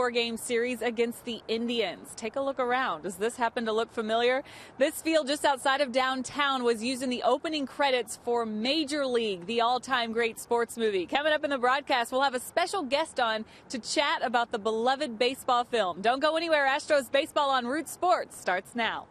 4-game series against the Indians. Take a look around. Does this happen to look familiar? This field just outside of downtown was used in the opening credits for Major League, the all-time great sports movie. Coming up in the broadcast, we'll have a special guest on to chat about the beloved baseball film. Don't go anywhere. Astros baseball on Root Sports starts now.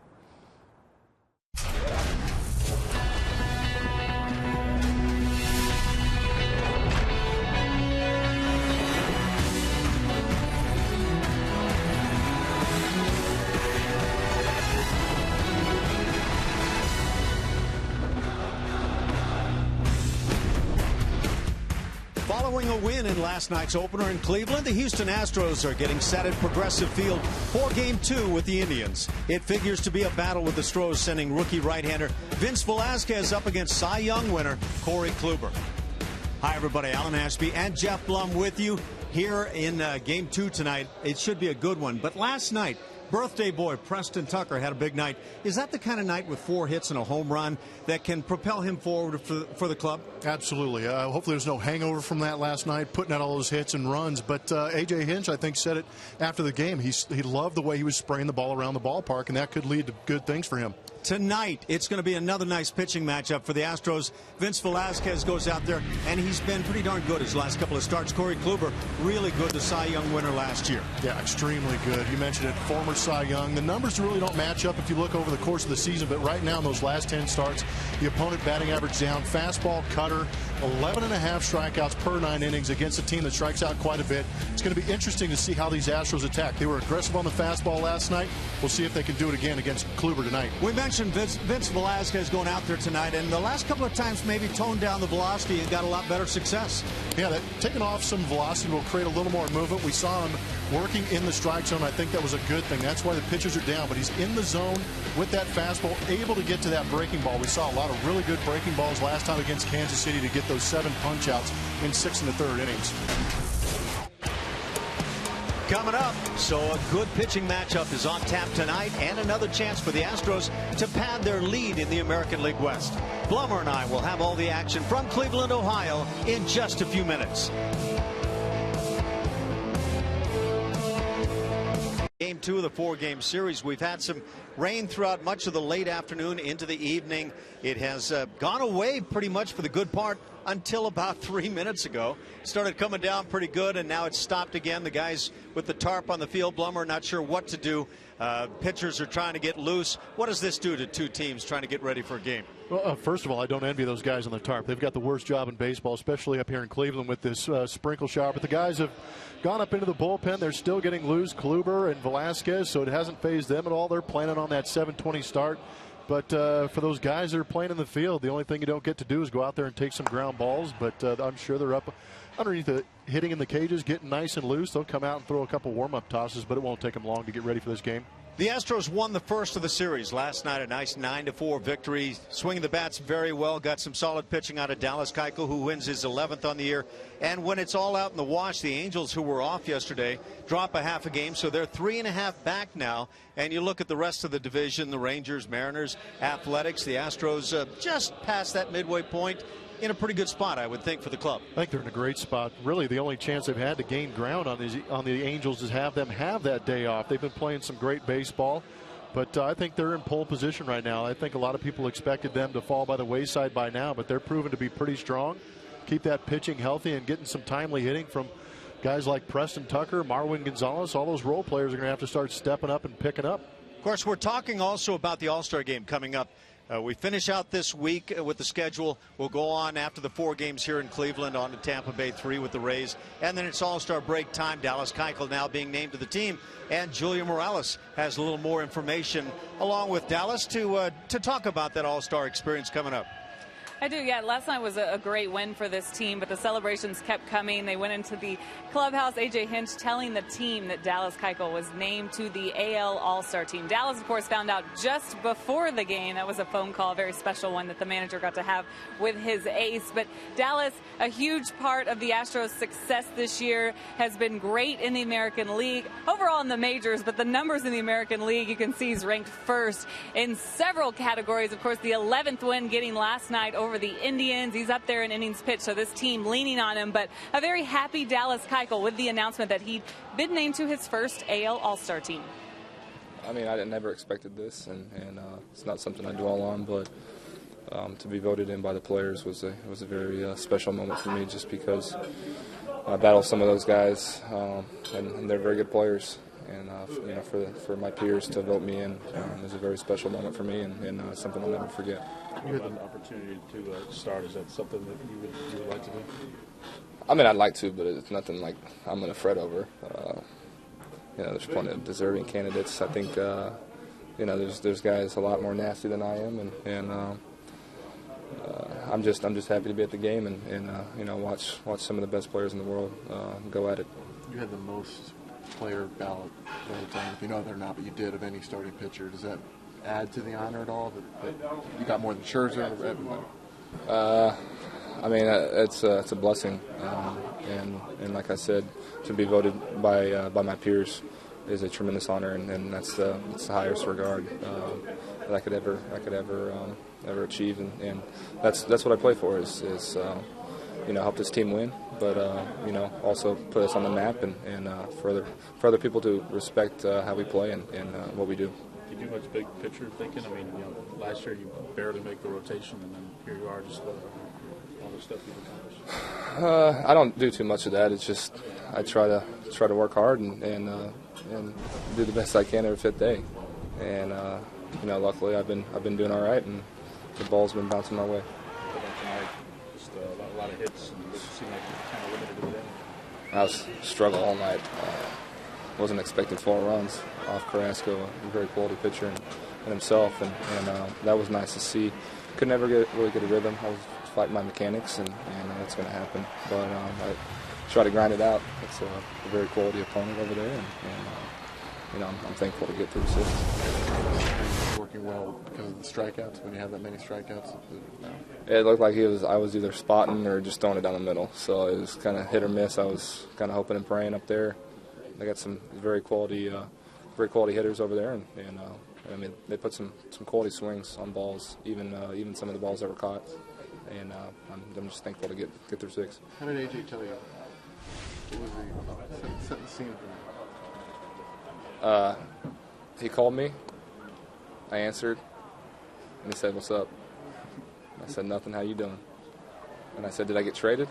Following a win in last night's opener in Cleveland, the Houston Astros are getting set at Progressive Field for Game 2 with the Indians. It figures to be a battle with the Astros sending rookie right-hander Vince Velasquez up against Cy Young winner Corey Kluber. Hi, everybody. Alan Ashby and Jeff Blum with you here in Game 2 tonight. It should be a good one. But last night, birthday boy Preston Tucker had a big night. Is that the kind of night with 4 hits and a home run that can propel him forward for the club? Absolutely. Hopefully there's no hangover from that last night, putting out all those hits and runs. But A.J. Hinch, I think, said it after the game. He loved the way he was spraying the ball around the ballpark, and that could lead to good things for him. Tonight, it's going to be another nice pitching matchup for the Astros. Vince Velasquez goes out there, and he's been pretty darn good his last couple of starts. Corey Kluber, really good, the Cy Young winner last year. Yeah, extremely good. You mentioned it, former Cy Young. The numbers really don't match up if you look over the course of the season, but right now in those last 10 starts, the opponent batting average down, fastball, cutter, 11.5 strikeouts per 9 innings against a team that strikes out quite a bit. It's going to be interesting to see how these Astros attack. They were aggressive on the fastball last night. We'll see if they can do it again against Kluber tonight. We mentioned Vince Velasquez going out there tonight, and the last couple of times maybe toned down the velocity and got a lot better success. Yeah, taking off some velocity will create a little more movement. We saw him working in the strike zone. I think that was a good thing. That's why the pitchers are down, but he's in the zone with that fastball, able to get to that breaking ball. We saw a lot of really good breaking balls last time against Kansas City to get those 7 punch-outs in 6 1/3 innings. Coming up, so a good pitching matchup is on tap tonight, and another chance for the Astros to pad their lead in the American League West. Blummer and I will have all the action from Cleveland, Ohio in just a few minutes. Game 2 of the 4-game series. We've had some rain throughout much of the late afternoon into the evening. It has gone away pretty much for the good part until about 3 minutes ago. Started coming down pretty good, and now it's stopped again. The guys with the tarp on the field, Blummer, not sure what to do. Pitchers are trying to get loose. What does this do to two teams trying to get ready for a game? Well, first of all, I don't envy those guys on the tarp. They've got the worst job in baseball, especially up here in Cleveland with this sprinkle shower. But the guys have gone up into the bullpen. They're still getting loose, Kluber and Velasquez, so it hasn't phased them at all. They're planning on that 7:20 start. But for those guys that are playing in the field, the only thing you don't get to do is go out there and take some ground balls. But I'm sure they're up underneath the hitting in the cages, getting nice and loose. They'll come out and throw a couple warm-up tosses, but it won't take them long to get ready for this game. The Astros won the first of the series last night, a nice 9-4 victory. Swinging the bats very well, got some solid pitching out of Dallas Keuchel, who wins his 11th on the year. And when it's all out in the wash, the Angels, who were off yesterday, drop a half a game, so they're 3.5 back now. And you look at the rest of the division, the Rangers, Mariners, Athletics, the Astros just past that midway point. In a pretty good spot, I would think, for the club. I think they're in a great spot. Really, the only chance they've had to gain ground on the Angels is have them have that day off. They've been playing some great baseball, but I think they're in pole position right now. I think a lot of people expected them to fall by the wayside by now, but they're proven to be pretty strong. Keep that pitching healthy and getting some timely hitting from guys like Preston Tucker, Marwin Gonzalez. All those role players are going to have to start stepping up and picking up. Of course, we're talking also about the All-Star game coming up. We finish out this week with the schedule. We'll go on after the 4 games here in Cleveland on to Tampa Bay 3 with the Rays. And then it's All-Star break time. Dallas Keuchel now being named to the team. And Julia Morales has a little more information along with Dallas to talk about that All-Star experience coming up. I do, yeah. Last night was a great win for this team, but the celebrations kept coming. They went into the clubhouse, A.J. Hinch telling the team that Dallas Keuchel was named to the AL All-Star team. Dallas, of course, found out just before the game. That was a phone call, a very special one that the manager got to have with his ace. But Dallas, a huge part of the Astros' success this year, has been great in the American League, overall in the majors, but the numbers in the American League, you can see, is ranked first in several categories. Of course, the 11th win getting last night over over the Indians. He's up there in innings pitched, so this team leaning on him. But a very happy Dallas Keuchel with the announcement that he'd been named to his first AL All-Star team. I mean, I never expected this, and it's not something I dwell on, but to be voted in by the players was a very special moment for me, just because I battled some of those guys, and they're very good players. And you know, for my peers to vote me in is a very special moment for me, and something I'll never forget. You had an opportunity to start. Is that something that you would like to do? I mean, I'd like to, but it's nothing like I'm going to fret over. You know, there's plenty of deserving candidates. I think you know, there's guys a lot more nasty than I am, and I'm just happy to be at the game and you know, watch some of the best players in the world go at it. You had the most player ballot votes, if you know they're not, but you did, of any starting pitcher. Does that add to the honor at all? That you got more than Scherzer or everybody? I mean, it's a blessing, and like I said, to be voted by my peers is a tremendous honor, and that's the highest regard that I could ever achieve, and that's what I play for is you know, help this team win, but you know, also put us on the map and for other people to respect how we play and what we do. Do you do much big picture thinking? I mean, you know, last year you barely make the rotation, and then here you are, just all the stuff you've accomplished. I don't do too much of that. It's just I try to work hard and do the best I can every fifth day, and you know, luckily I've been doing all right, and the ball's been bouncing my way. Just a lot of hits, and it seemed like you kind of limited it in. I was struggling all night. Wasn't expecting 4 runs off Carrasco, a very quality pitcher and himself, and that was nice to see. Could never really get a rhythm. I was fighting my mechanics, and that's going to happen. But I try to grind it out. It's a very quality opponent over there, and you know, I'm thankful to get through 6. Working well because of the strikeouts. When you have that many strikeouts, It looked like I was either spotting or just throwing it down the middle. So it was kind of hit or miss. I was kind of hoping and praying up there. They got some very quality hitters over there, and I mean, they put some quality swings on balls, even some of the balls that were caught. And I'm just thankful to get through 6. How did AJ tell you? What was he set the scene for you? He called me. I answered, and he said, "What's up?" I said, "Nothing. How you doing?" And I said, "Did I get traded?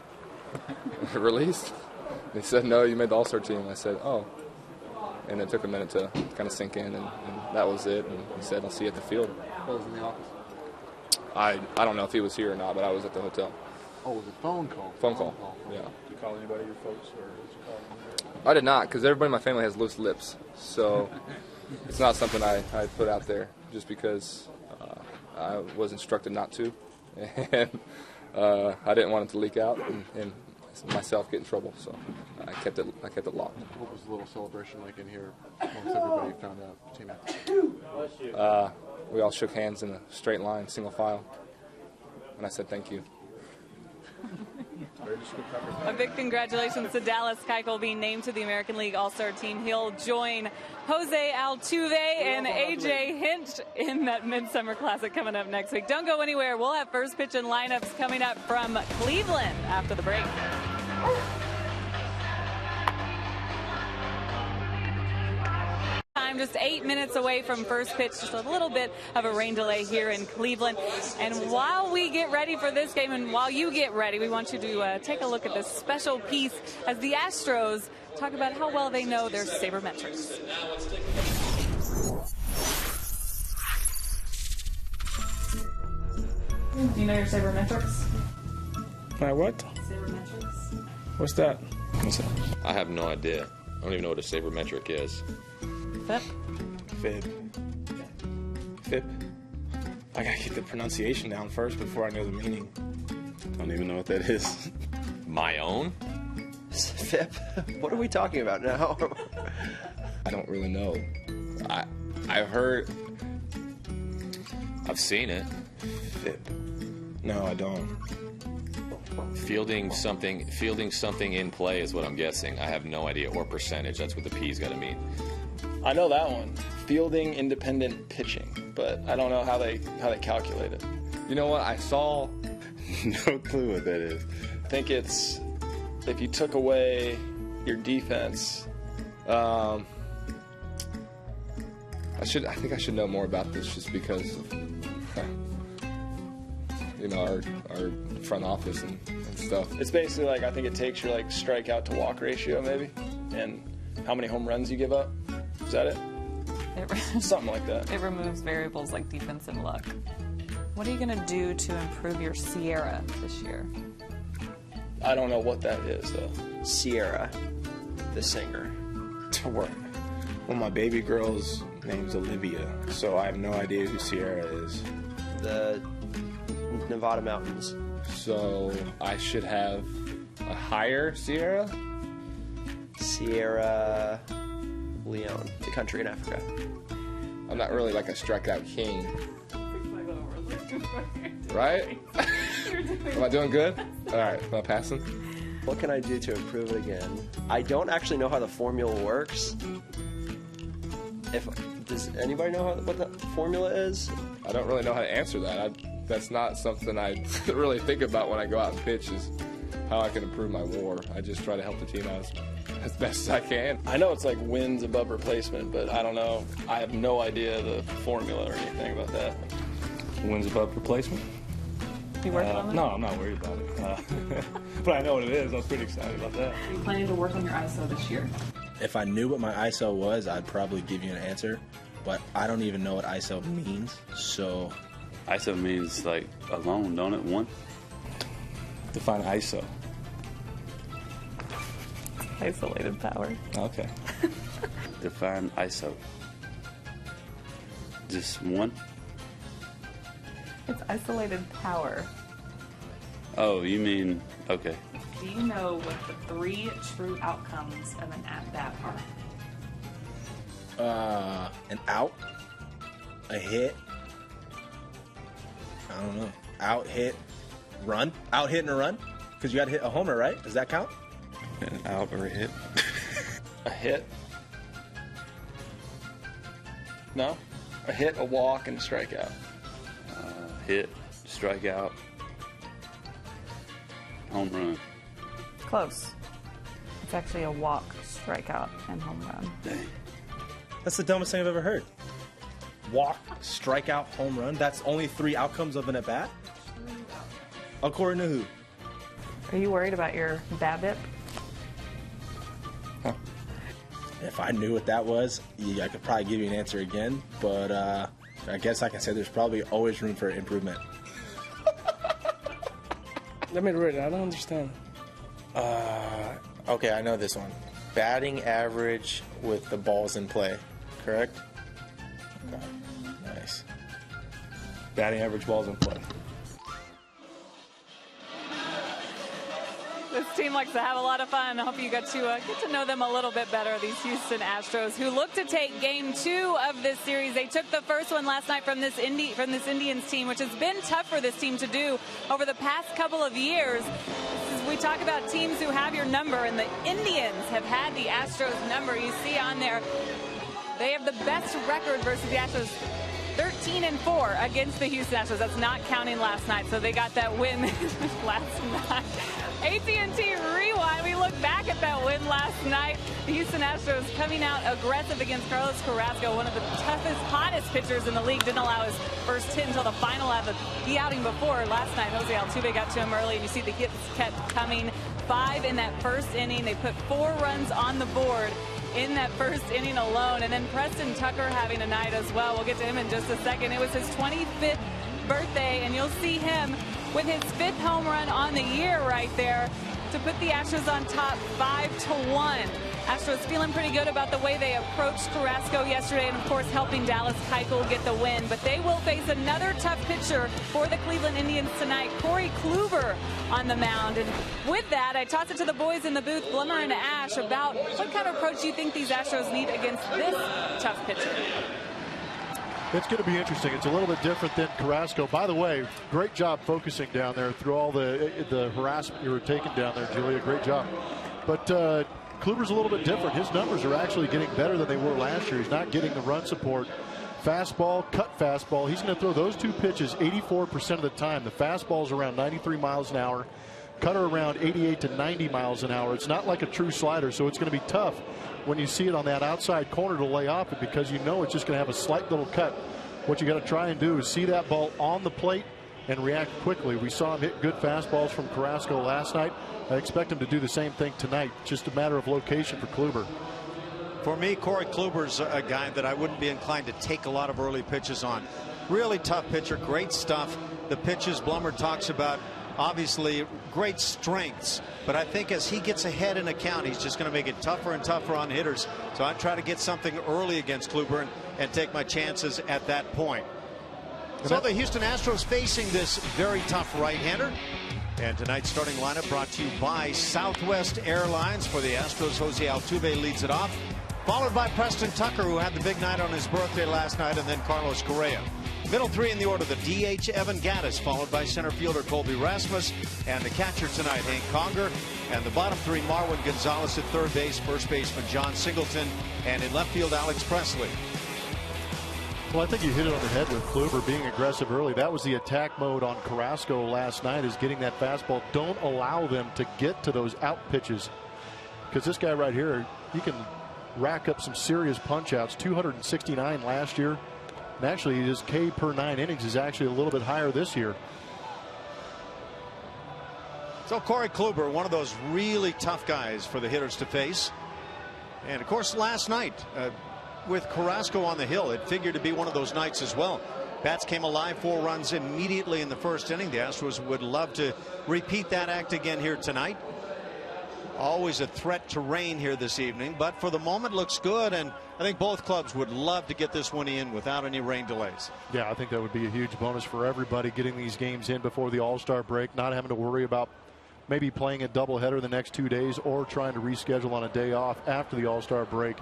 Released?" And he said, "No, you made the All-Star team." I said, "Oh." And it took a minute to kind of sink in, and that was it. And he said, "I'll see you at the field." What was in the office? I don't know if he was here or not, but I was at the hotel. Oh, it was a phone call? Phone call, yeah. Did you call anybody, your folks, or did you call them? I did not, because everybody in my family has loose lips. So it's not something I put out there just because I was instructed not to. And I didn't want it to leak out and myself get in trouble. So I kept it locked. What was the little celebration like in here once everybody found out? Teammates? We all shook hands in a straight line, single file. And I said, "Thank you." A big congratulations to Dallas Keuchel being named to the American League All-Star team. He'll join Jose Altuve and AJ Hinch in that Midsummer Classic coming up next week. Don't go anywhere. We'll have first pitch and lineups coming up from Cleveland after the break. Just 8 minutes away from first pitch, just a little bit of a rain delay here in Cleveland. And while we get ready for this game, and while you get ready, we want you to take a look at this special piece as the Astros talk about how well they know their sabermetrics. Do you know your sabermetrics? My what? Sabermetrics. What's that? I have no idea. I don't even know what a sabermetric is. Fib. I gotta get the pronunciation down first before I know the meaning. Don't even know what that is. My own? Fib? What are we talking about now? I don't really know. I've heard. I've seen it. Fib. No, I don't. Fielding something in play is what I'm guessing. I have no idea. Or percentage. That's what the P's got to mean. I know that one. Fielding independent pitching, but I don't know how they calculate it. You know what? I saw No clue what that is. I think it's if you took away your defense. I think I should know more about this just because of, our front office and stuff. It's basically like I think it takes your strikeout to walk ratio maybe, and how many home runs you give up. Is that it? Something like that. It removes variables like defensive luck. What are you going to do to improve your Sierra this year? I don't know what that is though. Sierra, the singer. To work. Well, my baby girl's name's Olivia, so I have no idea who Sierra is. The Nevada mountains. So I should have a higher Sierra? Sierra Leone, the country in Africa. I'm not really like a strikeout king. Right? Am I doing good? All right, am I passing? What can I do to improve it again? I don't actually know how the formula works. Does anybody know what the formula is? I don't really know how to answer that. That's not something I really think about when I go out and pitch is how I can improve my WAR. I just try to help the team out as best as I can. I know it's like wins above replacement, but I don't know. I have no idea the formula or anything about that. Wins above replacement? You working on it? No, I'm not worried about it. But I know what it is. I was pretty excited about that. Are you planning to work on your ISO this year? If I knew what my ISO was, I'd probably give you an answer. But I don't even know what ISO means, so... ISO means, like, alone, don't it? One? Define ISO. Isolated power. Okay. Define ISO. Just one? It's isolated power. Oh, you mean, okay. Do you know what the 3 true outcomes of an at-bat are? An out, a hit, I don't know, out, hit, run, out, hit, and a run? Because you got to hit a homer, right? Does that count? An out or a hit? A hit? No? A hit, a walk, and a strikeout. Hit, strikeout, home run. Close. It's actually a walk, strikeout, and home run. Dang. That's the dumbest thing I've ever heard. Walk, strikeout, home run. That's only 3 outcomes of an at-bat? According to who? Are you worried about your BABIP? Huh. If I knew what that was, I could probably give you an answer again, but I guess I can say there's probably always room for improvement. Let me read it. I don't understand. Okay, I know this one. Batting average with the balls in play, correct? Okay. Nice. Batting average balls in play. This team likes to have a lot of fun. I hope you got to get to know them a little bit better, these Houston Astros, who look to take Game 2 of this series. They took the first one last night from this Indians team, which has been tough for this team to do over the past couple of years. We talk about teams who have your number, and the Indians have had the Astros number. You see on there, they have the best record versus the Astros. 13-4 against the Houston Astros. That's not counting last night, so they got that win last night. AT&T Rewind, we look back at that win last night. The Houston Astros coming out aggressive against Carlos Carrasco, one of the toughest, hottest pitchers in the league. Didn't allow his first hit until the final of the outing before. Last night, Jose Altuve got to him early, and you see the hits kept coming. 5 in that first inning. They put 4 runs on the board in that first inning alone. And then Preston Tucker having a night as well. We'll get to him in just a second. It was his 25th birthday, and you'll see him with his 5th home run on the year right there to put the Astros on top 5-1. Astros feeling pretty good about the way they approached Carrasco yesterday, and of course helping Dallas Keuchel get the win. But they will face another tough pitcher for the Cleveland Indians tonight, Corey Kluber on the mound. And with that, I toss it to the boys in the booth, Blummer and Ash, about what kind of approach you think these Astros need against this tough pitcher. It's going to be interesting. It's a little bit different than Carrasco. By the way, great job focusing down there through all the harassment you were taking down there, Julia. Great job. But Kluber's a little bit different. His numbers are actually getting better than they were last year. He's not getting the run support fastball, cut fastball. He's going to throw those two pitches 84% of the time. The fastball's around 93 miles an hour. Cutter around 88 to 90 miles an hour. It's not like a true slider, so it's going to be tough when you see it on that outside corner to lay off it, because you know it's just going to have a slight little cut. What you got to try and do is see that ball on the plate and react quickly. We saw him hit good fastballs from Carrasco last night. I expect him to do the same thing tonight. Just a matter of location for Kluber. For me, Corey Kluber's a guy that I wouldn't be inclined to take a lot of early pitches on. Really tough pitcher, great stuff. The pitches Blummer talks about, obviously great strengths, but I think as he gets ahead in a count, he's just going to make it tougher and tougher on hitters. So I try to get something early against Kluber and take my chances at that point. So the Houston Astros facing this very tough right-hander. And tonight's starting lineup brought to you by Southwest Airlines. For the Astros, Jose Altuve leads it off, followed by Preston Tucker, who had the big night on his birthday last night, and then Carlos Correa. Middle three in the order, the DH Evan Gattis, followed by center fielder Colby Rasmus, and the catcher tonight, Hank Conger. And the bottom three, Marwin Gonzalez at third base, first baseman John Singleton, and in left field, Alex Presley. Well, I think you hit it on the head with Kluber being aggressive early. That was the attack mode on Carrasco last night, is getting that fastball. Don't allow them to get to those out pitches, because this guy right here, he can rack up some serious punch outs. 269 last year. And actually, his K per 9 innings is actually a little bit higher this year. So Corey Kluber, one of those really tough guys for the hitters to face. And of course, last night with Carrasco on the hill, it figured to be one of those nights as well. Bats came alive, 4 runs immediately in the first inning. The Astros would love to repeat that act again here tonight. Always a threat to rain here this evening, but for the moment looks good, and I think both clubs would love to get this one in without any rain delays. Yeah, I think that would be a huge bonus for everybody, getting these games in before the All-Star break, not having to worry about maybe playing a doubleheader the next 2 days or trying to reschedule on a day off after the All-Star break.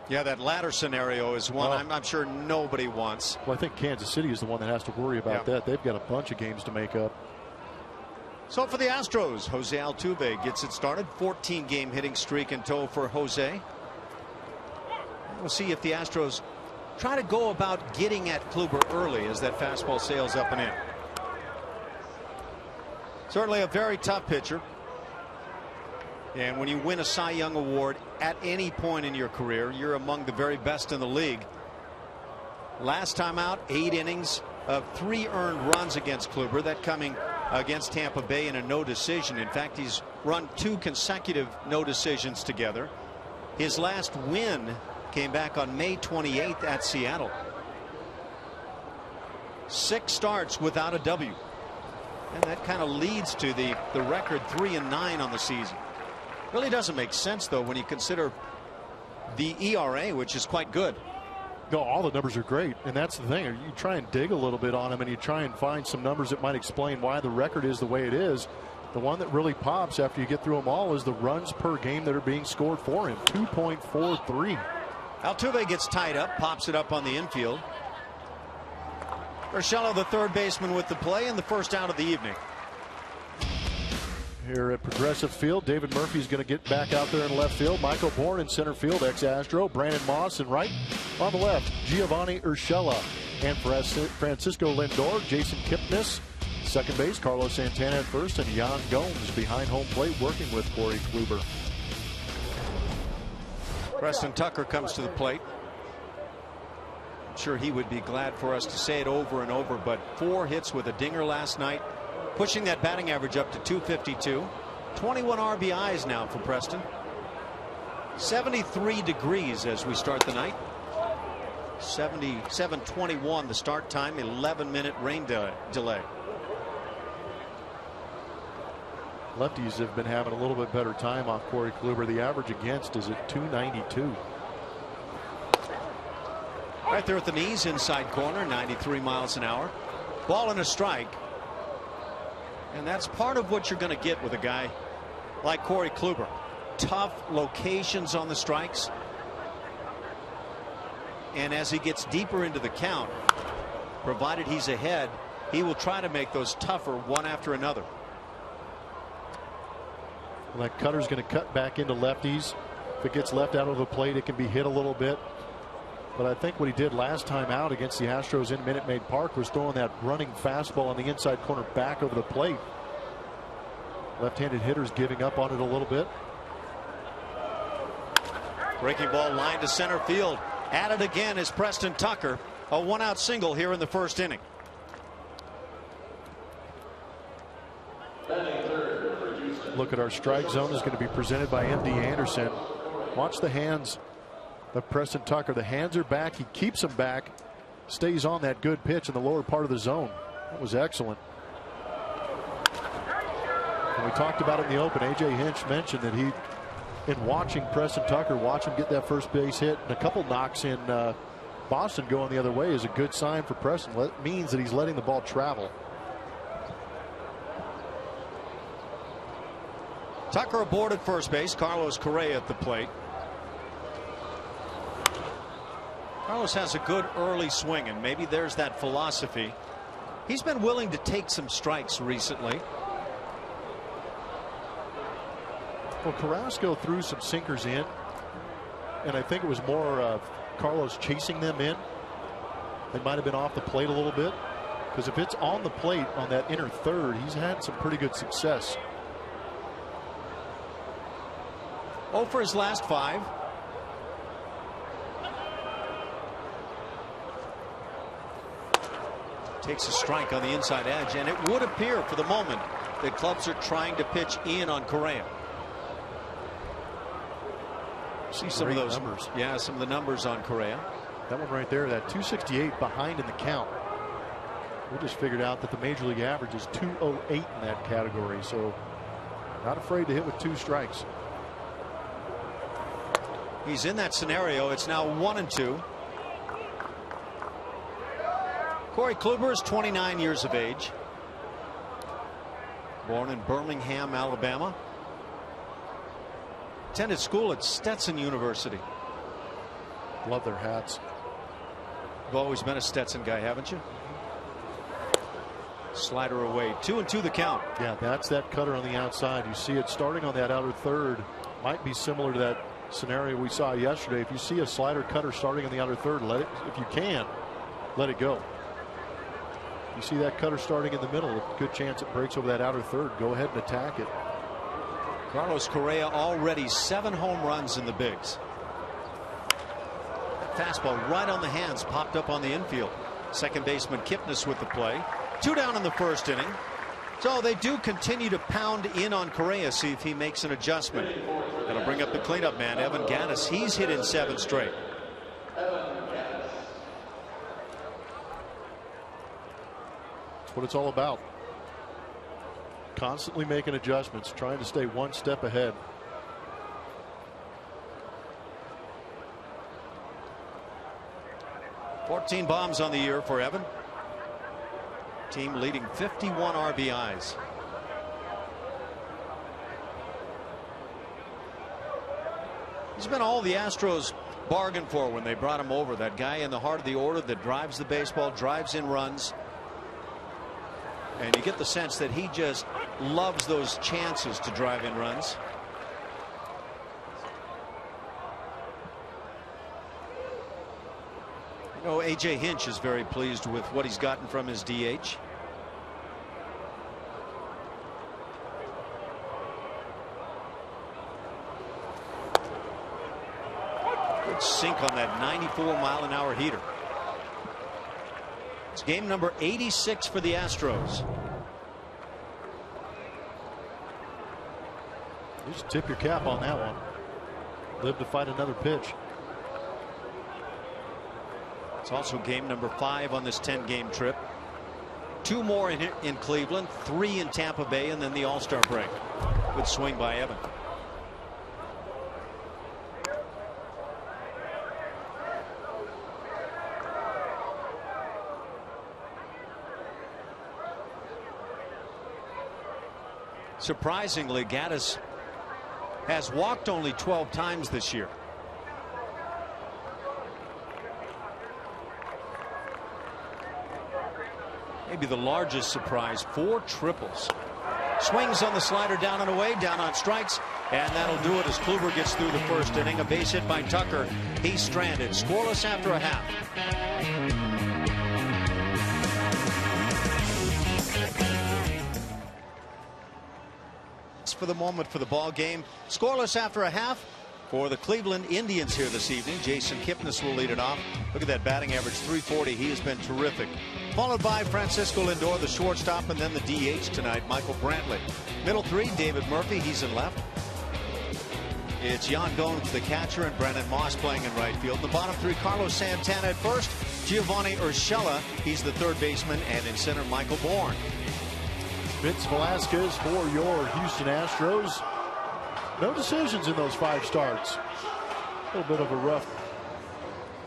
Yeah, that latter scenario is one I'm sure nobody wants. Well, I think Kansas City is the one that has to worry about that. They've got a bunch of games to make up. So for the Astros, Jose Altuve gets it started. 14-game hitting streak in tow for Jose. We'll see if the Astros try to go about getting at Kluber early as that fastball sails up and in. Certainly a very tough pitcher. And when you win a Cy Young Award at any point in your career, you're among the very best in the league. Last time out, 8 innings of 3 earned runs against Kluber. That coming against Tampa Bay in a no decision. In fact, he's run 2 consecutive no decisions together. His last win came back on May 28th at Seattle. 6 starts without a W. And that kind of leads to the record 3-9 on the season. Really doesn't make sense, though, when you consider the ERA, which is quite good. No, all the numbers are great, and that's the thing. You try and dig a little bit on them, and you try and find some numbers that might explain why the record is the way it is. The one that really pops after you get through them all is the runs per game that are being scored for him, 2.43. Altuve gets tied up, pops it up on the infield. Urshela, the third baseman, with the play, and the first out of the evening. Here at Progressive Field, David Murphy's going to get back out there in left field. Michael Bourne in center field, ex-Astro. Brandon Moss in right. On the left, Giovanni Urshela. And Francisco Lindor, Jason Kipnis. Second base, Carlos Santana at first. And Yan Gomes behind home plate working with Corey Kluber. Preston Tucker comes to the plate. I'm sure he would be glad for us to say it over and over, but 4 hits with a dinger last night, pushing that batting average up to 252. 21 RBIs now for Preston. 73 degrees as we start the night. 77:21 the start time. 11-minute rain delay. Lefties have been having a little bit better time off Corey Kluber. The average against is at 292. Right there at the knees, inside corner, 93 miles an hour. Ball and a strike. And that's part of what you're going to get with a guy like Corey Kluber. Tough locations on the strikes. And as he gets deeper into the count, provided he's ahead, he will try to make those tougher one after another. Well, that cutter's going to cut back into lefties. If it gets left out of the plate, it can be hit a little bit. But I think what he did last time out against the Astros in Minute Maid Park was throwing that running fastball on the inside corner back over the plate. Left-handed hitters giving up on it a little bit. Breaking ball line to center field. At it again is Preston Tucker. A one-out single here in the first inning. Look at our strike zone is going to be presented by MD Anderson. Watch the hands of Preston Tucker. The hands are back. He keeps them back. Stays on that good pitch in the lower part of the zone. That was excellent. And we talked about it in the open. A.J. Hinch mentioned that he, in watching Preston Tucker, watch him get that first base hit and a couple knocks in Boston going the other way is a good sign for Preston. It means that he's letting the ball travel. Tucker aboard at first base. Carlos Correa at the plate. Carlos has a good early swing, and maybe there's that philosophy. He's been willing to take some strikes recently. Well, Carrasco threw some sinkers in, and I think it was more Carlos chasing them in. They might have been off the plate a little bit, because if it's on the plate on that inner third, he's had some pretty good success. 0 for his last 5. Takes a strike on the inside edge, and it would appear for the moment that clubs are trying to pitch in on Correa. See some of those numbers. Yeah, some of the numbers on Correa. That one right there, that 268 behind in the count. We just figured out that the major league average is 208 in that category, so not afraid to hit with 2 strikes. He's in that scenario. It's now 1-2. Corey Kluber is 29 years of age. Born in Birmingham, Alabama. Attended school at Stetson University. Love their hats. You've always been a Stetson guy, haven't you? Slider away. 2-2 the count. Yeah, that's that cutter on the outside. You see it starting on that outer third. Might be similar to that scenario we saw yesterday. If you see a slider cutter starting on the outer third, let it, if you can, let it go. You see that cutter starting in the middle, a good chance it breaks over that outer third. Go ahead and attack it. Carlos Correa already 7 home runs in the bigs. Fastball right on the hands, popped up on the infield. Second baseman Kipnis with the play. 2 down in the first inning. So they do continue to pound in on Correa, see if he makes an adjustment. That'll bring up the cleanup man, Evan Gattis. He's hit in 7 straight. That's what it's all about. Constantly making adjustments, trying to stay one step ahead. $14 bombs on the year for Evan. Team leading 51 RBIs. He's been all the Astros bargained for when they brought him over. That guy in the heart of the order that drives the baseball, drives in runs. And you get the sense that he just loves those chances to drive in runs. You know, A.J. Hinch is very pleased with what he's gotten from his DH. Good sink on that 94-mile-an-hour heater. It's game number 86 for the Astros. You just tip your cap on that one. Live to fight another pitch. It's also game number 5 on this 10-game trip. 2 more in Cleveland, 3 in Tampa Bay, and then the All-Star break. Good swing by Evan. Surprisingly, Gattis has walked only 12 times this year. Maybe the largest surprise, 4 triples. Swings on the slider down and away, down on strikes, and that'll do it as Kluber gets through the first inning. A base hit by Tucker. He's stranded. Scoreless after a half. For the moment for the ball game. Scoreless after a half for the Cleveland Indians here this evening. Jason Kipnis will lead it off. Look at that batting average, 340. He has been terrific. Followed by Francisco Lindor, the shortstop, and then the DH tonight, Michael Brantley. Middle three, David Murphy. He's in left. It's Jan Gomes, the catcher, and Brandon Moss playing in right field. The bottom three, Carlos Santana at first, Giovanni Urshela, he's the third baseman, and in center, Michael Bourne. Vince Velasquez for your Houston Astros. No decisions in those 5 starts. A little bit of a rough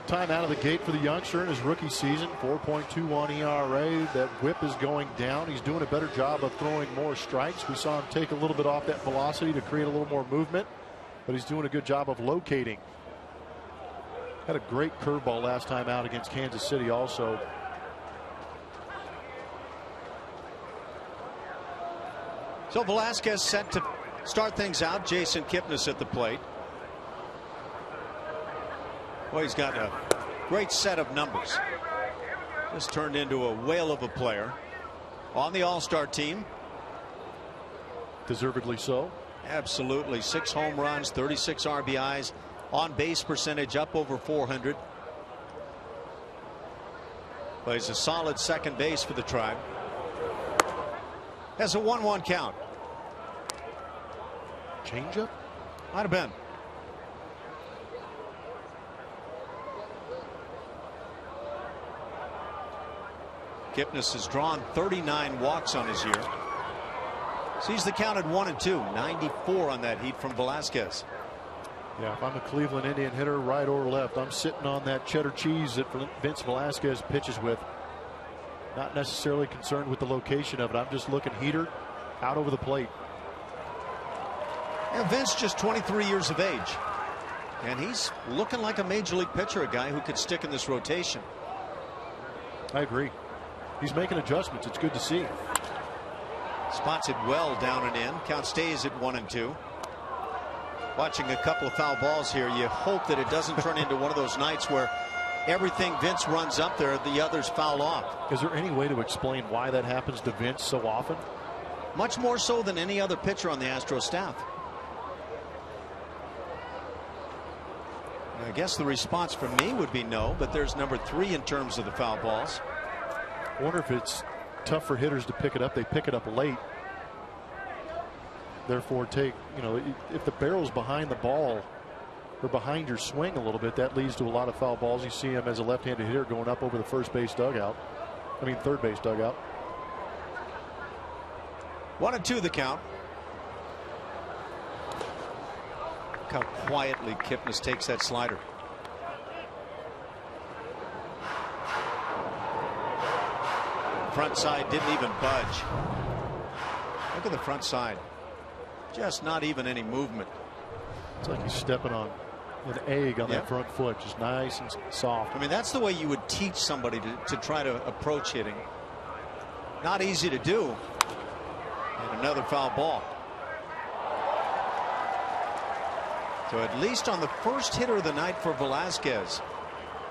time out of the gate for the youngster in his rookie season. 4.21 ERA. That whip is going down. He's doing a better job of throwing more strikes. We saw him take a little bit off that velocity to create a little more movement, but he's doing a good job of locating. Had a great curveball last time out against Kansas City also. So Velasquez set to start things out. Jason Kipnis at the plate. Well, he's got a great set of numbers. This turned into a whale of a player on the All-Star team. Deservedly so. Absolutely. 6 home runs, 36 RBIs, on base percentage up over 400. Plays a solid second base for the Tribe. Has a 1-1 count. Changeup? Might have been. Kipnis has drawn 39 walks on his year. Sees the count at 1-2. 94 on that heat from Velasquez. Yeah, if I'm a Cleveland Indian hitter, right or left, I'm sitting on that cheddar cheese that Vince Velasquez pitches with. Not necessarily concerned with the location of it. I'm just looking heater out over the plate. Yeah, Vince just 23 years of age, and he's looking like a major league pitcher, a guy who could stick in this rotation. I agree. He's making adjustments. It's good to see. Spots it well down and in. Count stays at 1-2. Watching a couple of foul balls here, you hope that it doesn't turn into one of those nights where everything Vince runs up there, the others foul off. Is there any way to explain why that happens to Vince so often? Much more so than any other pitcher on the Astros staff. I guess the response from me would be no, but there's number 3 in terms of the foul balls. I wonder if it's tough for hitters to pick it up. They pick it up late. Therefore, if the barrel's behind the ball or behind your swing a little bit, that leads to a lot of foul balls. You see him as a left-handed hitter going up over the third base dugout. 1-2 the count. Look how quietly Kipnis takes that slider. Front side didn't even budge. Look at the front side. Just not even any movement. It's like he's stepping on an egg on that front foot, just nice and soft. I mean, that's the way you would teach somebody to try to approach hitting. Not easy to do. And another foul ball. So at least on the first hitter of the night for Velasquez,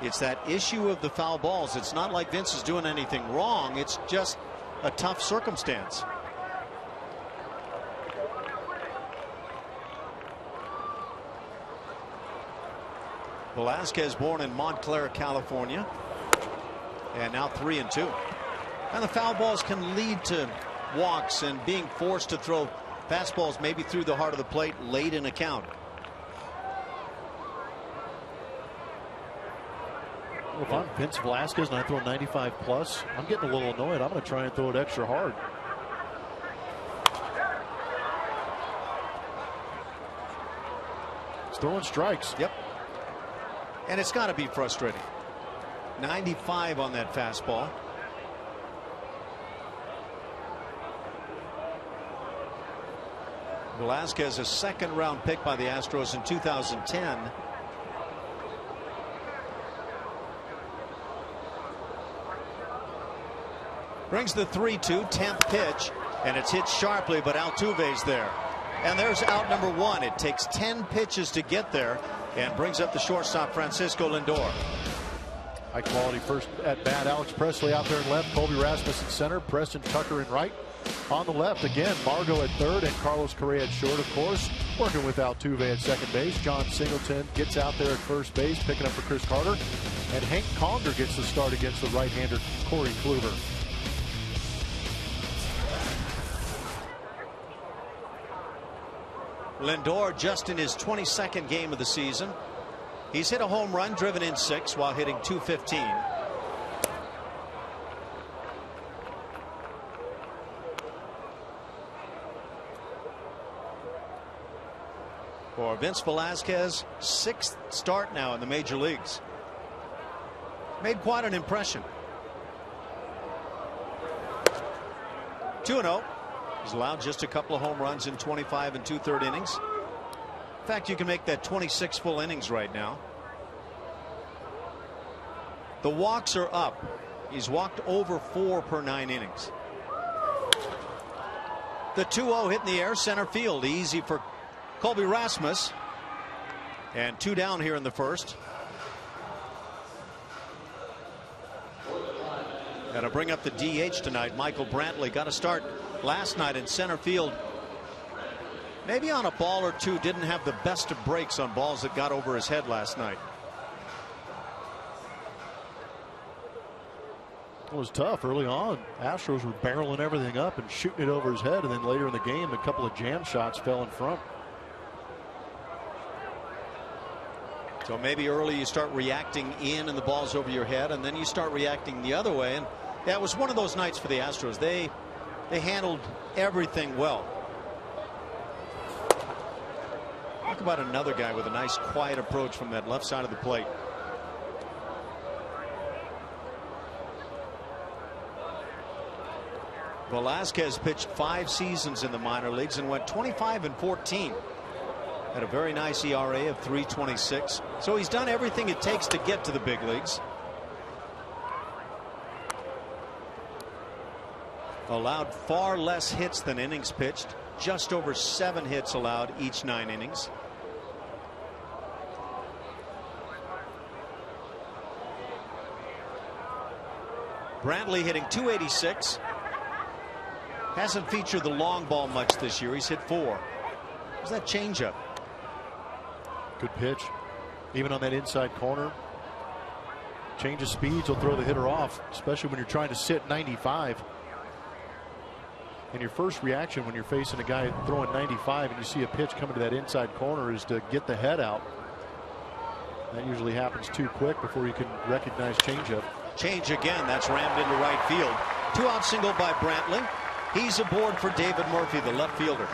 it's that issue of the foul balls. It's not like Vince is doing anything wrong. It's just a tough circumstance. Velasquez born in Montclair, California, and now 3-2. And the foul balls can lead to walks and being forced to throw fastballs maybe through the heart of the plate late in a count. Well, if I'm Vince Velasquez and I throw 95 plus, I'm getting a little annoyed. I'm going to try and throw it extra hard. He's throwing strikes. Yep. And it's got to be frustrating. 95 on that fastball. Velasquez, a second-round pick by the Astros in 2010. Brings the 3-2, 10th pitch. And it's hit sharply, but Altuve's there. And there's out number 1. It takes 10 pitches to get there and brings up the shortstop, Francisco Lindor. High quality first at bat. Alex Presley out there in left. Colby Rasmus in center. Preston Tucker in right. On the left again, Margot at third and Carlos Correa at short, of course. Working with Altuve at second base. John Singleton gets out there at first base, picking up for Chris Carter. And Hank Conger gets the start against the right-hander Corey Kluber. Lindor just in his 22nd game of the season. He's hit a home run, driven in 6 while hitting .215. For Vince Velasquez, 6th start now in the major leagues. Made quite an impression. 2-0. He's allowed just a couple of home runs in 25 2/3 innings. In fact, you can make that 26 full innings right now. The walks are up. He's walked over 4 per 9 innings. The 2-0 hit in the air, center field, easy for Colby Rasmus. And 2 down here in the first. Got to bring up the DH tonight. Michael Brantley got a start last night in center field. Maybe on a ball or two, didn't have the best of breaks on balls that got over his head last night. It was tough early on. Astros were barreling everything up and shooting it over his head, and then later in the game, a couple of jam shots fell in front. So maybe early you start reacting in and the ball's over your head, and then you start reacting the other way. And that was one of those nights for the Astros. They handled everything well. Talk about another guy with a nice quiet approach from that left side of the plate. Velasquez pitched 5 seasons in the minor leagues and went 25-14. Had a very nice ERA of 3.26. So he's done everything it takes to get to the big leagues. Allowed far less hits than innings pitched. Just over 7 hits allowed each 9 innings. Brantley hitting .286. Hasn't featured the long ball much this year. He's hit 4. What's that changeup? Good pitch. Even on that inside corner. Change of speeds will throw the hitter off, especially when you're trying to sit 95. And your first reaction when you're facing a guy throwing 95 and you see a pitch coming to that inside corner is to get the head out. That usually happens too quick before you can recognize changeup. Change again. That's rammed into right field. 2-out single by Brantley. He's aboard for David Murphy, the left fielder.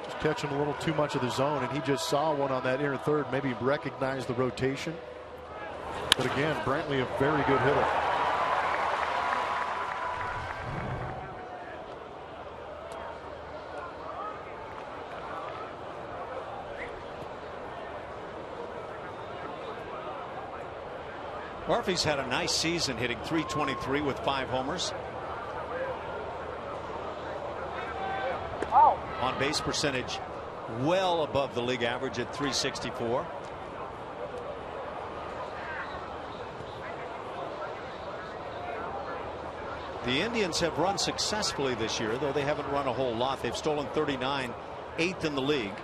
Just catching a little too much of the zone, and he just saw one on that inner third, maybe recognized the rotation. But again, Brantley, a very good hitter. Murphy's had a nice season, hitting .323 with 5 homers. On base percentage well above the league average at .364. The Indians have run successfully this year, though they haven't run a whole lot. They've stolen 39, 8th in the league.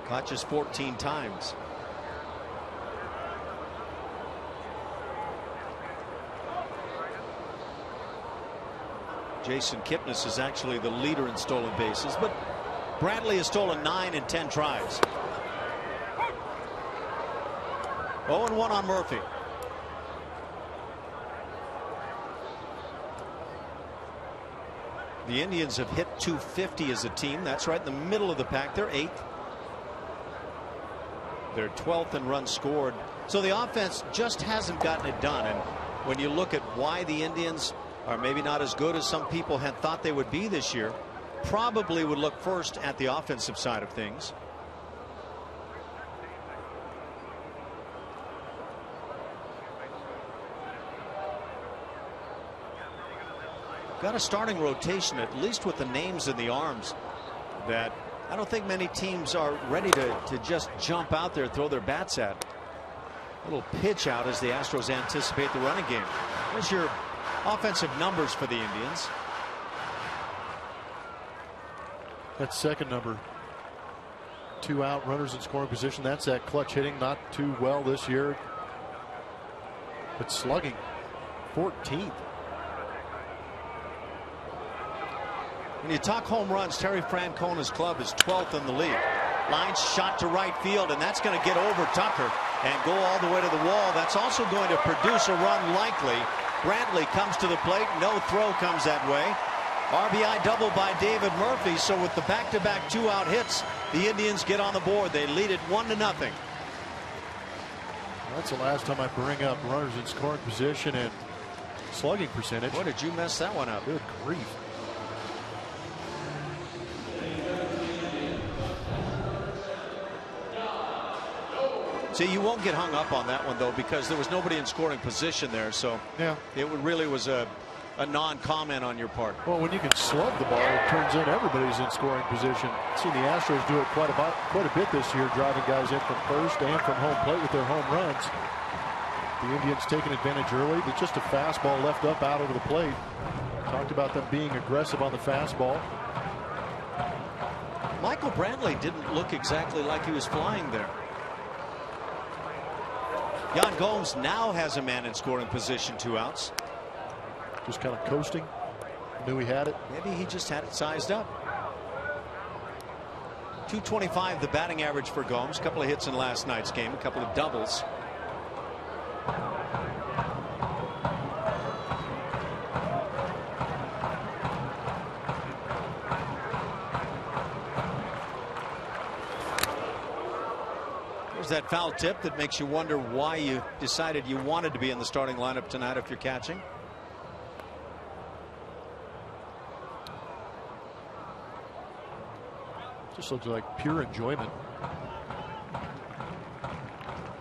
Caught just 14 times. Jason Kipnis is actually the leader in stolen bases, but Brantley has stolen 9 in 10 tries. 0-1 on Murphy. The Indians have hit .250 as a team. That's right in the middle of the pack. They're 8th. They're 12th in runs scored. So the offense just hasn't gotten it done. And when you look at why the Indians are maybe not as good as some people had thought they would be this year, probably would look first at the offensive side of things. got a starting rotation, at least with the names in the arms, that I don't think many teams are ready to just jump out there, throw their bats at. A little pitch out as the Astros anticipate the running game. There's your offensive numbers for the Indians. That second number, 2 out, runners in scoring position. That's that clutch hitting, not too well this year, but slugging 14th. When you talk home runs, Terry Francona's club is 12th in the league. Line shot to right field, and that's going to get over Tucker and go all the way to the wall. That's also going to produce a run likely. Brantley comes to the plate. No throw comes that way. RBI double by David Murphy. So with the back-to-back 2-out hits, the Indians get on the board. They lead it 1-0. That's the last time I bring up runners in scoring position and slugging percentage. Boy, did you mess that one up. Good grief. See, you won't get hung up on that one, though, because there was nobody in scoring position there. So yeah, it really was a non-comment on your part. Well, when you can slug the ball, it turns in everybody's in scoring position. I've seen the Astros do it quite a bit this year, driving guys in from first and from home plate with their home runs. The Indians taking advantage early. But just a fastball left up out over the plate. Talked about them being aggressive on the fastball. Michael Brantley didn't look exactly like he was flying there. Yan Gomes now has a man in scoring position, 2 outs. Just kind of coasting. Knew he had it. Maybe he just had it sized up. 225 the batting average for Gomes. A couple of hits in last night's game, a couple of doubles. That foul tip that makes you wonder why you decided you wanted to be in the starting lineup tonight if you're catching. Just looks like pure enjoyment.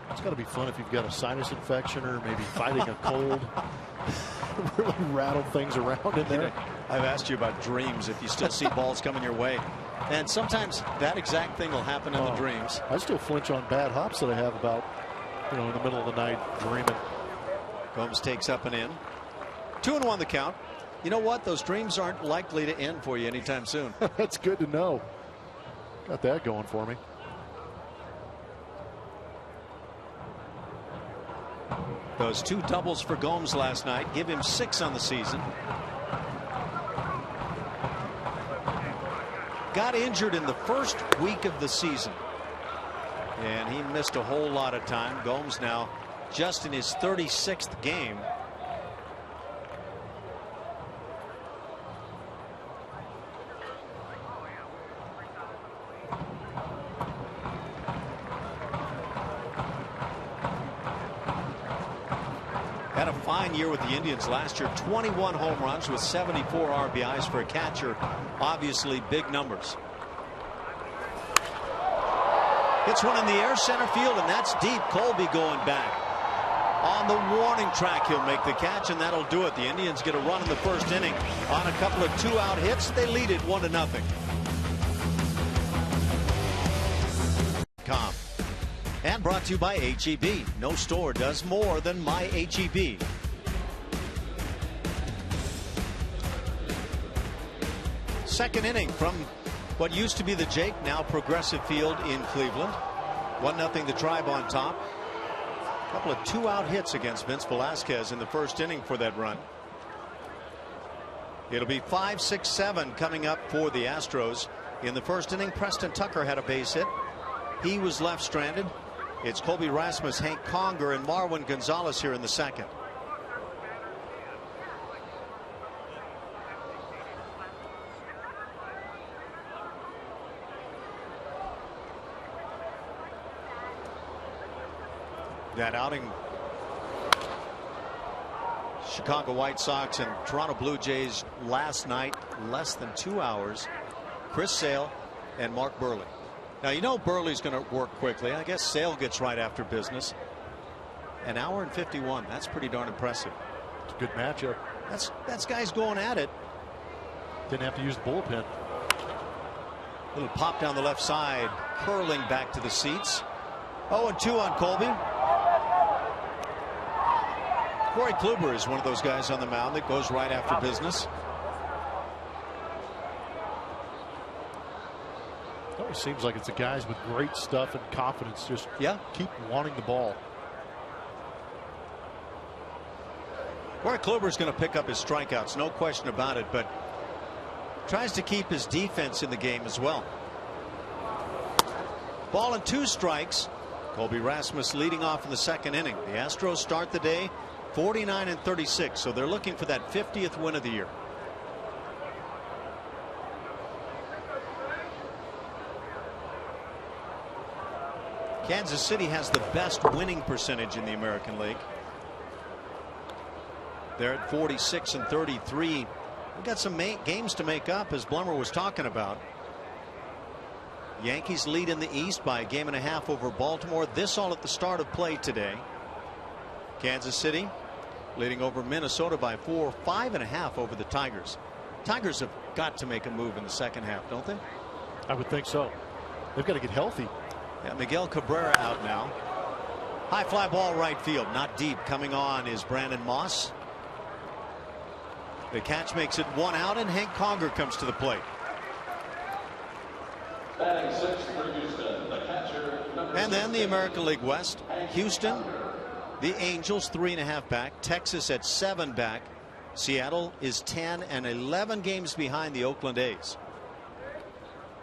It's got to be fun if you've got a sinus infection or maybe fighting a cold. Really rattle things around in there. I've asked you about dreams, if you still see balls coming your way. And sometimes that exact thing will happen in the dreams. I still flinch on bad hops that I have about, in the middle of the night dreaming. Gomes takes up and in. 2-1 the count. You know what? Those dreams aren't likely to end for you anytime soon. That's good to know. Got that going for me. Those 2 doubles for Gomes last night give him 6 on the season. Got injured in the first week of the season, and he missed a whole lot of time. Gomes now just in his 36th game. Had a fine year with the Indians last year. 21 home runs with 74 RBIs for a catcher. Obviously big numbers. Hits one in the air center field, and that's deep. Colby going back. On the warning track, he'll make the catch, and that'll do it. The Indians get a run in the first inning on a couple of 2-out hits. They lead it 1-0. And brought to you by HEB. No store does more than my HEB. Second inning from what used to be the Jake, now Progressive Field in Cleveland. 1-0 the Tribe on top. A couple of 2-out hits against Vince Velasquez in the first inning for that run. It'll be 5, 6, 7 coming up for the Astros. In the first inning, Preston Tucker had a base hit. He was left stranded. It's Colby Rasmus, Hank Conger, and Marwin Gonzalez here in the second. That outing, Chicago White Sox and Toronto Blue Jays last night, less than 2 hours. Chris Sale and Mark Burley. Now, you know Burley's going to work quickly. I guess Sale gets right after business. An hour and 51. That's pretty darn impressive. It's a good matchup. That's guys going at it. Didn't have to use the bullpen. Little pop down the left side, curling back to the seats. 0-2 on Colby. Corey Kluber is one of those guys on the mound that goes right after business. It always seems like it's the guys with great stuff and confidence just keep wanting the ball. Corey Kluber is going to pick up his strikeouts, no question about it, but tries to keep his defense in the game as well. Ball and 2 strikes. Colby Rasmus leading off in the second inning. The Astros start the day 49-36, so they're looking for that 50th win of the year. Kansas City has the best winning percentage in the American League. They're at 46-33. We've got some games to make up, as Blummer was talking about. Yankees lead in the East by a game and a half over Baltimore. This all at the start of play today. Kansas City leading over Minnesota by 4, 5.5 over the Tigers. Tigers have got to make a move in the second half, don't they? I would think so. They've got to get healthy. Yeah, Miguel Cabrera out now. High fly ball right field, not deep. Coming on is Brandon Moss. The catch makes it 1 out, and Hank Conger comes to the plate. And then the American League West. Houston, the Angels 3.5 back. Texas at 7 back. Seattle is 10 and 11 games behind the Oakland A's.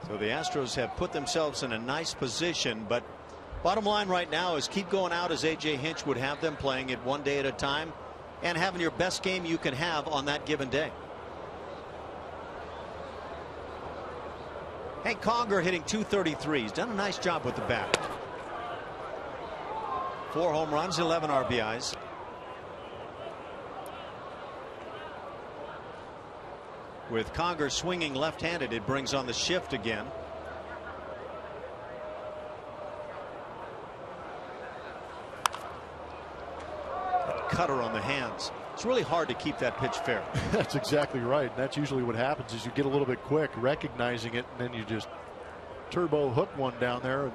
So the Astros have put themselves in a nice position, but bottom line right now is keep going out as A.J. Hinch would have them, playing it one day at a time and having your best game you can have on that given day. Hank Conger hitting .233. He's done a nice job with the bat. 4 home runs, 11 RBIs. With Conger swinging left-handed, it brings on the shift again. That cutter on the hands. It's really hard to keep that pitch fair. That's exactly right. And that's usually what happens, is you get a little bit quick recognizing it, and then you just turbo hook one down there and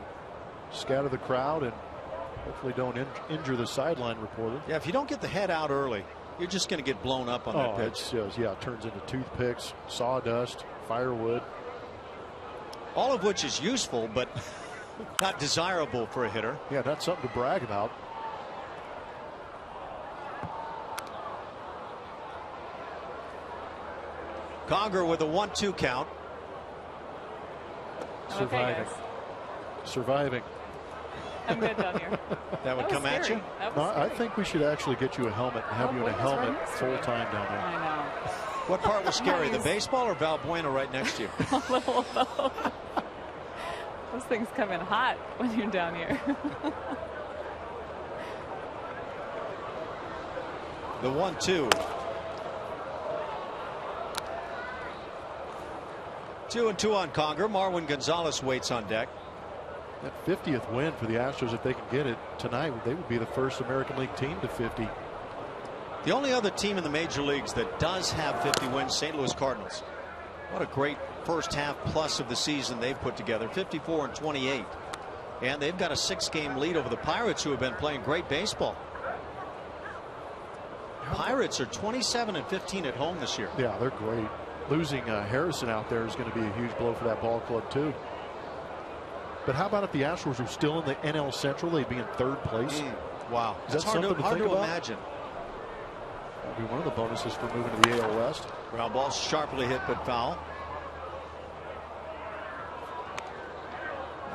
scatter the crowd and hopefully don't injure the sideline reporter. Yeah, if you don't get the head out early, you're just going to get blown up on that pitch. It turns into toothpicks, sawdust, firewood. All of which is useful, but not desirable for a hitter. Yeah, not something to brag about. Conger with a 1-2 count. Surviving. Surviving. I'm good down here. That would come at you? No, I think we should actually get you a helmet and have you in a helmet full time down there. I know. What part was scary, the baseball or Valbuena right next to you? A little of both. Those things come in hot when you're down here. The 1-2. 2-2 on Conger. Marwin Gonzalez waits on deck. That 50th win for the Astros, if they can get it tonight, they would be the first American League team to 50. The only other team in the major leagues that does have 50 wins, St. Louis Cardinals. What a great first half plus of the season they've put together, 54-28. And they've got a 6-game lead over the Pirates, who have been playing great baseball. Pirates are 27-15 at home this year. Yeah, they're great. Losing Harrison out there is going to be a huge blow for that ball club too. But how about if the Astros were still in the NL Central? They'd be in 3rd place. Wow, that's hard to imagine. That'd be one of the bonuses for moving to the AL West. Ground ball sharply hit but foul.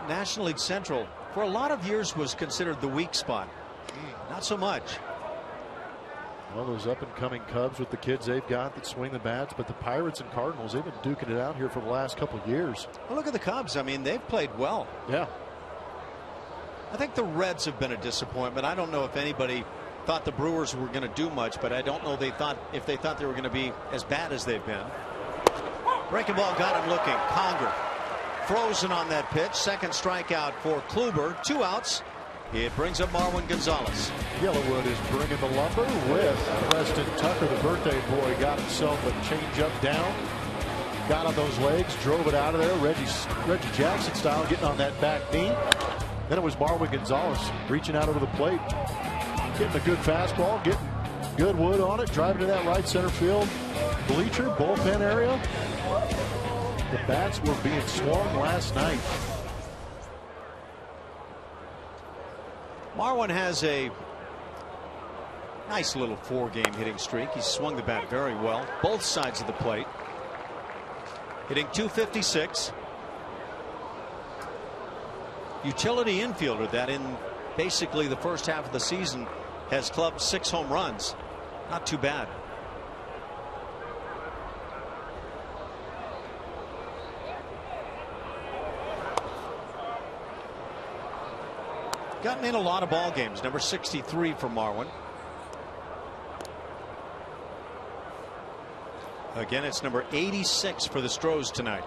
National League Central for a lot of years was considered the weak spot. Not so much. Well, those up-and-coming Cubs with the kids they've got that swing the bats, but the Pirates and Cardinals, they've been duking it out here for the last couple of years. Well, look at the Cubs. I mean, they've played well. Yeah. I think the Reds have been a disappointment. I don't know if anybody thought the Brewers were going to do much, but I don't know if they thought they were going to be as bad as they've been. Breaking ball got him looking. Conger frozen on that pitch. Second strikeout for Kluber. 2 outs. It brings up Marwin Gonzalez. Yellowwood is bringing the lumber with Preston Tucker, the birthday boy, got himself a changeup down. got on those legs, drove it out of there. Reggie Jackson style, getting on that back knee. Then it was Marwin Gonzalez reaching out over the plate, getting a good fastball, getting good wood on it, driving to that right center field bleacher, bullpen area. The bats were being swung last night. Marwin has a nice little 4-game hitting streak. He's swung the bat very well, both sides of the plate. Hitting .256. Utility infielder that in basically the first half of the season has clubbed 6 home runs. Not too bad. Gotten in a lot of ball games. Number 63 for Marwin. Again, it's number 86 for the Astros tonight.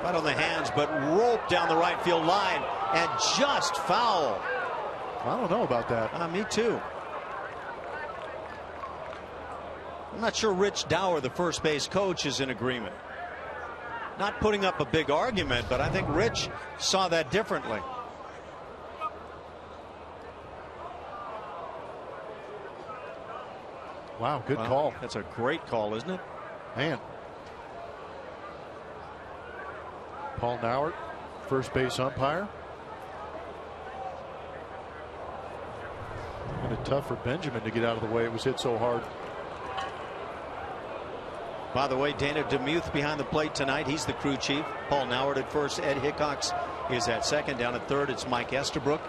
Right on the hands, but roped down the right field line and just foul. I don't know about that. Me too. I'm not sure Rich Dower, the first base coach, is in agreement. Not putting up a big argument, but I think Rich saw that differently. Wow, good call. That's a great call, isn't it? Man. Paul Nauert, first base umpire. And it's tough for Benjamin to get out of the way. It was hit so hard. By the way, Dana DeMuth behind the plate tonight. He's the crew chief. Paul Nauert at first. Ed Hickox is at second. Down at third, it's Mike Estabrook.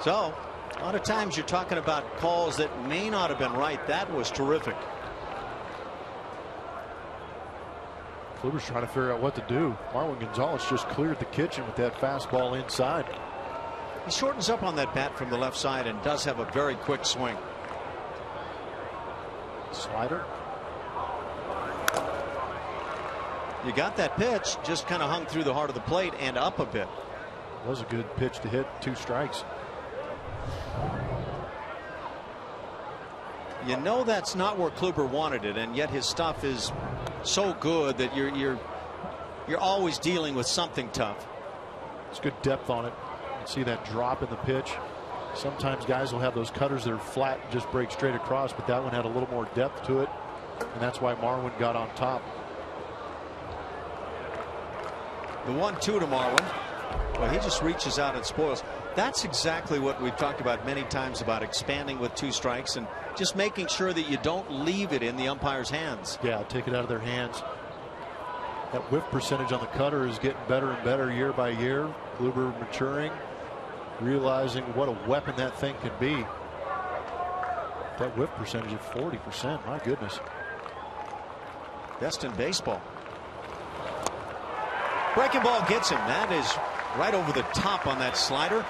So, a lot of times you're talking about calls that may not have been right. That was terrific. Kluber's trying to figure out what to do. Marwin Gonzalez just cleared the kitchen with that fastball inside. He shortens up on that bat from the left side and does have a very quick swing. Slider. You got that pitch, just kind of hung through the heart of the plate and up a bit. Was a good pitch to hit. 2 strikes. You know that's not where Kluber wanted it, and yet his stuff is so good that you're always dealing with something tough. It's good depth on it. You can see that drop in the pitch. Sometimes guys will have those cutters that are flat and just break straight across, but that one had a little more depth to it, and that's why Marwin got on top. The 1-2 to Marwin. Well, he just reaches out and spoils. That's exactly what we've talked about many times about expanding with 2 strikes and just making sure that you don't leave it in the umpire's hands. Yeah, take it out of their hands. That whiff percentage on the cutter is getting better and better year by year. Kluber maturing, realizing what a weapon that thing can be. That whiff percentage of 40%. My goodness. Best in baseball. Breaking ball gets him. That is right over the top on that slider.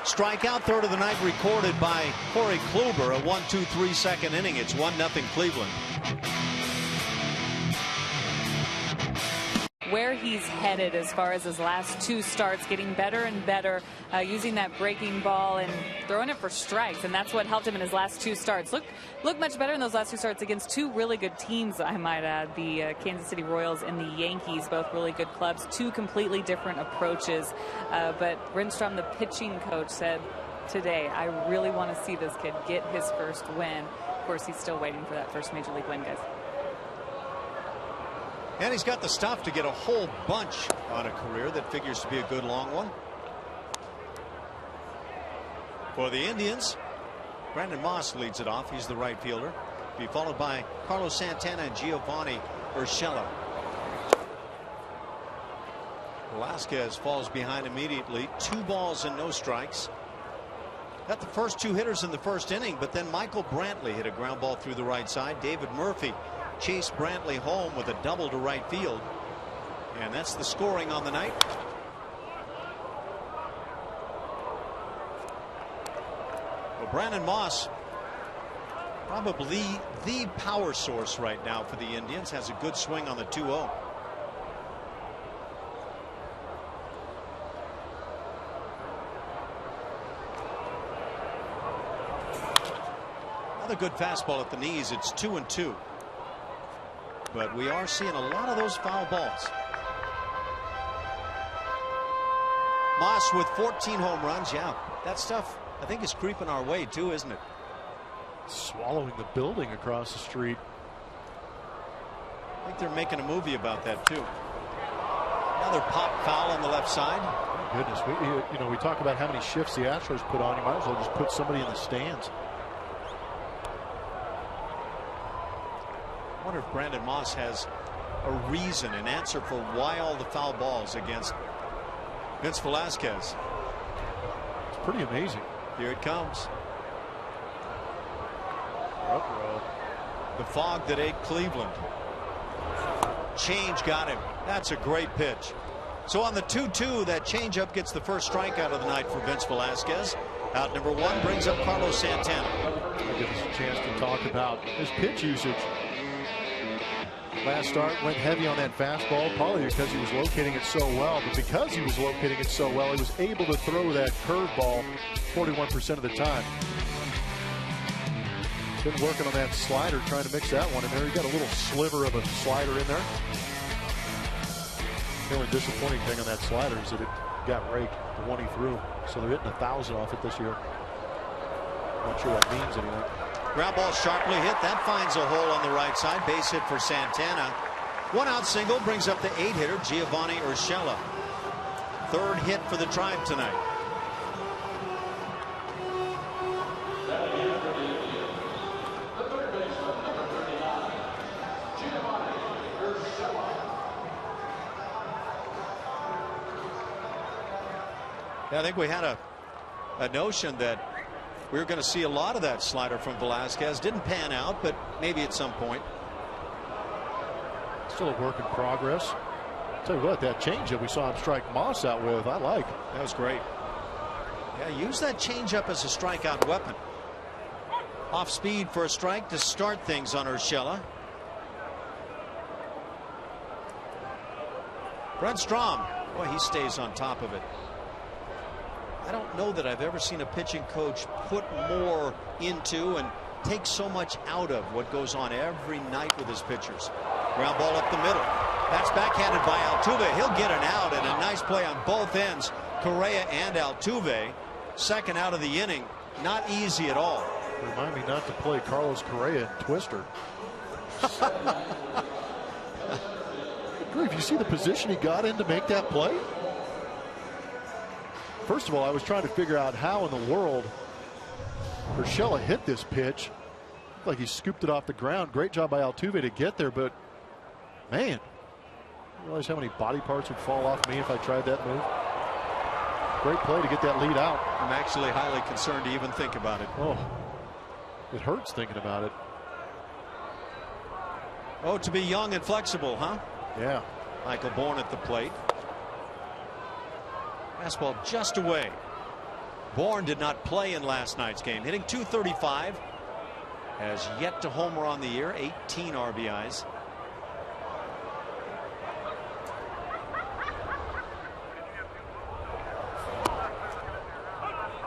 Strikeout, third of the night recorded by Corey Kluber. A 1-2-3 second inning. It's 1-0 Cleveland. Where he's headed as far as his last 2 starts, getting better and better, using that breaking ball and throwing it for strikes, and that's what helped him in his last 2 starts. Look much better in those last 2 starts against 2 really good teams, I might add. The Kansas City Royals and the Yankees, both really good clubs, 2 completely different approaches. But Rindstrom, the pitching coach, said today, I really want to see this kid get his first win. Of course, he's still waiting for that first major league win, guys. And he's got the stuff to get a whole bunch on a career that figures to be a good long one. For the Indians, Brandon Moss leads it off. He's the right fielder. Be followed by Carlos Santana and Giovanni Urshela. Velasquez falls behind immediately. 2 balls and no strikes. Got the first 2 hitters in the first inning, but then Michael Brantley hit a ground ball through the right side. David Murphy chased Brantley home with a double to right field. And that's the scoring on the night. Well, Brandon Moss, probably the power source right now for the Indians, has a good swing on the 2-0. Another good fastball at the knees. It's 2-2. But we are seeing a lot of those foul balls. Moss with 14 home runs. Yeah, that stuff I think is creeping our way too, isn't it? Swallowing the building across the street. I think they're making a movie about that too. Another pop foul on the left side. Oh, goodness, we talk about how many shifts the Astros put on. You might as well just put somebody in the stands. I wonder if Brandon Moss has a reason, an answer for why all the foul balls against Vince Velasquez. It's pretty amazing. Here it comes. Uh-oh. The fog that ate Cleveland. Change got him. That's a great pitch. So on the 2-2, that changeup gets the first strikeout of the night for Vince Velasquez. Out number 1 brings up Carlos Santana. That gives us a chance to talk about his pitch usage. Last start went heavy on that fastball, probably because he was locating it so well. But because he was locating it so well, he was able to throw that curveball 41% of the time. Been working on that slider, trying to mix that one in there. He got a little sliver of a slider in there. The only disappointing thing on that slider is that it got raked, the one he threw. So they're hitting 1,000 off it this year. Not sure that means anything. Ground ball sharply hit. That finds a hole on the right side. Base hit for Santana. 1-out single brings up the 8-hitter Giovanni Urshela. 3rd hit for the Tribe tonight. Yeah, I think we had a notion that we were going to see a lot of that slider from Velasquez. Didn't pan out, but maybe at some point. Still a work in progress. I'll tell you what, that changeup we saw him strike Moss out with, I like. That was great. Yeah, use that changeup as a strikeout weapon. Off speed for a strike to start things on Urshela. Brent Strom, boy, he stays on top of it. I don't know that I've ever seen a pitching coach put more into and take so much out of what goes on every night with his pitchers. Ground ball up the middle. That's backhanded by Altuve. He'll get an out, and a nice play on both ends. Correa and Altuve. 2nd out of the inning. Not easy at all. Remind me not to play Carlos Correa in Twister. If you see the position he got in to make that play. First of all, I was trying to figure out how in the world Urshela hit this pitch. Like he scooped it off the ground. Great job by Altuve to get there, but man, I realize how many body parts would fall off me if I tried that move. Great play to get that lead out. I'm actually highly concerned to even think about it. Oh, it hurts thinking about it. Oh, to be young and flexible, huh? Yeah. Michael Bourne at the plate. Fastball just away. Bourne did not play in last night's game. Hitting .235. Has yet to homer on the year. 18 RBIs.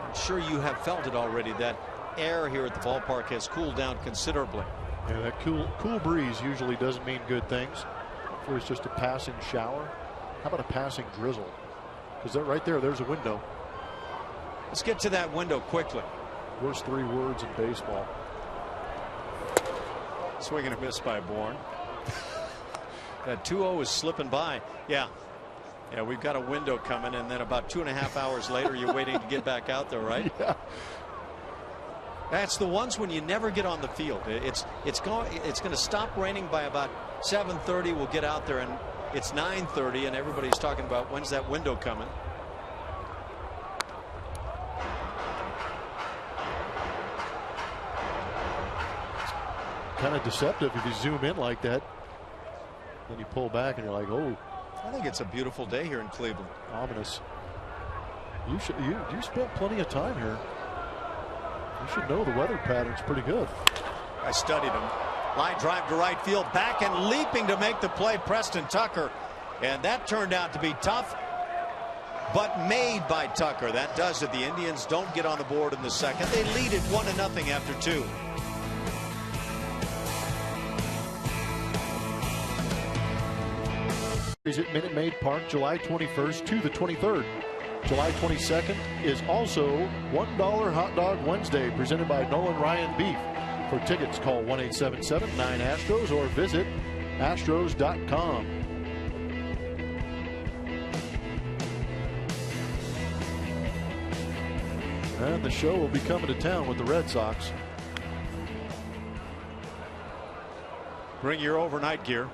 I'm sure you have felt it already. That air here at the ballpark has cooled down considerably. Yeah, that cool breeze usually doesn't mean good things. If it was just a passing shower, how about a passing drizzle? Because right there's a window. Let's get to that window quickly. Worst 3 words in baseball. Swing and a miss by Bourne. That 2-0 is slipping by. Yeah, we've got a window coming, and then about 2.5 hours later, you're waiting to get back out there, right? Yeah. That's the ones when you never get on the field. It's going to stop raining by about 7:30. We'll get out there, and it's 9:30, and everybody's talking about when's that window coming. Kind of deceptive if you zoom in like that. Then you pull back and you're like, oh. I think it's a beautiful day here in Cleveland. Ominous. You spent plenty of time here. You should know the weather pattern's pretty good. I studied them. Line drive to right field, back and leaping to make the play, Preston Tucker. And that turned out to be tough, but made by Tucker. That does it. The Indians don't get on the board in the second. They lead it 1-0 after 2. Is at Minute Maid Park, July 21st to the 23rd. July 22nd is also $1 Hot Dog Wednesday, presented by Nolan Ryan Beef. For tickets, call 1-877-9-ASTROS or visit astros.com. And the show will be coming to town with the Red Sox. Bring your overnight gear.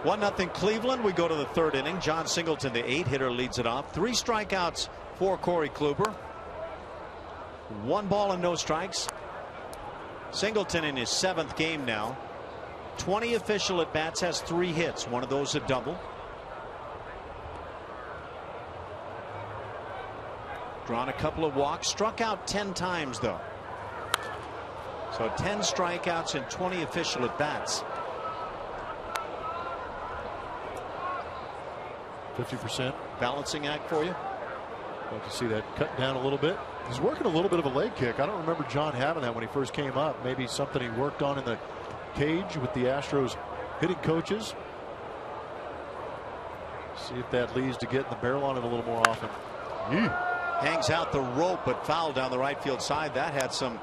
1-0 Cleveland. We go to the third inning. John Singleton, the 8-hitter, leads it off. 3 strikeouts for Corey Kluber. 1 ball and no strikes. Singleton in his 7th game now. 20 official at bats, has 3 hits. One of those a double. Drawn a couple of walks. Struck out 10 times though. So 10 strikeouts and 20 official at bats. 50% balancing act for you. Love to see that cut down a little bit. He's working a little bit of a leg kick. I don't remember John having that when he first came up. Maybe something he worked on in the cage with the Astros hitting coaches. See if that leads to getting the barrel on it a little more often. Hangs out the rope, but fouled down the right field side. That had some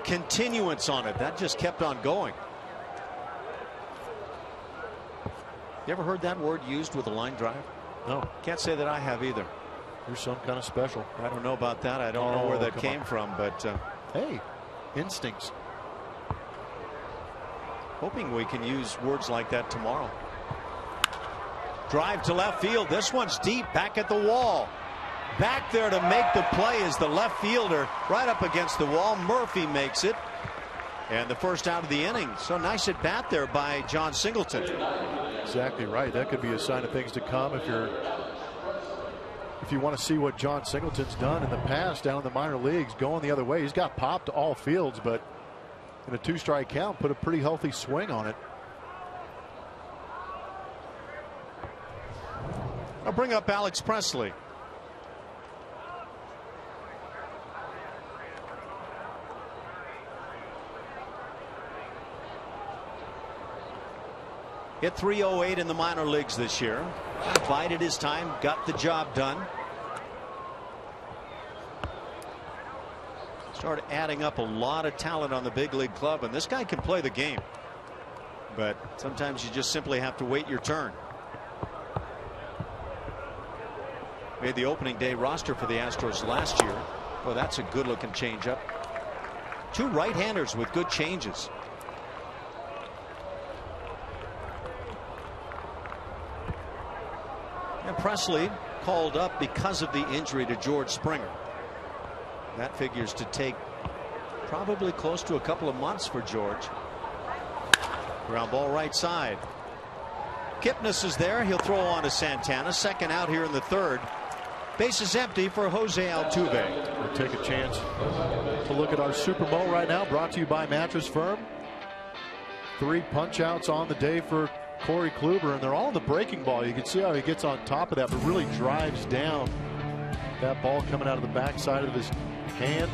continuance on it. That just kept on going. You ever heard that word used with a line drive? No. Can't say that I have either. You're some kind of special. I don't know about that. I don't know where that came from, but hey, instincts. Hoping we can use words like that tomorrow. Drive to left field. This one's deep, back at the wall. Back there to make the play is the left fielder, right up against the wall. Murphy makes it. And the first out of the inning. So nice at bat there by John Singleton. Exactly right. That could be a sign of things to come if you want to see what John Singleton's done in the past down in the minor leagues, going the other way. He's got popped to all fields, but in a 2-strike count, put a pretty healthy swing on it. I'll bring up Alex Presley. Hit .308 in the minor leagues this year. Bided his time, got the job done. Started adding up a lot of talent on the big league club, and this guy can play the game. But sometimes you just simply have to wait your turn. Made the opening day roster for the Astros last year. Well, that's a good looking changeup. 2 right-handers with good changes. And Presley called up because of the injury to George Springer. That figures to take probably close to a couple of months for George. Ground ball right side. Kipnis is there. He'll throw on to Santana. Second out here in the third. Base is empty for Jose Altuve. We'll take a chance to look at our Super Bowl right now, brought to you by Mattress Firm. 3 punch outs on the day for Corey Kluber, and they're all in the breaking ball. You can see how he gets on top of that, but really drives down that ball coming out of the backside of his hand,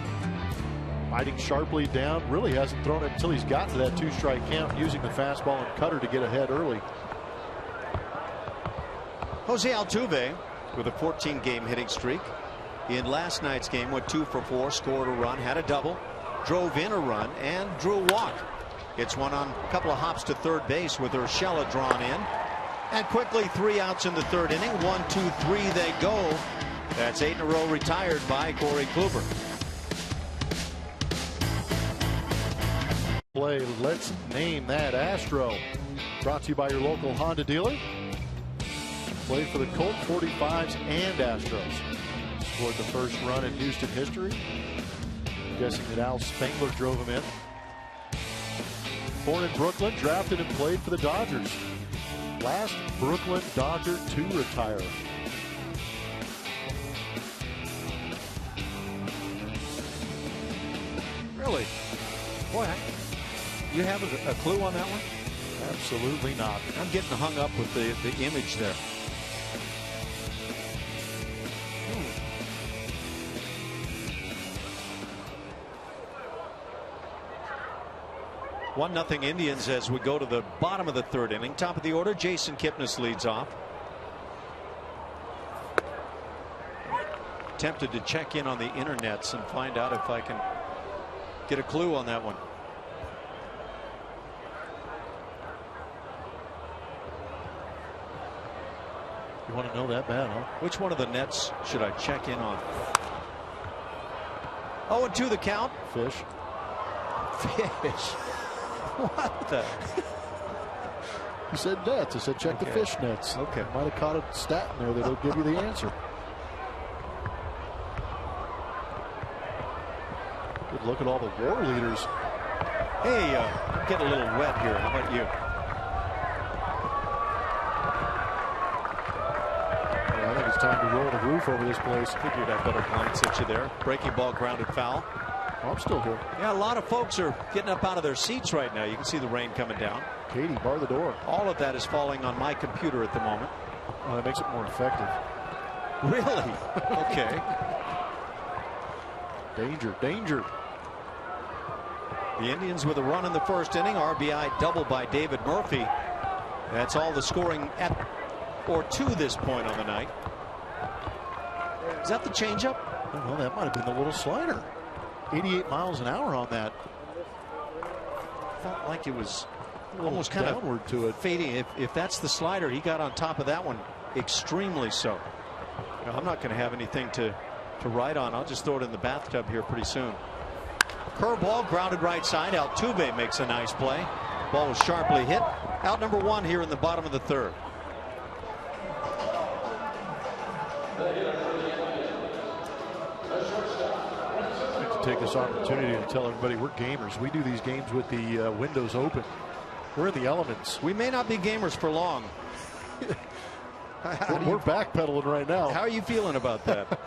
biting sharply down. Really hasn't thrown it until he's gotten to that 2-strike count, using the fastball and cutter to get ahead early. Jose Altuve with a 14-game hitting streak. In last night's game went 2 for 4, scored a run, had a double, drove in a run, and drew a walk. It's one on a couple of hops to third base with Urshela drawn in. And quickly 3 outs in the third inning. 1, 2, 3 they go. That's 8 in a row retired by Corey Kluber. Play, let's name that Astro. Brought to you by your local Honda dealer. Played for the Colt 45s and Astros. Scored the first run in Houston history. I'm guessing that Al Spangler drove him in. Born in Brooklyn, drafted and played for the Dodgers. Last Brooklyn Dodger to retire. Really? Boy, you have a clue on that one? Absolutely not. I'm getting hung up with the image there. 1-0 Indians as we go to the bottom of the third inning. Top of the order, Jason Kipnis leads off. Tempted to check in on the internets and find out if I can get a clue on that one. You want to know that bad, huh? Which one of the nets should I check in on? 0-2 the count. Fish. Fish. What the? You said nets. I said check the fish nets. Okay. Might have caught a stat in there that'll give you the answer. Good look at all the war leaders. Hey, I'm getting a little wet here. How about you? Yeah, I think it's time to roll the roof over this place. Figured I'd better glance at you there. Breaking ball, grounded foul. Oh, I'm still here. Yeah, a lot of folks are getting up out of their seats right now. You can see the rain coming down. Katie, bar the door. All of that is falling on my computer at the moment. Well, that makes it more effective. Really? Okay. Danger, danger. The Indians with a run in the first inning. RBI double by David Murphy. That's all the scoring at or to this point on the night. Is that the changeup? Well, that might have been the little slider. 88 miles an hour on that. Felt like it was almost kind downward to it. Fading. If that's the slider, he got on top of that one extremely so. You know, I'm not going to have anything to write on. I'll just throw it in the bathtub here pretty soon. Curveball grounded right side. Altuve makes a nice play. Ball was sharply hit. Out number 1 here in the bottom of the third. Take this opportunity to tell everybody we're gamers. We do these games with the windows open. We're in the elements. We may not be gamers for long. We're backpedaling right now. How are you feeling about that?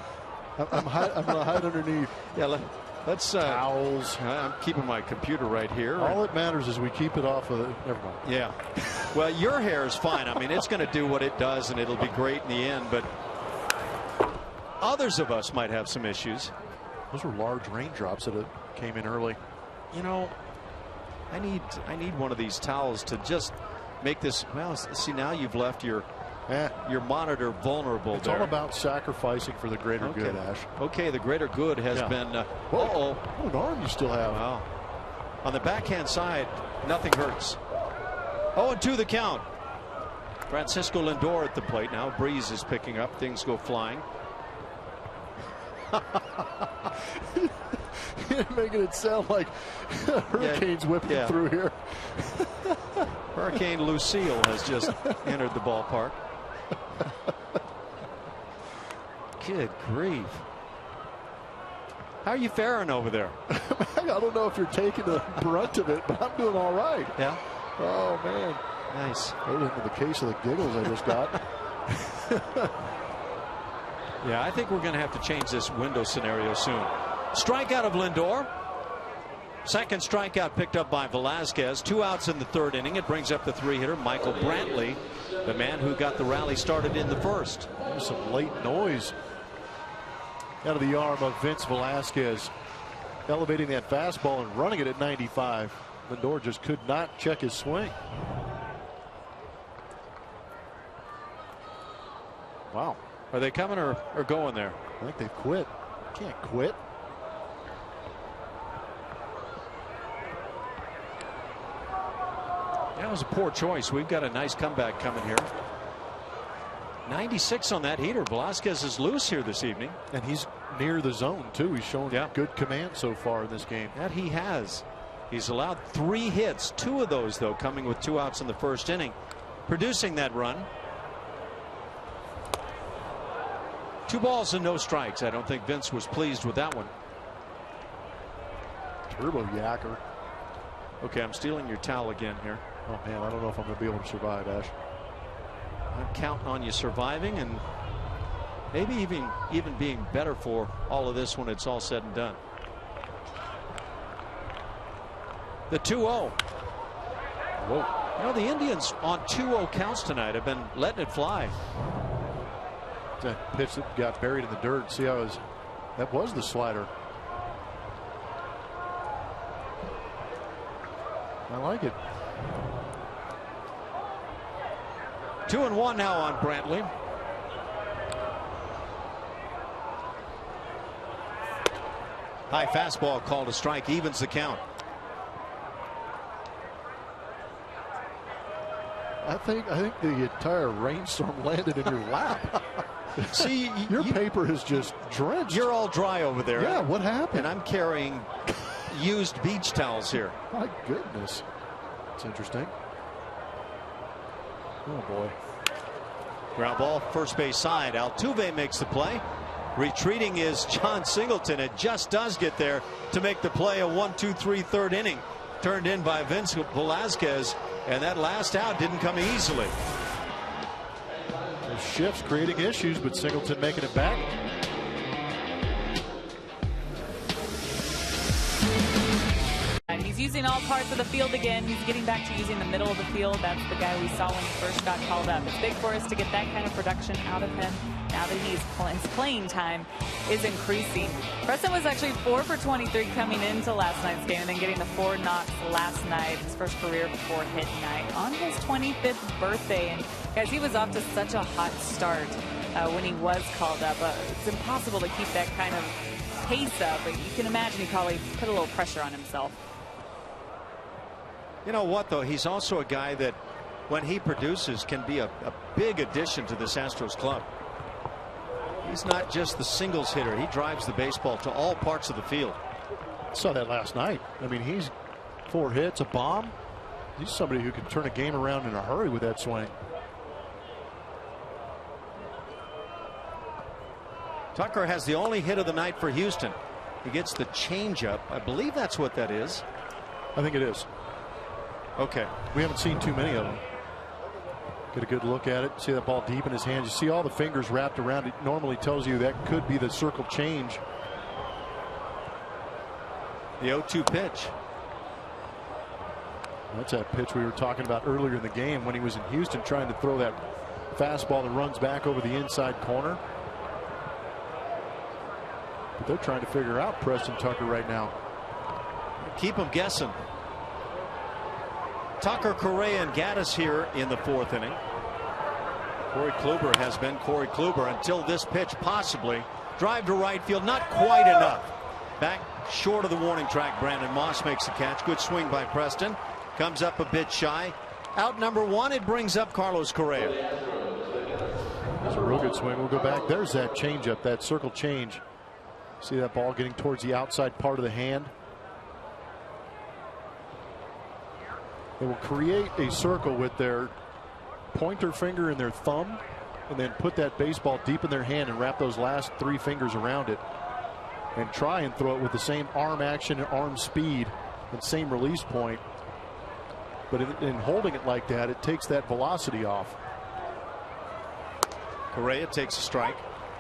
I'm going to hide underneath. Yeah, let's towels. I'm keeping my computer right here. All that matters is we keep it off of it. Never mind. Yeah. Well, your hair is fine. I mean, it's going to do what it does, and it'll be great in the end. But others of us might have some issues. Those were large raindrops that came in early. You know, I need one of these towels to just make this. Well, see, now you've left your monitor vulnerable. It's all about sacrificing for the greater good, Ash. Okay, the greater good has been. What an arm you still have. Wow. On the backhand side, nothing hurts. 0-2 the count. Francisco Lindor at the plate now. Breeze is picking up. Things go flying. You're making it sound like hurricanes whipping through here. Hurricane Lucille has just entered the ballpark. Good grief. How are you faring over there? I don't know if you're taking the brunt of it, but I'm doing all right. Yeah. Oh, man. Nice. Right into the case of the giggles I just got. Yeah, I think we're going to have to change this window scenario soon. Strikeout of Lindor. Second strikeout picked up by Velasquez. 2 outs in the third inning. It brings up the 3-hitter, Michael Brantley, the man who got the rally started in the first. There's some late noise out of the arm of Vince Velasquez. Elevating that fastball and running it at 95. Lindor just could not check his swing. Wow. Are they coming or going there? I think they've quit. Can't quit. That was a poor choice. We've got a nice comeback coming here. 96 on that heater. Velasquez is loose here this evening. And he's near the zone, too. He's shown good command so far in this game. That he has. He's allowed 3 hits. 2 of those, though, coming with 2 outs in the first inning. Producing that run. 2 balls and no strikes. I don't think Vince was pleased with that one. Turbo yacker. Okay, I'm stealing your towel again here. Oh, man, I don't know if I'm going to be able to survive, Ash. I'm counting on you surviving and maybe even being better for all of this when it's all said and done. The 2-0. Whoa. You know, the Indians on 2-0 counts tonight have been letting it fly. That pitch that got buried in the dirt. See how that was the slider. I like it. 2-1 now on Brantley. High fastball called a strike, evens the count. I think the entire rainstorm landed in your lap. See, your paper is just drenched. You're all dry over there. Yeah, what happened? And I'm carrying used beach towels here. My goodness. It's interesting. Oh, boy. Ground ball, first base side. Altuve makes the play. Retreating is John Singleton. It just does get there to make the play. A 1-2-3 third inning. Turned in by Vince Velasquez. And that last out didn't come easily. Those shifts creating issues, but Singleton making it back. And he's using all parts of the field again. He's getting back to using the middle of the field. That's the guy we saw when he first got called up. It's big for us to get that kind of production out of him now that his playing time is increasing. Preston was actually 4 for 23 coming into last night's game and then getting the 4 knocks last night, his first career 4-hit night on his 25th birthday. And guys, he was off to such a hot start when he was called up. It's impossible to keep that kind of pace up, but you can imagine he probably put a little pressure on himself. You know what, though? He's also a guy that, when he produces, can be a big addition to this Astros club. He's not just the singles hitter. He drives the baseball to all parts of the field. Saw that last night. I mean, he's 4 hits, a bomb. He's somebody who can turn a game around in a hurry with that swing. Tucker has the only hit of the night for Houston. He gets the changeup. I believe that's what that is. I think it is. Okay. We haven't seen too many of them. Get a good look at it. See that ball deep in his hands. You see all the fingers wrapped around it. Normally tells you that could be the circle change. The 0-2 pitch. That's that pitch we were talking about earlier in the game when he was in Houston trying to throw that fastball that runs back over the inside corner. But they're trying to figure out Preston Tucker right now. Keep him guessing. Tucker, Correa, and Gaddis here in the 4th inning. Corey Kluber has been Corey Kluber until this pitch, possibly. Drive to right field, not quite enough. Back short of the warning track, Brandon Moss makes the catch. Good swing by Preston. Comes up a bit shy. Out number 1, it brings up Carlos Correa. That's a real good swing. We'll go back. There's that changeup, that circle change. See that ball getting towards the outside part of the hand. They will create a circle with their pointer finger and their thumb and then put that baseball deep in their hand and wrap those last 3 fingers around it and try and throw it with the same arm action and arm speed and same release point. But in holding it like that, it takes that velocity off. Correa takes a strike.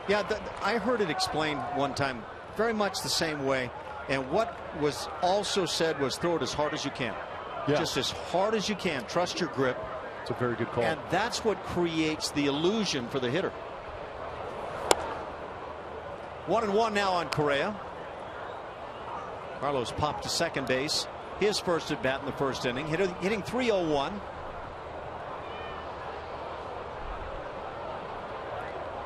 Yeah, I heard it explained one time very much the same way. And what was also said was throw it as hard as you can. Yeah. Just as hard as you can. Trust your grip. It's a very good call. And that's what creates the illusion for the hitter. 1-1 now on Correa. Carlos popped to second base. His first at bat in the 1st inning. Hitting .301.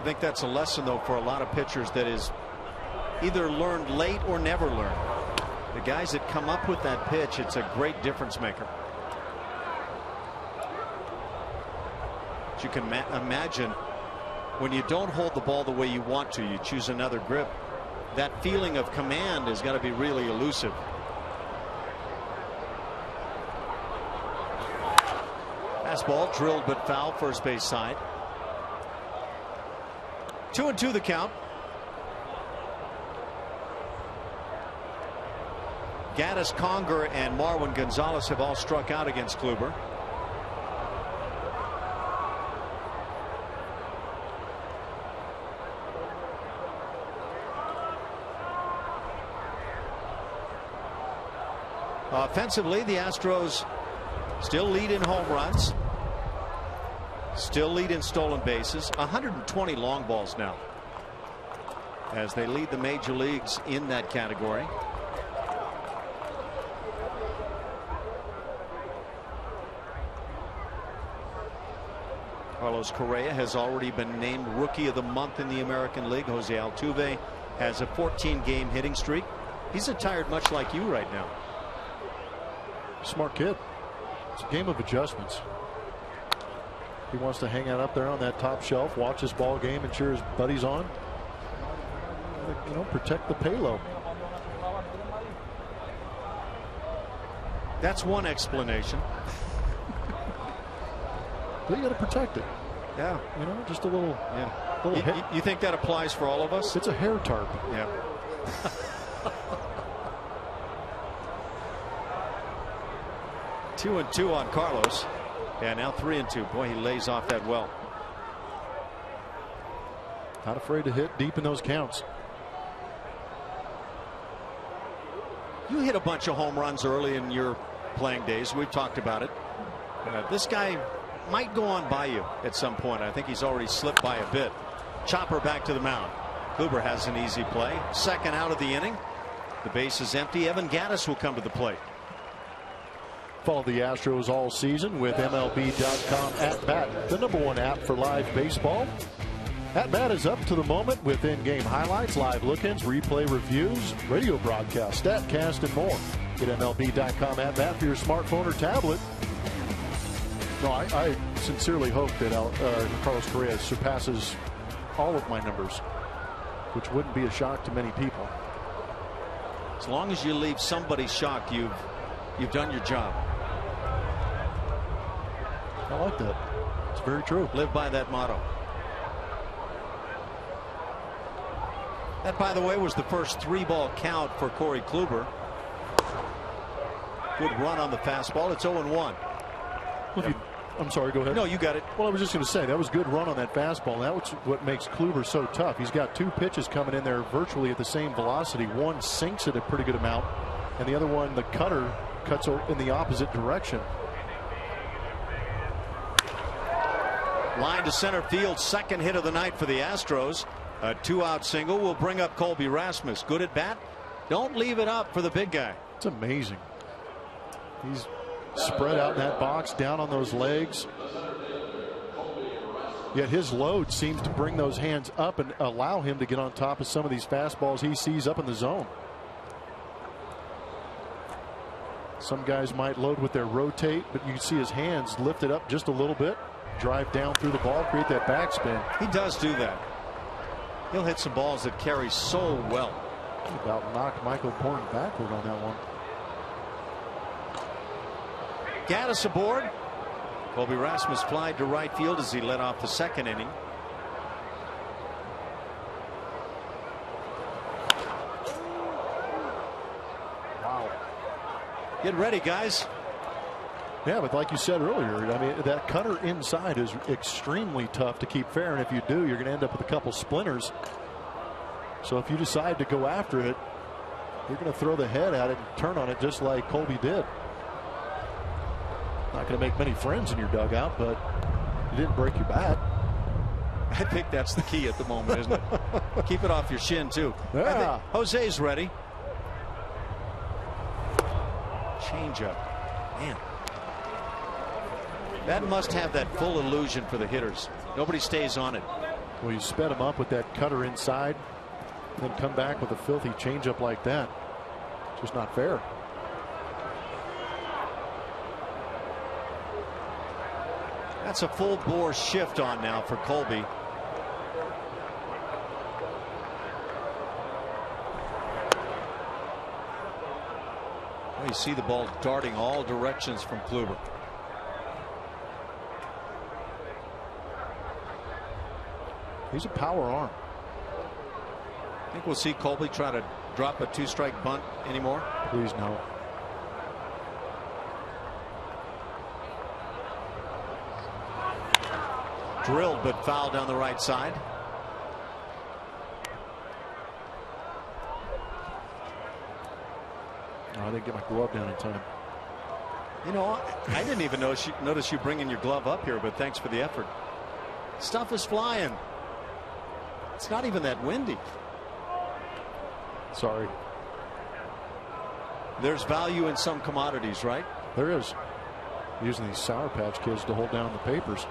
I think that's a lesson, though, for a lot of pitchers that is either learned late or never learned. The guys that come up with that pitch, it's a great difference maker. But you can imagine when you don't hold the ball the way you want to, you choose another grip. That feeling of command has got to be really elusive. Fastball drilled but foul, first base side. 2-2 the count. Gaddis, Conger, and Marwin Gonzalez have all struck out against Kluber. Offensively, the Astros still lead in home runs. Still lead in stolen bases. 120 long balls now, as they lead the major leagues in that category. Carlos Correa has already been named Rookie of the Month in the American League. Jose Altuve has a 14-game hitting streak. He's retired much like you right now. Smart kid. It's a game of adjustments. He wants to hang out up there on that top shelf, watch his ball game, and cheer his buddies on. You know, protect the payload. That's one explanation. But you got to protect it. Yeah. You know, just a little. Yeah. You think that applies for all of us? It's a hair tarp. Yeah. 2-2 on Carlos. Yeah, now 3-2. Boy, he lays off that well. Not afraid to hit deep in those counts. You hit a bunch of home runs early in your playing days. We've talked about it. This guy might go on by you at some point. I think he's already slipped by a bit. Chopper back to the mound. Kluber has an easy play. Second out of the inning. The base is empty. Evan Gattis will come to the plate. Follow the Astros all season with MLB.com At Bat, the #1 app for live baseball. At Bat is up to the moment with in-game highlights, live look-ins, replay reviews, radio broadcasts, StatCast, and more. Get MLB.com At Bat for your smartphone or tablet. No, I sincerely hope that Carlos Correa surpasses all of my numbers, which wouldn't be a shock to many people. As long as you leave somebody shocked, you've done your job. I like that. It's very true. Live by that motto. That, by the way, was the first 3-ball count for Corey Kluber. Good run on the fastball. It's 0-1. I'm sorry, go ahead. No, you got it. Well, I was just going to say, that was a good run on that fastball. That's what makes Kluber so tough. He's got 2 pitches coming in there virtually at the same velocity. One sinks it a pretty good amount, and the other one, the cutter, cuts in the opposite direction. Line to center field, second hit of the night for the Astros. A 2-out single will bring up Colby Rasmus. Good at bat. Don't leave it up for the big guy. It's amazing. He's spread out in that box, down on those legs. Yet his load seems to bring those hands up and allow him to get on top of some of these fastballs he sees up in the zone. Some guys might load with their rotate, but you can see his hands lifted up just a little bit, drive down through the ball, create that backspin. He does do that. He'll hit some balls that carry so well. About knocked Michael Bourne backward on that one. Gattis aboard. Colby Rasmus flied to right field as he led off the second inning. Wow. Get ready, guys. Yeah, but like you said earlier, I mean, that cutter inside is extremely tough to keep fair, and if you do, you're going to end up with a couple splinters. So if you decide to go after it, you're going to throw the head at it and turn on it just like Colby did. Not going to make many friends in your dugout, but you didn't break your bat. I think that's the key at the moment, isn't it? Keep it off your shin, too. Yeah. Jose's ready. Change up. Man. That must have that full illusion for the hitters. Nobody stays on it. Well, you sped him up with that cutter inside, then come back with a filthy changeup like that. Just not fair. That's a full bore shift on now for Colby. Well, you see the ball darting all directions from Kluber. He's a power arm. Think we'll see Colby try to drop a 2-strike bunt anymore? Please no. Drilled but fouled down the right side. Oh, I didn't get my glove down in time. You know, I didn't even notice you bringing your glove up here, but thanks for the effort. Stuff is flying. It's not even that windy. Sorry. There's value in some commodities, right? There is. Using these Sour Patch Kids to hold down the papers.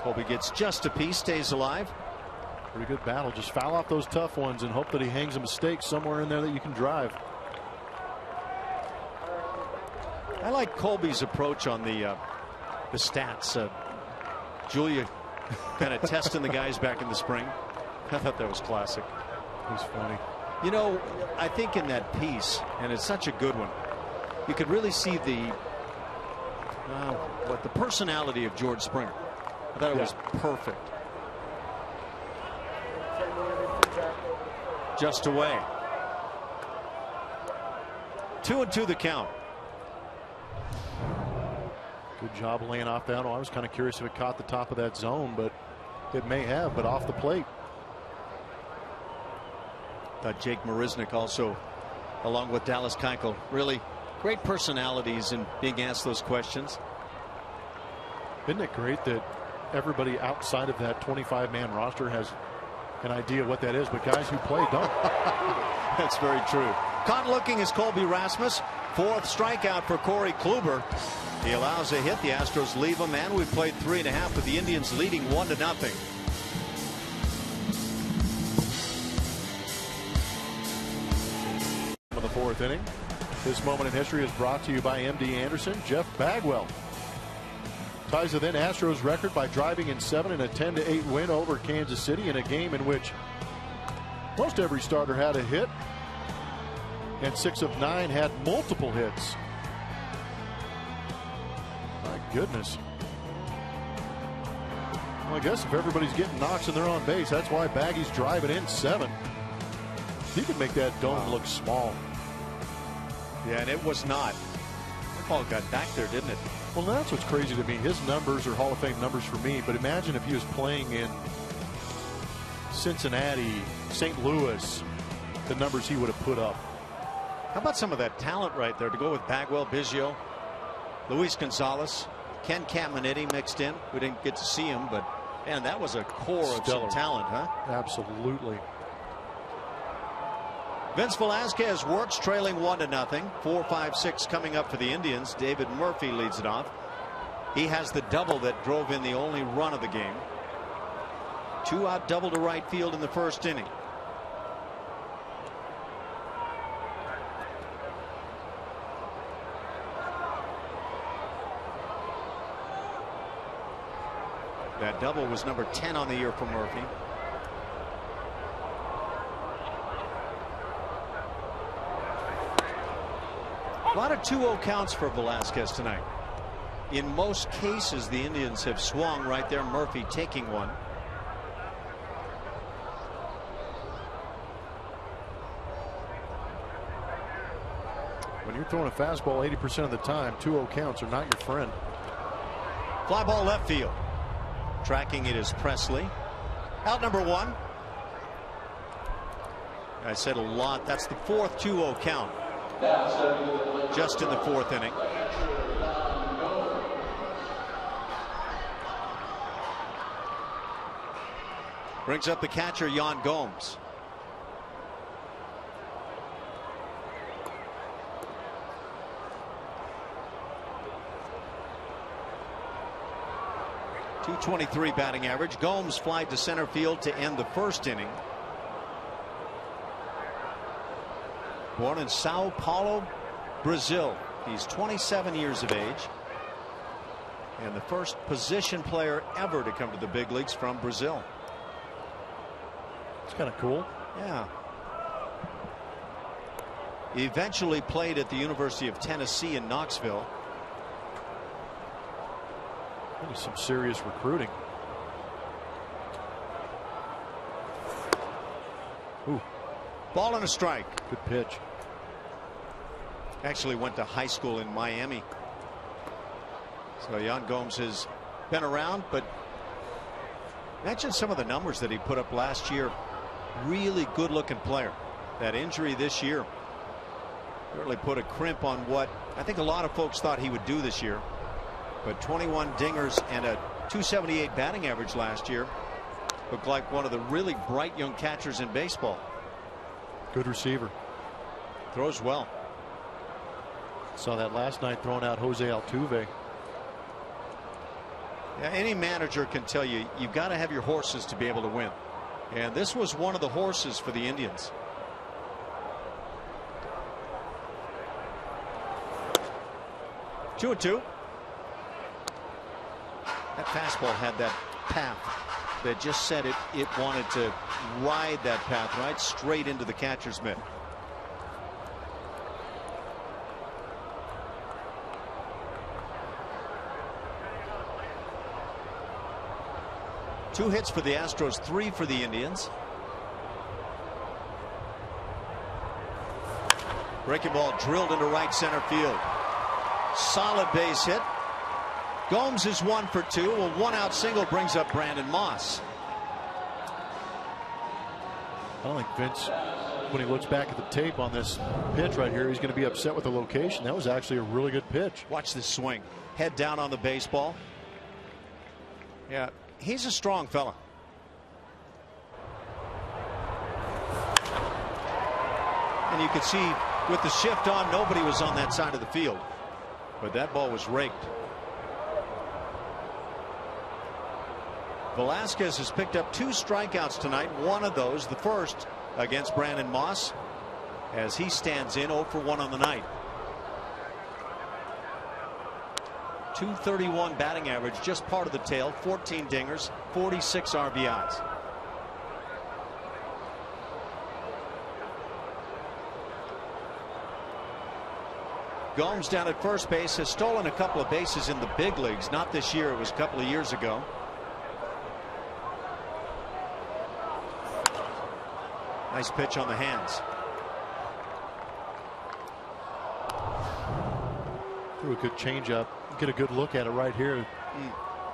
Colby gets just a piece, stays alive. Pretty good battle. Just foul off those tough ones and hope that he hangs a mistake somewhere in there that you can drive. I like Colby's approach on the stats. Julia kind of testing the guys back in the spring. I thought that was classic. It was funny. You know, I think in that piece, and it's such a good one, you could really see the personality of George Springer. I thought it was perfect. Just away. 2-2 the count. Good job laying off that. I was kind of curious if it caught the top of that zone, but it may have, but off the plate. Thought Jake Marisnik also, along with Dallas Keuchel, really great personalities in being asked those questions. Isn't it great that everybody outside of that 25-man roster has an idea what that is, but guys who play don't? That's very true. Caught looking is Colby Rasmus. 4th strikeout for Corey Kluber. He allows a hit. The Astros leave him, and we've played 3.5 with the Indians leading 1-0. In the 4th inning. This moment in history is brought to you by MD Anderson. Jeff Bagwell ties the then Astros record by driving in 7 in a 10-8 win over Kansas City in a game in which most every starter had a hit, and 6 of 9 had multiple hits. My goodness. Well, I guess if everybody's getting knocks and they're on base, that's why Baggy's driving in 7. He could make that dome look small. Yeah, and it was not. The ball got back there, didn't it? Well, that's what's crazy to me. His numbers are Hall of Fame numbers for me, but imagine if he was playing in Cincinnati, St. Louis, the numbers he would have put up. How about some of that talent right there to go with Bagwell, Biggio, Luis Gonzalez, Ken Caminiti mixed in. We didn't get to see him, but man, that was a core of some talent, huh? Absolutely. Vince Velasquez works, trailing 1-0. 4-5-6 coming up for the Indians. David Murphy leads it off. He has the double that drove in the only run of the game. 2-out double to right field in the 1st inning. That double was number 10 on the year for Murphy. A lot of 2-0 counts for Velasquez tonight. In most cases, the Indians have swung right there. Murphy taking one. When you're throwing a fastball 80% of the time, 2-0 counts are not your friend. Fly ball left field. Tracking it is Presley. Out number 1. I said a lot. That's the 4th 2-0 count. Just in the 4th inning. Brings up the catcher, Yan Gomes. .223 batting average. Gomes flied to center field to end the 1st inning. Born in Sao Paulo, Brazil. He's 27 years of age. And the first position player ever to come to the big leagues from Brazil. It's kind of cool. Yeah. He eventually played at the University of Tennessee in Knoxville. That is some serious recruiting. Ooh. Ball and a strike. Good pitch. Actually went to high school in Miami. So Yan Gomes has been around, but mention some of the numbers that he put up last year. Really good looking player. That injury this year really put a crimp on what I think a lot of folks thought he would do this year. But 21 dingers and a .278 batting average last year. Looked like one of the really bright young catchers in baseball. Good receiver. Throws well. Saw that last night throwing out Jose Altuve. Yeah, any manager can tell you you've got to have your horses to be able to win. And this was one of the horses for the Indians. Two and two. That fastball had that path that just said it wanted to ride that path right straight into the catcher's mitt. Two hits for the Astros, 3 for the Indians. Breaking ball drilled into right center field. Solid base hit. Gomes is 1 for 2. A 1-out single brings up Brandon Moss. I don't think Vince, when he looks back at the tape on this pitch right here, he's going to be upset with the location. That was actually a really good pitch. Watch this swing. Head down on the baseball. Yeah, he's a strong fella. And you can see with the shift on, nobody was on that side of the field. But that ball was raked. Velasquez has picked up 2 strikeouts tonight. One of those, the first, against Brandon Moss, as he stands in 0 for 1 on the night. .231 batting average, just part of the tail. 14 dingers, 46 RBIs. Gomes down at first base has stolen a couple of bases in the big leagues. Not this year, it was a couple of years ago. Nice pitch on the hands. Threw a good changeup. Get a good look at it right here.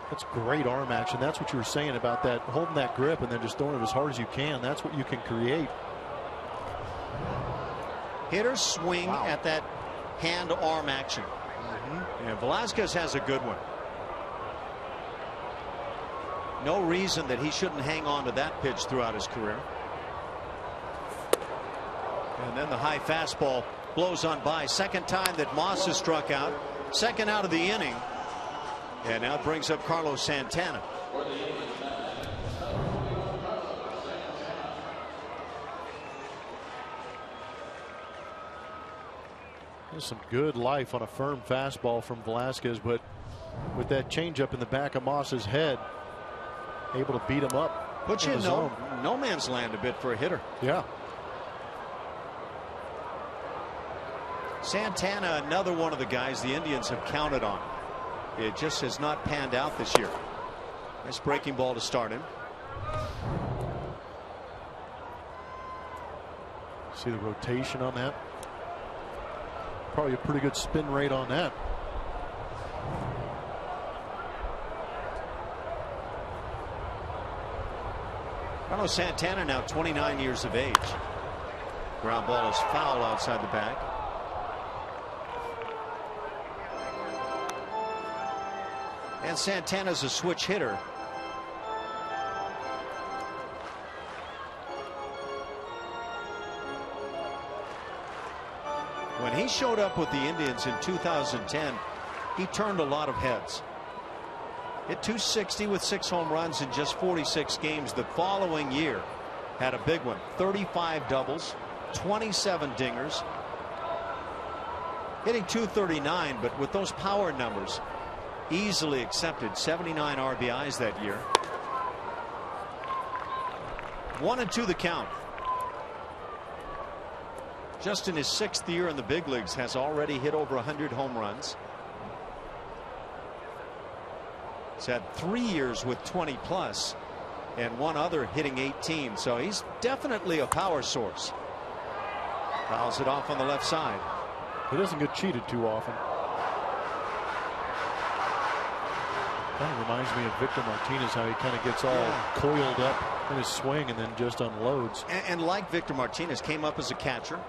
That's great arm action. That's what you were saying about that, holding that grip and then just throwing it as hard as you can. That's what you can create. Hitters swing at that hand arm action. And Velasquez has a good one. No reason that he shouldn't hang on to that pitch throughout his career. And then the high fastball blows on by. Second time that Moss has struck out. Second out of the inning. And now it brings up Carlos Santana. There's some good life on a firm fastball from Velasquez, but with that changeup in the back of Moss's head, able to beat him up. Puts you in no man's land a bit for a hitter. Yeah. Santana, another one of the guys the Indians have counted on. It just has not panned out this year. Nice breaking ball to start him. See the rotation on that? Probably a pretty good spin rate on that. Carlos Santana now 29 years of age. Ground ball is foul outside the bag. And Santana's a switch hitter. When he showed up with the Indians in 2010, he turned a lot of heads. Hit .260 with 6 home runs in just 46 games. The following year had a big one. 35 doubles, 27 dingers. Hitting .239, but with those power numbers, easily accepted. 79 RBIs that year. 1-2 the count. Just in his 6th year in the big leagues has already hit over 100 home runs. He's had 3 years with 20 plus and one other hitting 18, so he's definitely a power source. Fouls it off on the left side. He doesn't get cheated too often. Kind of reminds me of Victor Martinez, how he kind of gets all coiled up in his swing and then just unloads. And like Victor Martinez, came up as a catcher.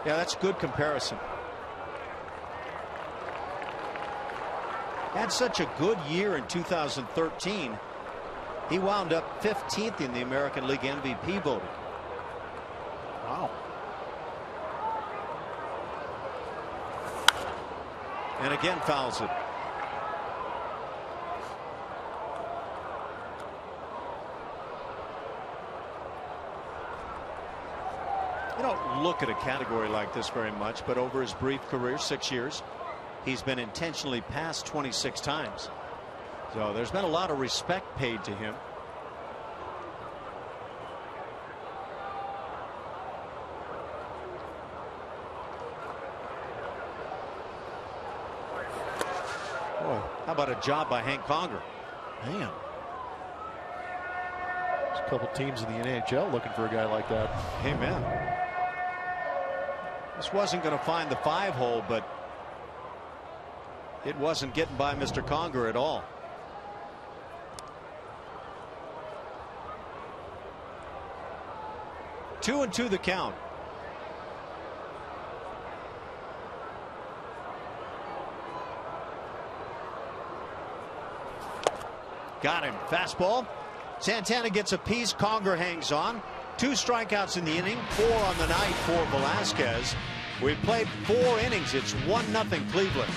Yeah, that's a good comparison. Had such a good year in 2013. He wound up 15th in the American League MVP voting. Wow. And again fouls it. don't look at a category like this very much, but over his brief career, 6 years, he's been intentionally passed 26 times. So there's been a lot of respect paid to him. Oh, how about a job by Hank Conger? Man. There's a couple teams in the NHL looking for a guy like that. Amen. This wasn't going to find the 5-hole, but it wasn't getting by Mr. Conger at all. Two and two the count. Got him. Fastball. Santana gets a piece. Conger hangs on. 2 strikeouts in the inning. 4 on the night for Velasquez. We've played 4 innings. It's 1-0 Cleveland.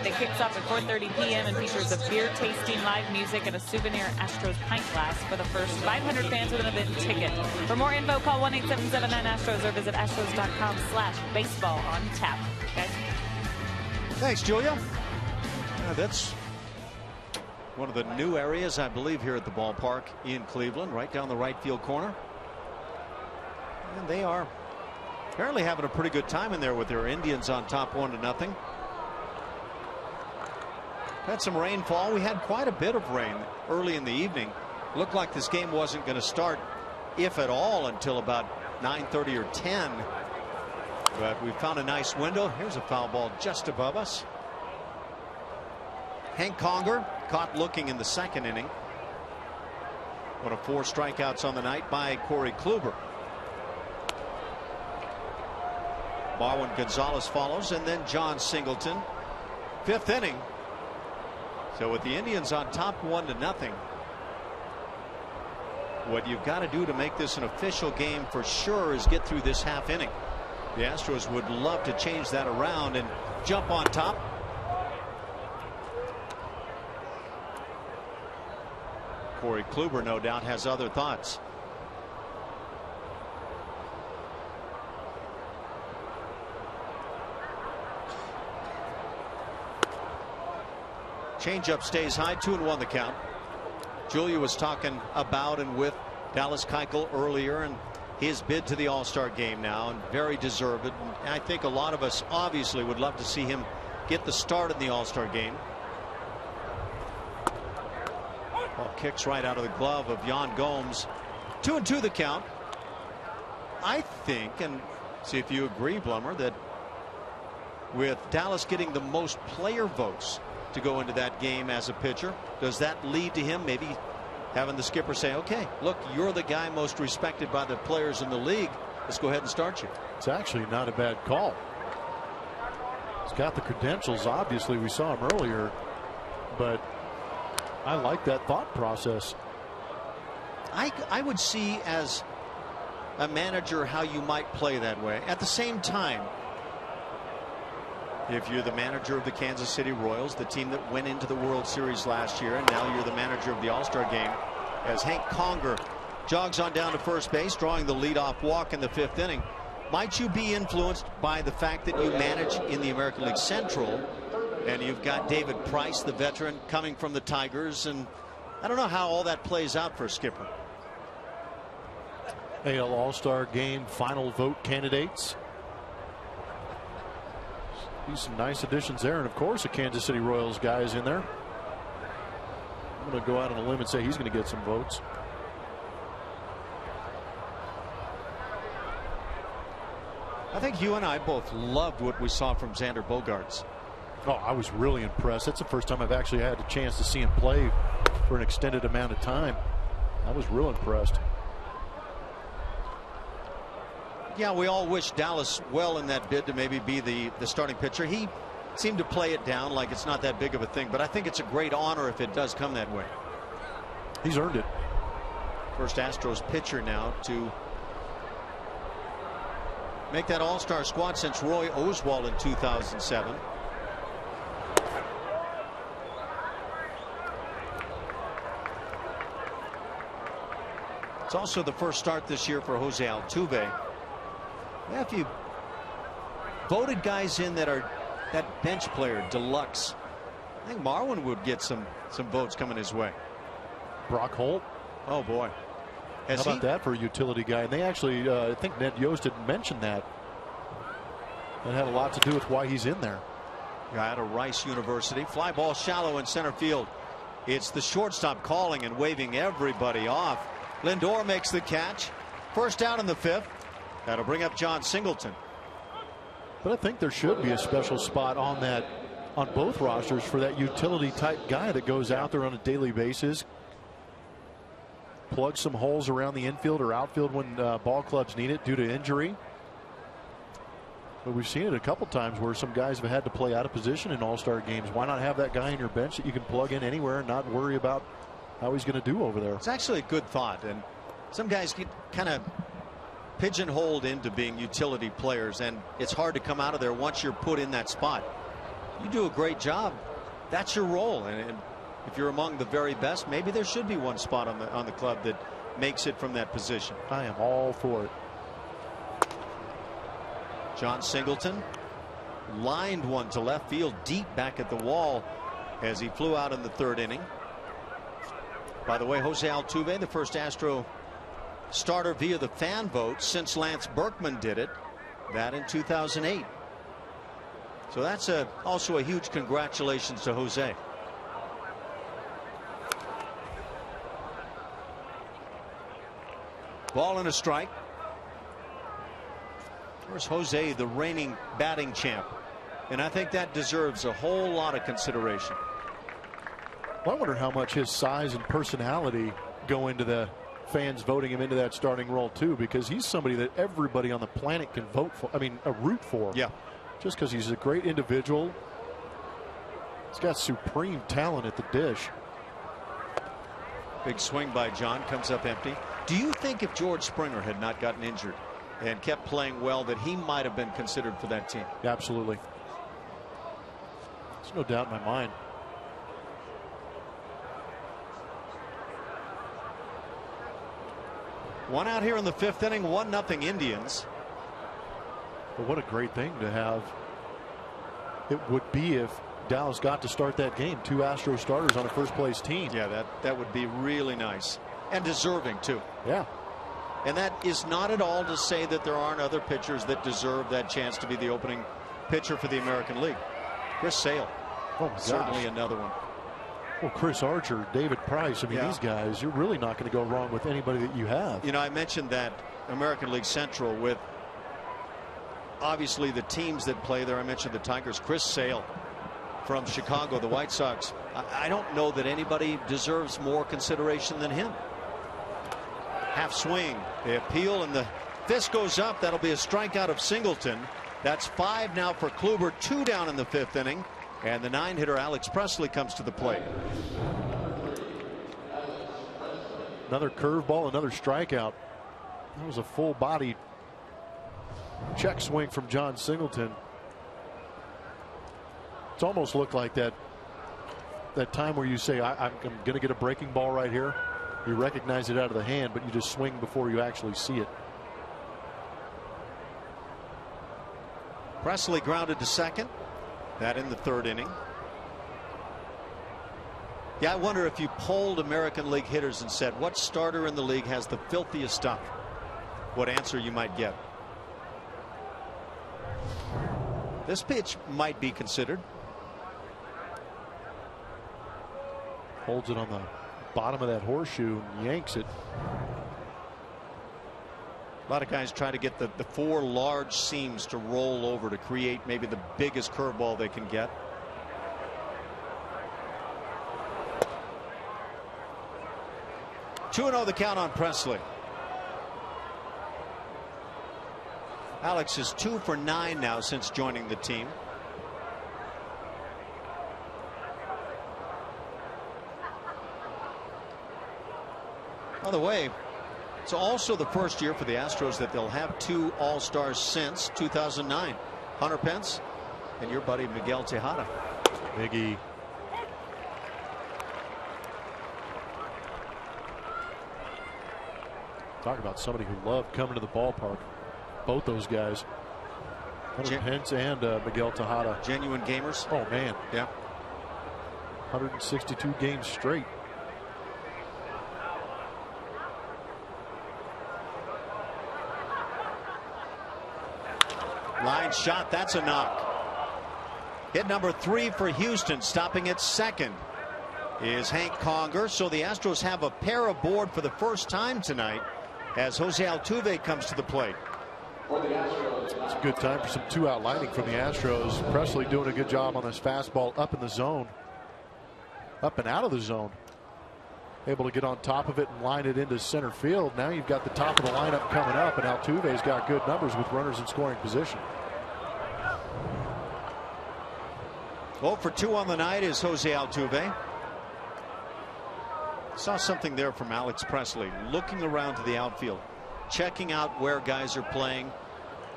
That kicks off at 4:30 p.m. and features a beer tasting, live music, and a souvenir Astros pint glass for the first 500 fans with an event ticket. For more info, call 1-877-9-ASTROS or visit astros.com/baseball on tap. Guys. Thanks, Julia. That's one of the new areas, I believe, here at the ballpark in Cleveland, right down the right field corner. And they are apparently having a pretty good time in there with their Indians on top 1-0. Had some rainfall. We had quite a bit of rain early in the evening. Looked like this game wasn't going to start, if at all, until about 9:30 or 10. But we found a nice window. Here's a foul ball just above us. Hank Conger caught looking in the 2nd inning. One of 4 strikeouts on the night by Corey Kluber. Marwin Gonzalez follows, and then John Singleton. 5th inning. So with the Indians on top 1-0, what you've got to do to make this an official game for sure is get through this half inning. The Astros would love to change that around and jump on top. Corey Kluber, no doubt, has other thoughts. Changeup stays high. 2-1 the count. Julia was talking about and with Dallas Keuchel earlier and his bid to the All-Star game now, and very deserved. And I think a lot of us obviously would love to see him get the start in the All-Star game. Ball kicks right out of the glove of Yan Gomes. 2-2 the count. I think, and see if you agree, Blummer, that with Dallas getting the most player votes to go into that game as a pitcher, does that lead to him maybe having the skipper say, okay, look, you're the guy most respected by the players in the league, let's go ahead and start you? It's actually not a bad call. He's got the credentials. Obviously, we saw him earlier, but I like that thought process. I would see as a manager how you might play that way. At the same time, if you're the manager of the Kansas City Royals, the team that went into the World Series last year, and now you're the manager of the All-Star game, as Hank Conger jogs on down to first base, drawing the leadoff walk in the 5th inning, might you be influenced by the fact that you manage in the American League Central, and you've got David Price, the veteran, coming from the Tigers, and I don't know how all that plays out for a skipper. AL All-Star game final vote candidates. Some nice additions there, and of course, a Kansas City Royals guy is in there. I'm going to go out on a limb and say he's going to get some votes. I think you and I both loved what we saw from Xander Bogaerts. Oh, I was really impressed. That's the first time I've actually had a chance to see him play for an extended amount of time. I was real impressed. Yeah, we all wish Dallas well in that bid to maybe be the starting pitcher. He seemed to play it down like it's not that big of a thing, but I think it's a great honor if it does come that way. He's earned it. First Astros pitcher now to make that All-Star squad since Roy Oswalt in 2007. It's also the first start this year for Jose Altuve. If you voted guys in that are that bench player, deluxe, I think Marwin would get some votes coming his way. Brock Holt. Oh boy. How about that for a utility guy? And they actually, I think Ned Yost had mentioned that. That had a lot to do with why he's in there. Guy out of Rice University. Fly ball shallow in center field. It's the shortstop calling and waving everybody off. Lindor makes the catch. First down in the 5th. That'll bring up John Singleton. But I think there should be a special spot on that, on both rosters, for that utility type guy that goes out there on a daily basis, plugs some holes around the infield or outfield when ball clubs need it due to injury. But we've seen it a couple times where some guys have had to play out of position in all-star games. Why not have that guy in your bench that you can plug in anywhere and not worry about how he's going to do over there? It's actually a good thought, and some guys get kind of pigeonholed into being utility players, and it's hard to come out of there once you're put in that spot. You do a great job. That's your role, and if you're among the very best, maybe there should be one spot on the club that makes it from that position. I am all for it. John Singleton lined one to left field deep back at the wall as he flew out in the 3rd inning. By the way, Jose Altuve, the first Astro starter via the fan vote since Lance Berkman did it, that in 2008. So that's also a huge congratulations to Jose. Ball and a strike. Where's Jose, the reigning batting champ? And I think that deserves a whole lot of consideration. Well, I wonder how much his size and personality go into the fans voting him into that starting role too, because he's somebody that everybody on the planet can vote for. I mean, root for. Yeah. Just because he's a great individual. He's got supreme talent at the dish. Big swing by John, comes up empty. Do you think if George Springer had not gotten injured and kept playing well, that he might have been considered for that team? Absolutely. There's no doubt in my mind. One out here in the 5th inning, 1-0 Indians. But what a great thing to have it would be if Dallas got to start that game. 2 Astro starters on a first-place team. Yeah, that would be really nice and deserving too. Yeah. And that is not at all to say that there aren't other pitchers that deserve that chance to be the opening pitcher for the American League. Chris Sale, certainly another one. Well, Chris Archer, David Price, I mean, these guys, you're really not going to go wrong with anybody that you have. You know, I mentioned that American League Central with obviously the teams that play there. I mentioned the Tigers. Chris Sale from Chicago, the White Sox. I don't know that anybody deserves more consideration than him. Half swing, the appeal, and the fist goes up. That'll be a strikeout of Singleton. That's 5 now for Kluber. 2 down in the 5th inning. And the 9-hitter Alex Presley comes to the plate. Another curveball, another strikeout. That was a full body check swing from John Singleton. It's almost looked like that time where you say, I'm going to get a breaking ball right here. You recognize it out of the hand, but you just swing before you actually see it. Presley grounded to second. That in the 3rd inning. Yeah, I wonder if you polled American League hitters and said, what starter in the league has the filthiest stuff? What answer you might get. This pitch might be considered. Holds it on the bottom of that horseshoe and yanks it. A lot of guys try to get the 4 large seams to roll over to create maybe the biggest curveball they can get. Two-0 the count on Presley. Alex is 2 for 9 now since joining the team. By the way, it's also the first year for the Astros that they'll have 2 All-Stars since 2009. Hunter Pence and your buddy Miguel Tejada. Miggy. Talk about somebody who loved coming to the ballpark. Both those guys. Hence and Miguel Tejada. Genuine gamers. Oh, man. Yeah. 162 games straight. Line shot. That's a knock. Hit number 3 for Houston. Stopping at second is Hank Conger. So the Astros have a pair aboard for the first time tonight as Jose Altuve comes to the plate. It's a good time for some 2-out lining from the Astros. Presley doing a good job on this fastball up in the zone. Up and out of the zone. Able to get on top of it and line it into center field. Now you've got the top of the lineup coming up, and Altuve's got good numbers with runners in scoring position. 0 for 2 on the night is Jose Altuve. Saw something there from Alex Presley, looking around to the outfield, checking out where guys are playing,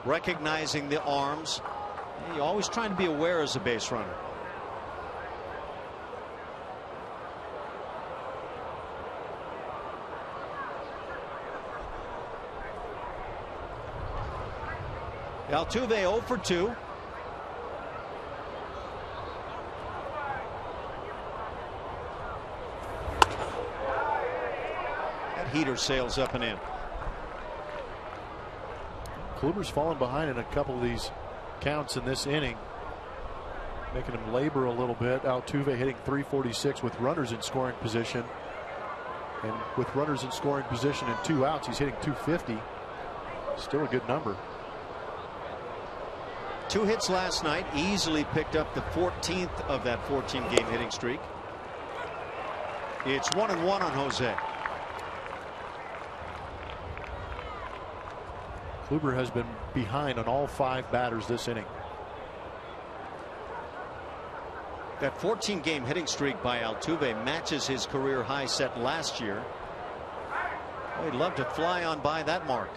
recognizing the arms. You're always trying to be aware as a base runner. Altuve 0 for 2. That heater sails up and in. Kluber's fallen behind in a couple of these counts in this inning, making him labor a little bit. Altuve hitting .346 with runners in scoring position, and with runners in scoring position and 2 outs, he's hitting .250. Still a good number. 2 hits last night, easily picked up the 14th of that 14-game hitting streak. It's 1-1 on Jose. Kluber has been behind on all 5 batters this inning. That 14-game hitting streak by Altuve matches his career high set last year. Oh, he'd love to fly on by that mark.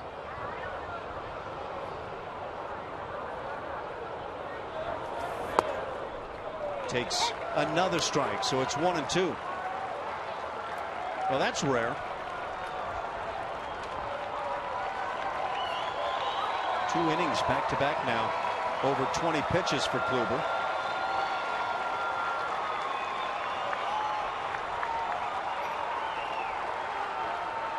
Takes another strike, so it's 1-2. Well, that's rare. 2 innings back to back now. Over 20 pitches for Kluber.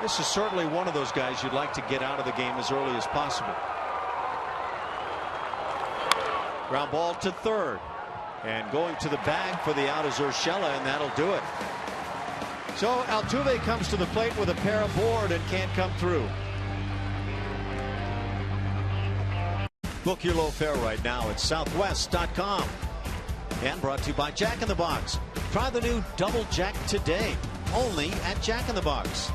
This is certainly one of those guys you'd like to get out of the game as early as possible. Ground ball to third. And going to the bag for the out is Urshela, and that'll do it. So Altuve comes to the plate with a pair aboard and can't come through. Book your low fare right now at southwest.com. And brought to you by Jack in the Box. Try the new Double Jack today, only at Jack in the Box.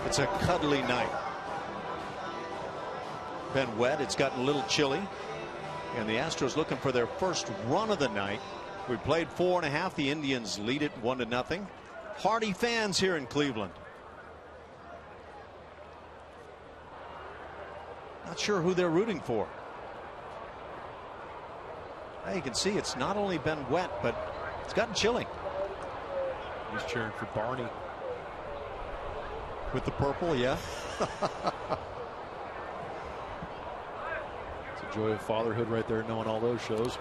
It's a cuddly night. Been wet. It's gotten a little chilly. And the Astros looking for their first run of the night. We played 4.5. The Indians lead it 1-0. Hardy fans here in Cleveland. Not sure who they're rooting for. Now you can see it's not only been wet, but it's gotten chilly. He's cheering for Barney. With the purple, yeah. Joy of fatherhood right there, knowing all those shows.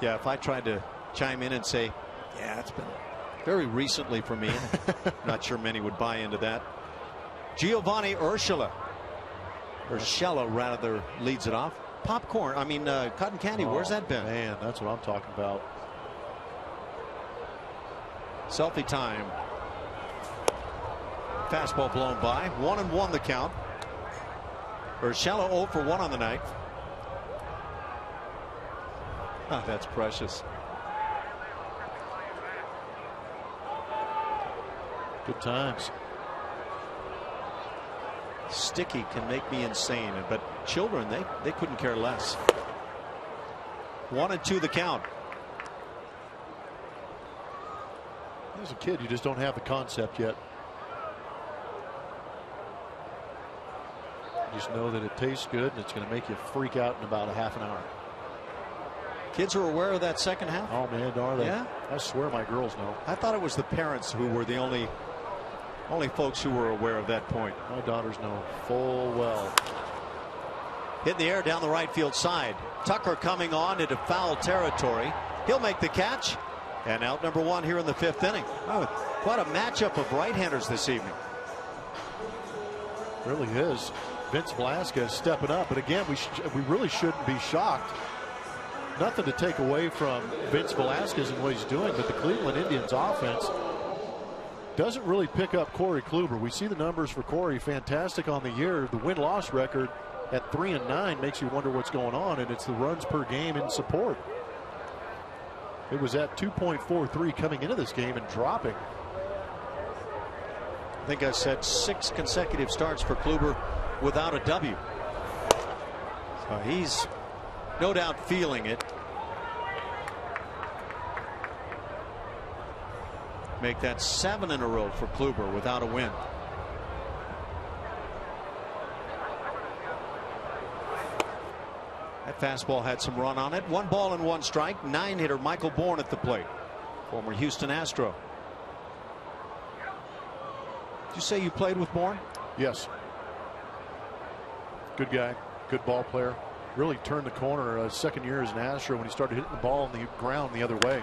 Yeah, if I tried to chime in and say, yeah, it's been very recently for me, not sure many would buy into that. Giovanni Urshela rather leads it off. Popcorn, I mean cotton candy, where's that been? Man, that's what I'm talking about. Selfie time. Fastball blown by. 1-1 the count. Urshela 0 for 1 on the night. Oh, that's precious. Good times. Sticky can make me insane, but children, they couldn't care less. 1-2 the count. As a kid, you just don't have the concept yet. You just know that it tastes good and it's going to make you freak out in about a half an hour. Kids are aware of that second half? Oh, man, are they? Yeah? I swear my girls know. I thought it was the parents who were the only folks who were aware of that point. My daughters know full well. Hit in the air down the right field side. Tucker coming on into foul territory. He'll make the catch. And out number 1 here in the 5th inning. Oh, quite a matchup of right-handers this evening. Really is. Vince Velasquez stepping up. But again, we really shouldn't be shocked. Nothing to take away from Vince Velasquez and what he's doing, but the Cleveland Indians offense doesn't really pick up Corey Kluber. We see the numbers for Corey, fantastic on the year. The win-loss record at 3-9 makes you wonder what's going on, and it's the runs per game in support. It was at 2.43 coming into this game and dropping. I think I said 6 consecutive starts for Kluber without a W. So he's no doubt feeling it. Make that 7 in a row for Kluber without a win. That fastball had some run on it. 1 ball and 1 strike. 9-hitter Michael Bourne at the plate. Former Houston Astro. Did you say you played with Bourne? Yes. Good guy. Good ball player. Really turned the corner second year as an Astro when he started hitting the ball on the ground the other way.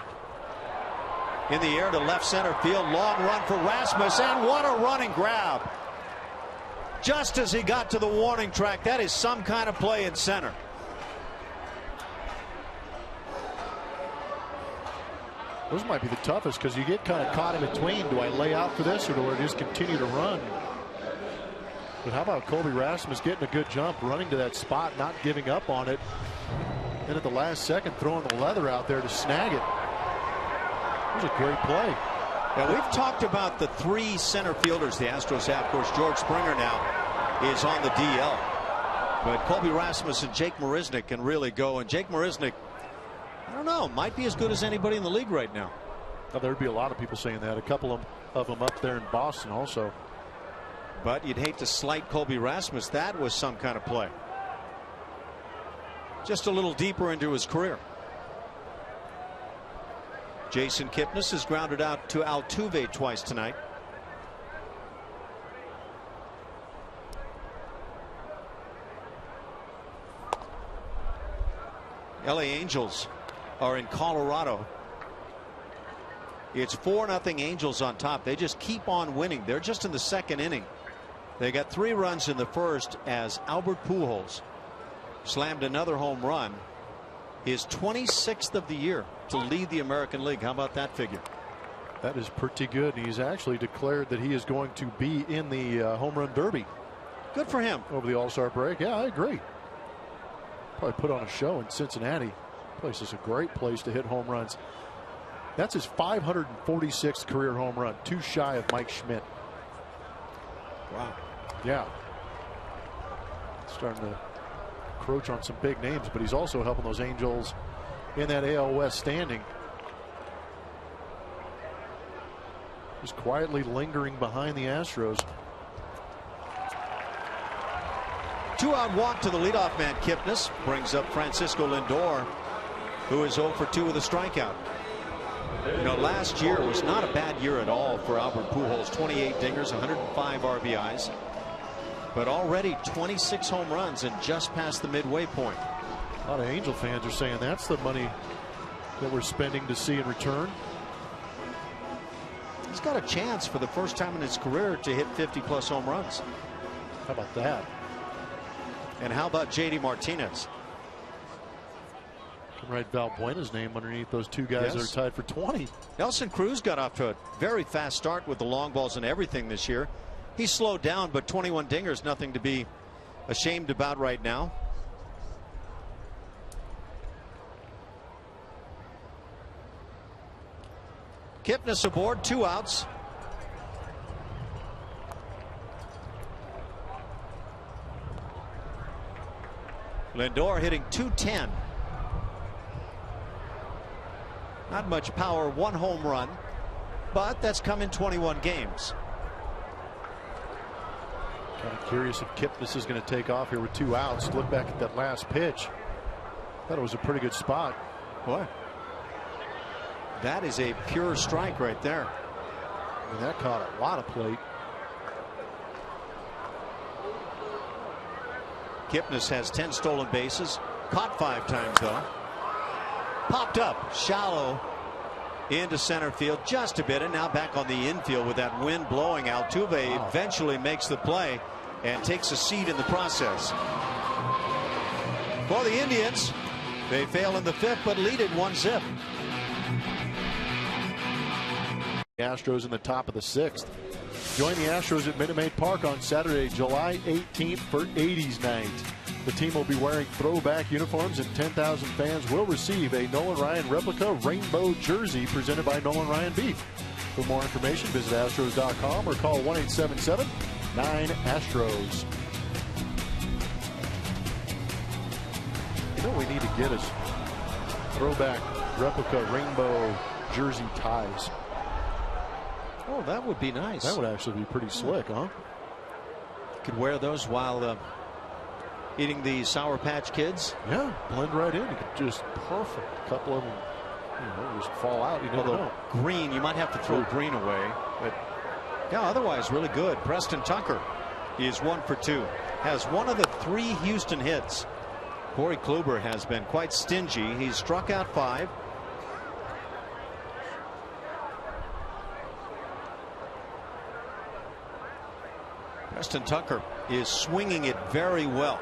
In the air to left center field. Long run for Rasmus. And what a running grab. Just as he got to the warning track. That is some kind of play in center. Those might be the toughest because you get kind of caught in between. Do I lay out for this or do I just continue to run? But how about Colby Rasmus getting a good jump, running to that spot, not giving up on it, and at the last second throwing the leather out there to snag it. It was a great play. Now, we've talked about the 3 center fielders the Astros have. Of course, George Springer now is on the DL. But Colby Rasmus and Jake Marisnick can really go. And Jake Marisnick, I don't know, might be as good as anybody in the league right now. Now, there'd be a lot of people saying that. A couple of them up there in Boston also. But you'd hate to slight Colby Rasmus. That was some kind of play. Just a little deeper into his career. Jason Kipnis has grounded out to Altuve twice tonight. LA Angels are in Colorado. It's 4-0 Angels on top. They just keep on winning. They're just in the 2nd inning. They got 3 runs in the first as Albert Pujols slammed another home run. His 26th of the year to lead the American League. How about that figure? That is pretty good. He's actually declared that he is going to be in the home run derby. Good for him. Over the All-Star break. Yeah, I agree. Probably put on a show in Cincinnati. Place is a great place to hit home runs. That's his 546th career home run, 2 shy of Mike Schmidt. Wow. Yeah. Starting to encroach on some big names, but he's also helping those Angels in that AL West standing. Just quietly lingering behind the Astros. 2-out walk to the leadoff man. Kipnis brings up Francisco Lindor, who is 0 for 2 with a strikeout. You know, last year was not a bad year at all for Albert Pujols. 28 dingers, 105 RBIs, but already 26 home runs and just past the midway point. A lot of Angel fans are saying that's the money that we're spending to see in return. He's got a chance for the first time in his career to hit 50+ home runs. How about that? And how about JD Martinez? Can write Valbuena's name underneath those 2 guys that are tied for 20. Nelson Cruz got off to a very fast start with the long balls and everything this year. He's slowed down, but 21 dingers, nothing to be ashamed about right now. Kipnis aboard, 2 outs. Lindor hitting .210. Not much power, 1 home run, but that's come in 21 games. Kind of curious if Kipnis is going to take off here with 2 outs. Look back at that last pitch. Thought it was a pretty good spot. Boy, that is a pure strike right there. I mean, that caught a lot of plate. Kipnis has 10 stolen bases, caught 5 times though. Popped up shallow into center field just a bit, and now back on the infield with that wind blowing. Altuve eventually makes the play and takes a seat in the process. For the Indians, they fail in the 5th but lead it 1-0. The Astros in the top of the 6th. Join the Astros at Minute Maid Park on Saturday, July 18th for 80s night. The team will be wearing throwback uniforms, and 10,000 fans will receive a Nolan Ryan replica rainbow jersey presented by Nolan Ryan Beef. For more information, visit Astros.com or call 1-877-9-ASTROS. You know what we need to get is throwback replica rainbow jersey ties. Oh, that would be nice. That would actually be pretty slick, huh? Could wear those while eating the Sour Patch Kids. Yeah, blend right in. You could just perfect. A couple of them, just fall out. You never know. Green, you might have to throw green away, but yeah, otherwise really good. Preston Tucker is 1 for 2. Has one of the 3 Houston hits. Corey Kluber has been quite stingy. He's struck out 5. Preston Tucker is swinging it very well.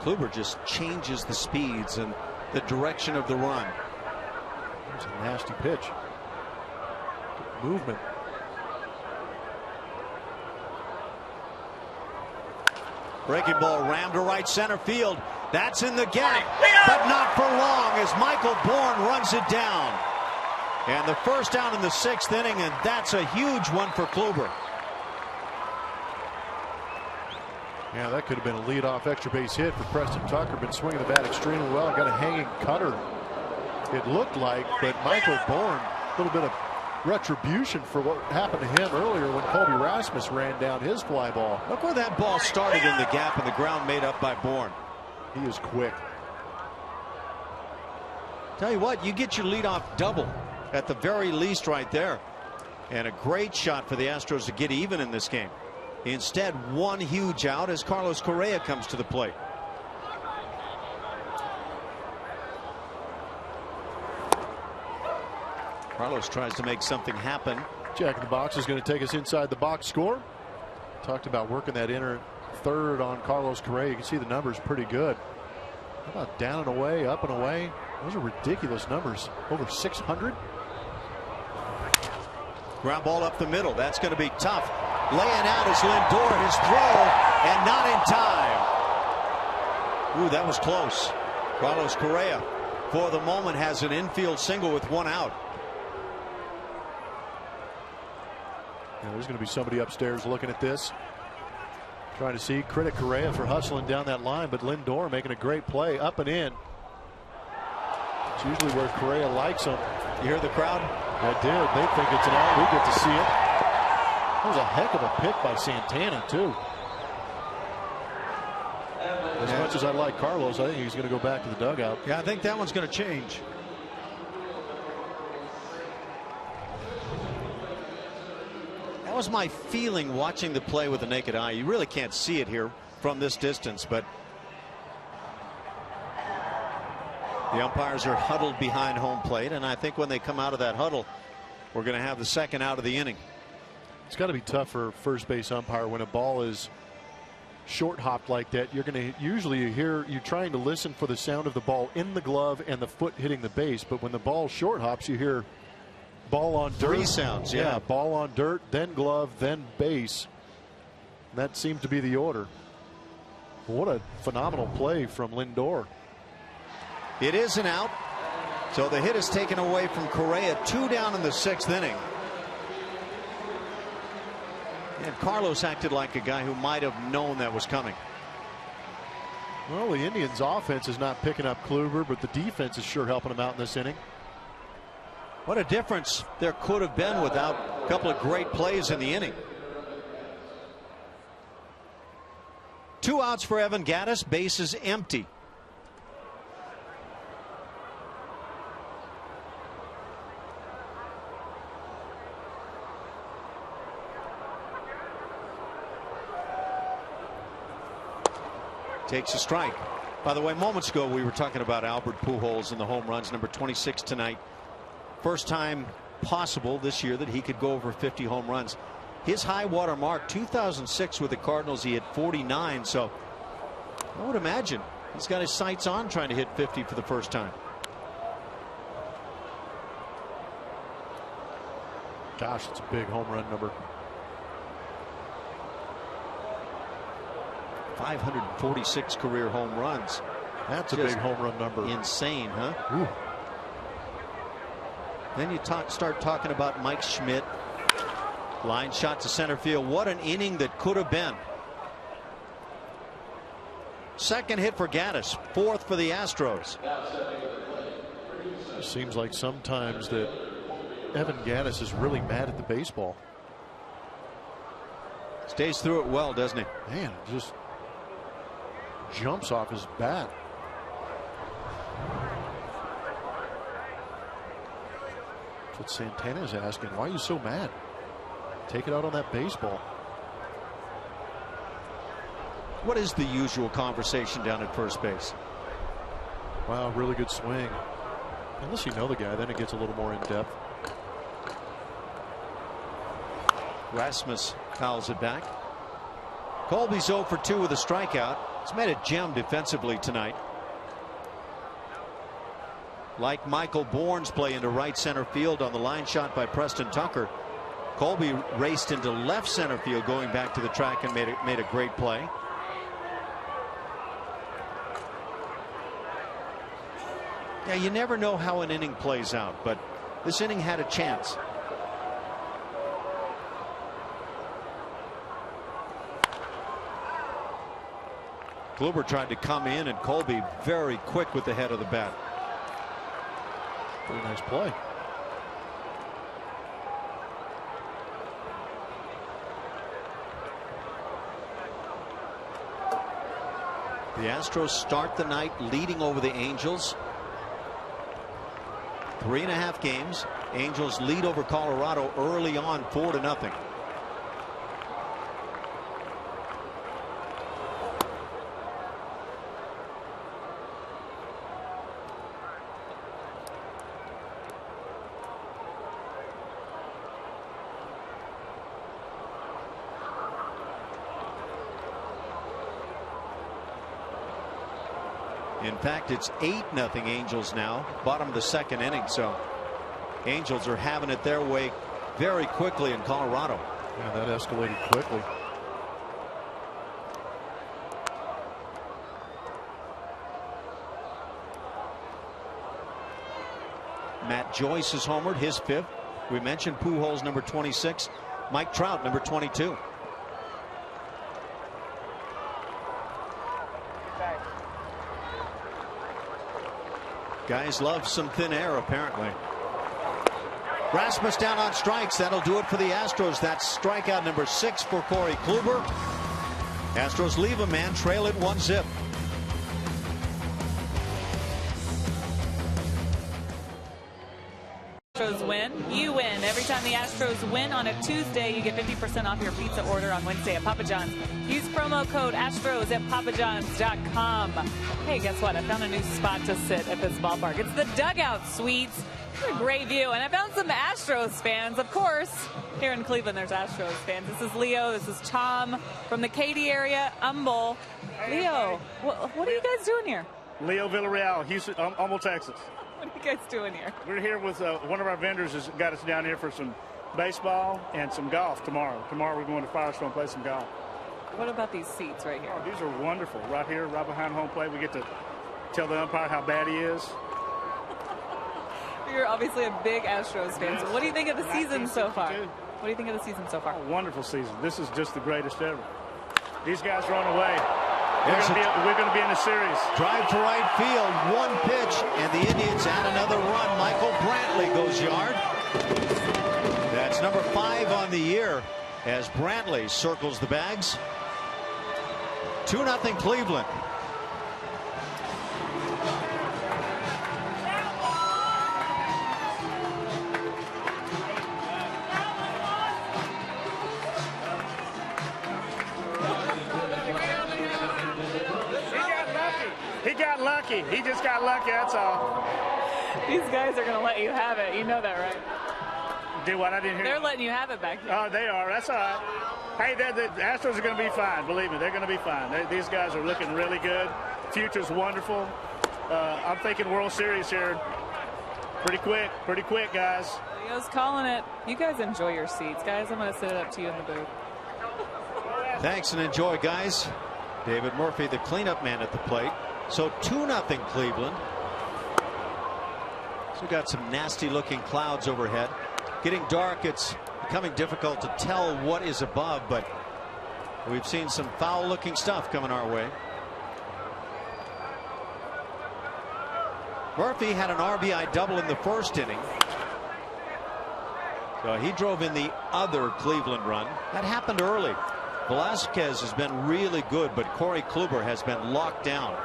Kluber just changes the speeds and the direction of the run. There's a nasty pitch. Good movement. Breaking ball rammed to right center field. That's in the gap, but not for long as Michael Bourne runs it down. And the first down in the 6th inning, and that's a huge one for Kluber. Yeah, that could have been a leadoff extra base hit for Preston Tucker. Been swinging the bat extremely well. Got a hanging cutter, it looked like, but Michael Bourne, a little bit of retribution for what happened to him earlier when Colby Rasmus ran down his fly ball. Look where that ball started in the gap and the ground made up by Bourne. He is quick. Tell you what, you get your leadoff double at the very least right there. And a great shot for the Astros to get even in this game. Instead, one huge out as Carlos Correa comes to the plate. Carlos tries to make something happen. Jack in the Box is going to take us inside the box score. Talked about working that inner third on Carlos Correa. You can see the numbers pretty good. How about down and away, up and away? Those are ridiculous numbers. Over 600. Ground ball up the middle. That's going to be tough. Laying out is Lindor. His throw, and not in time. Ooh, that was close. Carlos Correa, for the moment, has an infield single with one out. Yeah, there's going to be somebody upstairs looking at this, trying to see. Credit Correa for hustling down that line, but Lindor making a great play up and in. It's usually where Correa likes him. You hear the crowd? I did. They think it's an out. We get to see it. That was a heck of a pick by Santana, too. As much as I like Carlos, I think he's going to go back to the dugout. Yeah, I think that one's going to change. That was my feeling watching the play with the naked eye. You really can't see it here from this distance, but the umpires are huddled behind home plate, and I think when they come out of that huddle, we're going to have the second out of the inning. It's got to be tough for first base umpire when a ball is short hopped like that. You're going to usually you're trying to listen for the sound of the ball in the glove and the foot hitting the base, but when the ball short hops, you hear ball on dirt. 3 sounds, yeah. Ball on dirt, then glove, then base. That seemed to be the order. What a phenomenal play from Lindor. It is an out. So the hit is taken away from Correa. 2 down in the 6th inning. And Carlos acted like a guy who might have known that was coming. Well, the Indians' offense is not picking up Kluber, but the defense is sure helping them out in this inning. What a difference there could have been without a couple of great plays in the inning. 2 outs for Evan Gattis. Bases empty. Takes a strike. By the way, moments ago we were talking about Albert Pujols and the home runs, number 26 tonight. First time possible this year that he could go over 50 home runs. His high water mark, 2006 with the Cardinals, he hit 49. So I would imagine he's got his sights on trying to hit 50 for the first time. Gosh, it's a big home run number. 546 career home runs. That's a big home run number. Insane, huh? Ooh. Then you start talking about Mike Schmidt. Line shot to center field. What an inning that could have been. Second hit for Gattis. Fourth for the Astros. It seems like sometimes that Evan Gattis is really mad at the baseball. Stays through it well, doesn't he? Man, just jumps off his bat. That's what Santana is asking. Why are you so mad? Take it out on that baseball. What is the usual conversation down at first base? Wow, really good swing. Unless you know the guy, then it gets a little more in depth. Rasmus fouls it back. Colby's 0 for 2 with a strikeout. He's made a gem defensively tonight. Like Michael Bourne's play into right center field on the line shot by Preston Tucker. Colby raced into left center field going back to the track and made a great play. Yeah, you never know how an inning plays out, but this inning had a chance. Kluber tried to come in, and Colby very quick with the head of the bat. Pretty nice play. The Astros start the night leading over the Angels. 3.5 games. Angels lead over Colorado early on 4-0. In fact, it's 8-0 Angels now, bottom of the second inning. So Angels are having it their way very quickly in Colorado. Yeah, that escalated quickly. Matt Joyce is homered, his 5th. We mentioned Pujols number 26. Mike Trout number 22. Guys love some thin air, apparently. Rasmus down on strikes. That'll do it for the Astros. That's strikeout number 6 for Corey Kluber. Astros leave a man, trail it 1-0. Astros win, you win. Every time the Astros win on a Tuesday, you get 50% off your pizza order on Wednesday at Papa John's. Use promo code Astros at papajohns.com. Hey, guess what? I found a new spot to sit at this ballpark. It's the Dugout Suites. It's a great view. And I found some Astros fans, of course. Here in Cleveland, there's Astros fans. This is Leo. This is Tom from the Katy area, Humble. Leo, what are you guys doing here? Leo Villarreal, Houston, Humble, Texas. What are you guys doing here? We're here with one of our vendors has got us down here for some baseball and some golf tomorrow. Tomorrow we're going to Firestone and play some golf. What about these seats right here? Oh, these are wonderful. Right here, right behind home plate, we get to tell the umpire how bad he is. You're obviously a big Astros fan. So what do you think of the season so far? What do you think of the season so far? Oh, wonderful season. This is just the greatest ever. These guys are on the way. We're going to be in the series. Drive to right field, 1 pitch, and the Indians add another run. Michael Brantley goes yard. That's number 5 on the year as Brantley circles the bags. 2-0 Cleveland. He got lucky. He just got lucky, that's all. These guys are going to let you have it. You know that, right? Do what? I didn't hear. They're letting you have it back there. Oh, they are. That's all right. Hey, the Astros are going to be fine. Believe me, they're going to be fine. These guys are looking really good. Future's wonderful. I'm thinking World Series here. Pretty quick, guys. Leo's calling it. You guys enjoy your seats, guys. I'm going to sit it up to you in the booth. Thanks and enjoy, guys. David Murphy, the cleanup man at the plate. So 2-0 Cleveland. So we've got some nasty looking clouds overhead. Getting dark, it's becoming difficult to tell what is above, but we've seen some foul looking stuff coming our way. Murphy had an RBI double in the first inning. So he drove in the other Cleveland run. That happened early. Velasquez has been really good, but Corey Kluber has been locked down.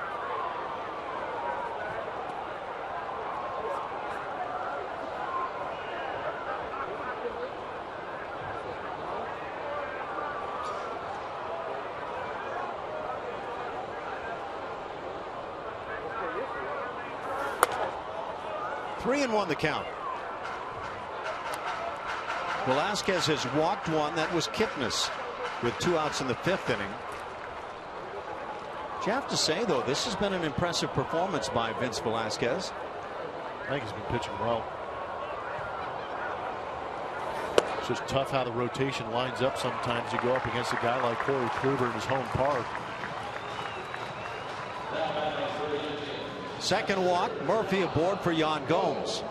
Three and one the count. Velasquez has walked one. That was Kipnis with 2 outs in the 5th inning. You have to say, though, this has been an impressive performance by Vince Velasquez. I think he's been pitching well. It's just tough how the rotation lines up sometimes. You go up against a guy like Corey Kluber in his home park. Second walk, Murphy aboard for Yan Gomes.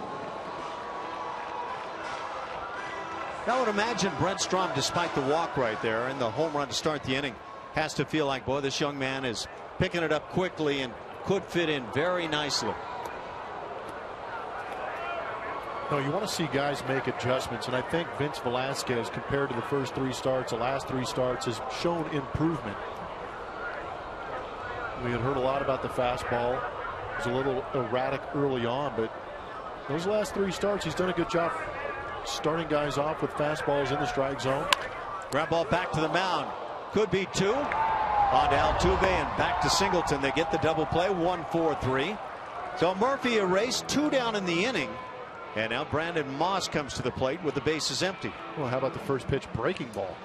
I would imagine Brent Strom, despite the walk right there and the home run to start the inning, has to feel like, boy, this young man is picking it up quickly and could fit in very nicely. No, you want to see guys make adjustments, and I think Vince Velasquez, compared to the first 3 starts, the last 3 starts, has shown improvement. We had heard a lot about the fastball. It was a little erratic early on, but those last 3 starts, he's done a good job starting guys off with fastballs in the strike zone. Ground ball back to the mound. Could be 2. On to Altuve and back to Singleton. They get the double play. 1-4-3. So Murphy erased 2 down in the inning. And now Brandon Moss comes to the plate with the bases empty. Well, how about the first pitch breaking ball?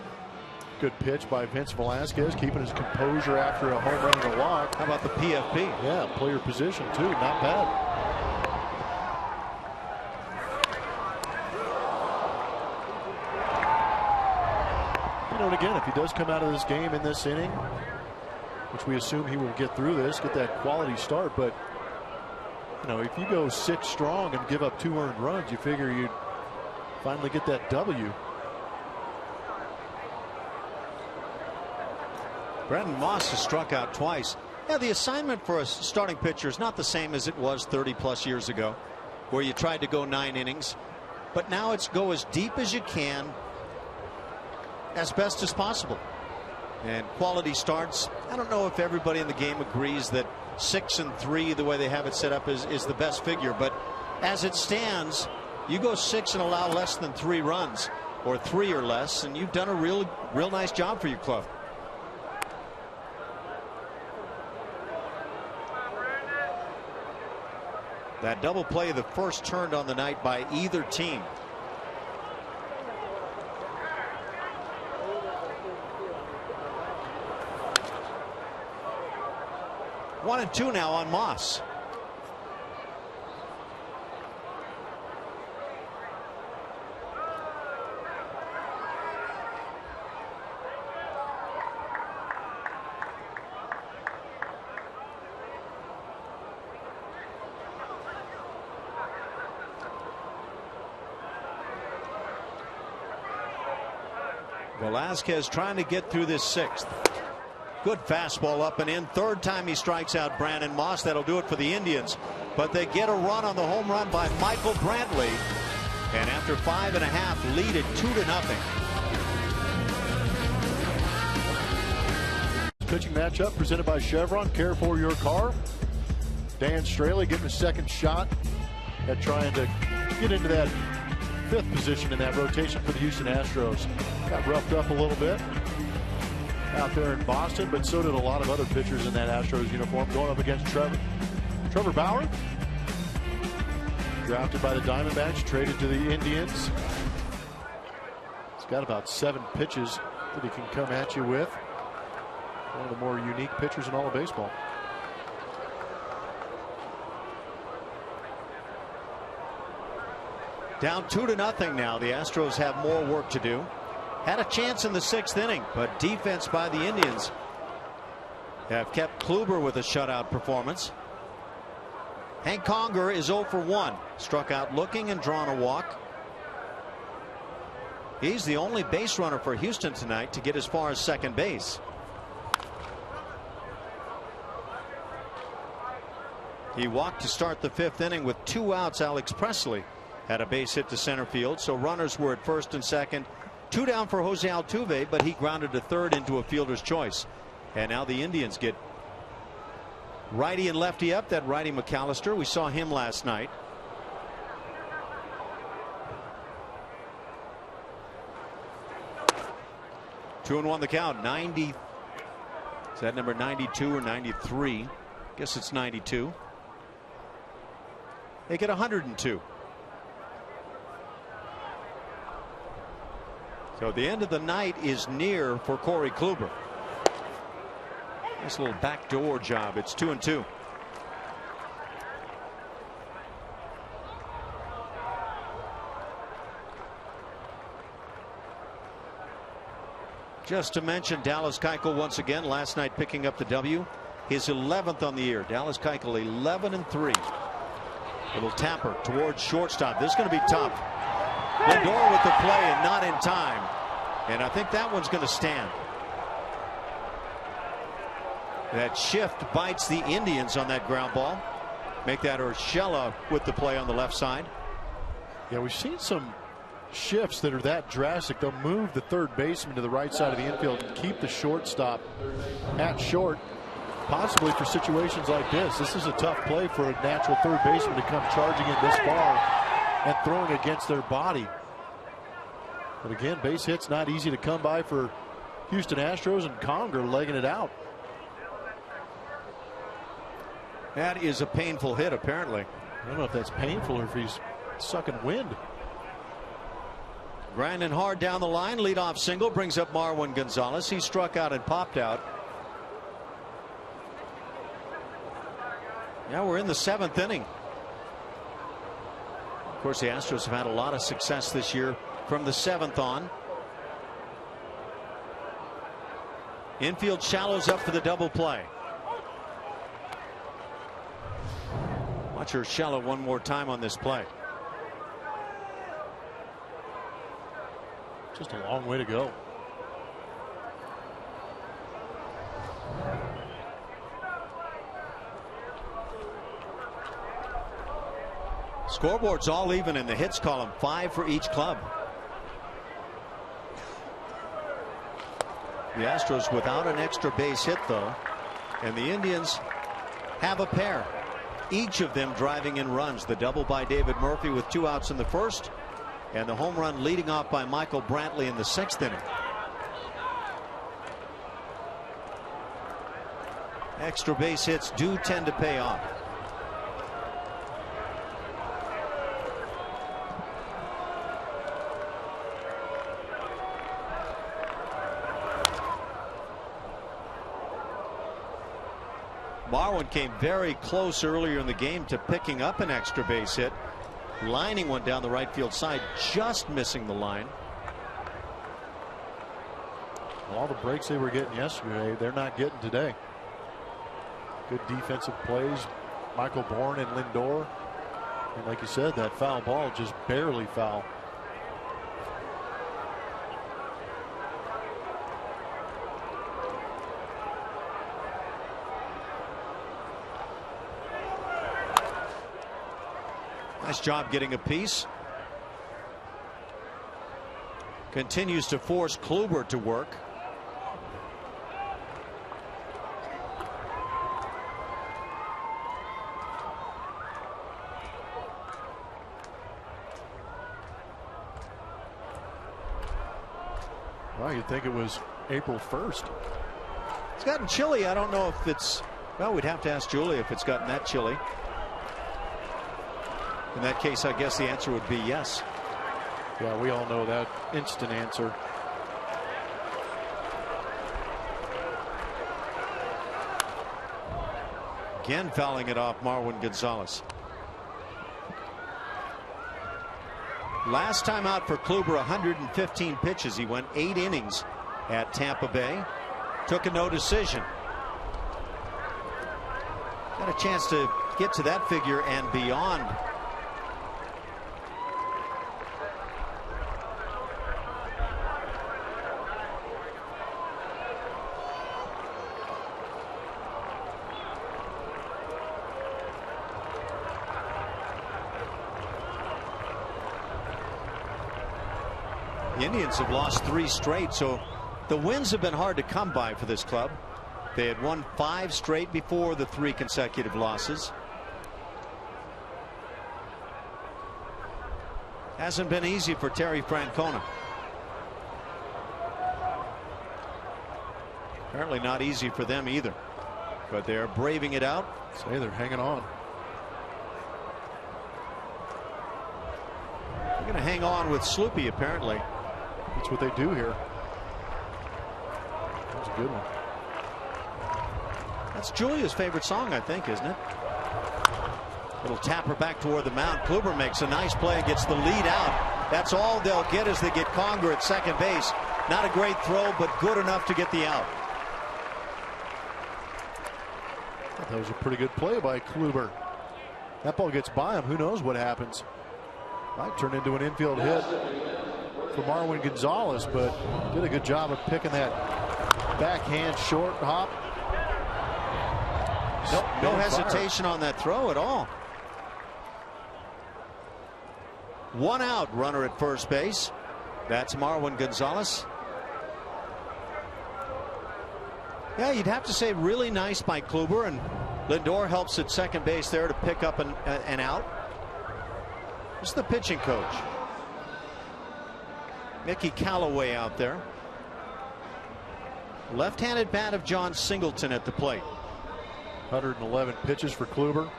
Good pitch by Vince Velasquez, keeping his composure after a home run and a walk. How about the PFP? Yeah, player position too, not bad. You know, and again, if he does come out of this game in this inning, which we assume he will get through this, get that quality start, but you know, if you go 6 strong and give up 2 earned runs, you figure you'd finally get that W. Brandon Moss has struck out twice. Yeah, the assignment for a starting pitcher is not the same as it was 30+ years ago, where you tried to go 9 innings. But now it's go as deep as you can, as best as possible. And quality starts. I don't know if everybody in the game agrees that 6 and 3, the way they have it set up, is the best figure. But as it stands, you go 6 and allow less than 3 runs, or 3 or less, and you've done a real nice job for your club. That double play, the first turned on the night by either team. One and 2 now on Moss. Velasquez trying to get through this 6th. Good fastball up and in. 3rd time he strikes out Brandon Moss. That'll do it for the Indians. But they get a run on the home run by Michael Brantley. And after 5.5, lead it 2-0. pitching matchup presented by Chevron. Care for your car. Dan Straley getting a second shot at trying to get into that 5th position in that rotation for the Houston Astros. Got roughed up a little bit out there in Boston, but so did a lot of other pitchers in that Astros uniform. Going up against Trevor Bauer, drafted by the Diamondbacks, traded to the Indians. He's got about 7 pitches that he can come at you with. One of the more unique pitchers in all of baseball. Down 2-0 now. The Astros have more work to do. Had a chance in the 6th inning, but defense by the Indians have kept Kluber with a shutout performance. Hank Conger is 0 for 1. Struck out looking and drawn a walk. He's the only base runner for Houston tonight to get as far as second base. He walked to start the 5th inning with 2 outs. Alex Presley had a base hit to center field, so runners were at first and second. 2 down for Jose Altuve, but he grounded to third into a fielder's choice. And now the Indians get righty and lefty up. That righty McAllister, we saw him last night. Two and one the count. 90. Is that number 92 or 93? Guess it's 92. They get 102. So the end of the night is near for Corey Kluber. Nice little backdoor job. It's 2-2. Just to mention Dallas Keuchel once again last night picking up the W. His 11th on the year. Dallas Keuchel 11-3. Little tapper towards shortstop. This is going to be tough. Lindor with the play and not in time. And I think that one's going to stand. That shift bites the Indians on that ground ball. Make that Urshela with the play on the left side. Yeah, we've seen some shifts that are that drastic. They'll move the third baseman to the right side of the infield and keep the shortstop at short, possibly for situations like this. This is a tough play for a natural third baseman to come charging in this far and throwing against their body. But again, base hits not easy to come by for Houston Astros, and Conger legging it out. That is a painful hit, apparently. I don't know if that's painful or if he's sucking wind. Grinding hard down the line. Leadoff single brings up Marwin Gonzalez. He struck out and popped out. Now we're in the 7th inning. Of course, the Astros have had a lot of success this year from the 7th on. Infield shallows up for the double play. Watch her shallow one more time on this play. Just a long way to go. Scoreboard's all even in the hits column. 5 for each club. The Astros without an extra base hit, though, and the Indians have a pair, each of them driving in runs. The double by David Murphy with 2 outs in the 1st, and the home run leading off by Michael Brantley in the 6th inning. Extra base hits do tend to pay off. Marwin came very close earlier in the game to picking up an extra base hit, lining one down the right field side, just missing the line. All the breaks they were getting yesterday, they're not getting today. Good defensive plays, Michael Bourne and Lindor. And like you said, that foul ball just barely foul. Nice job getting a piece. Continues to force Kluber to work. Well, you'd think it was April 1st. It's gotten chilly. I don't know if it's, well, we'd have to ask Julie if it's gotten that chilly. In that case, I guess the answer would be yes. Yeah, we all know that instant answer. Again, fouling it off Marwin Gonzalez. Last time out for Kluber, 115 pitches. He went 8 innings at Tampa Bay. Took a no decision. Got a chance to get to that figure and beyond. The Indians have lost 3 straight, so the wins have been hard to come by for this club. They had won 5 straight before the 3 consecutive losses. Hasn't been easy for Terry Francona. Apparently not easy for them either, but they're braving it out. Say they're hanging on. They're going to hang on with Sloopy, apparently. That's what they do here. That was a good one. That's Julia's favorite song, I think, isn't it? Little tapper back toward the mound. Kluber makes a nice play and gets the lead out. That's all they'll get as they get Conger at second base. Not a great throw, but good enough to get the out. That was a pretty good play by Kluber. That ball gets by him. Who knows what happens? Might turn into an infield hit for Marwin Gonzalez, but did a good job of picking that backhand short hop. Nope, no hesitation on that throw at all. 1 out, runner at first base. That's Marwin Gonzalez. Yeah, you'd have to say really nice by Kluber, and Lindor helps at second base there to pick up an out. This is the pitching coach, Mickey Callaway, out there. Left-handed bat of John Singleton at the plate. 111 pitches for Kluber.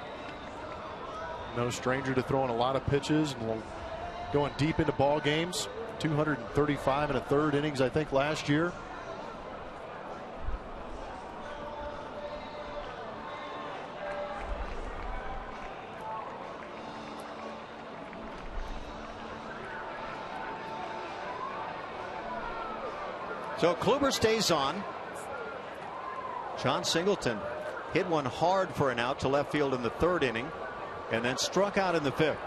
No stranger to throwing a lot of pitches and going deep into ball games. 235 1/3 innings, I think, last year. So Kluber stays on. John Singleton hit one hard for an out to left field in the 3rd inning and then struck out in the 5th.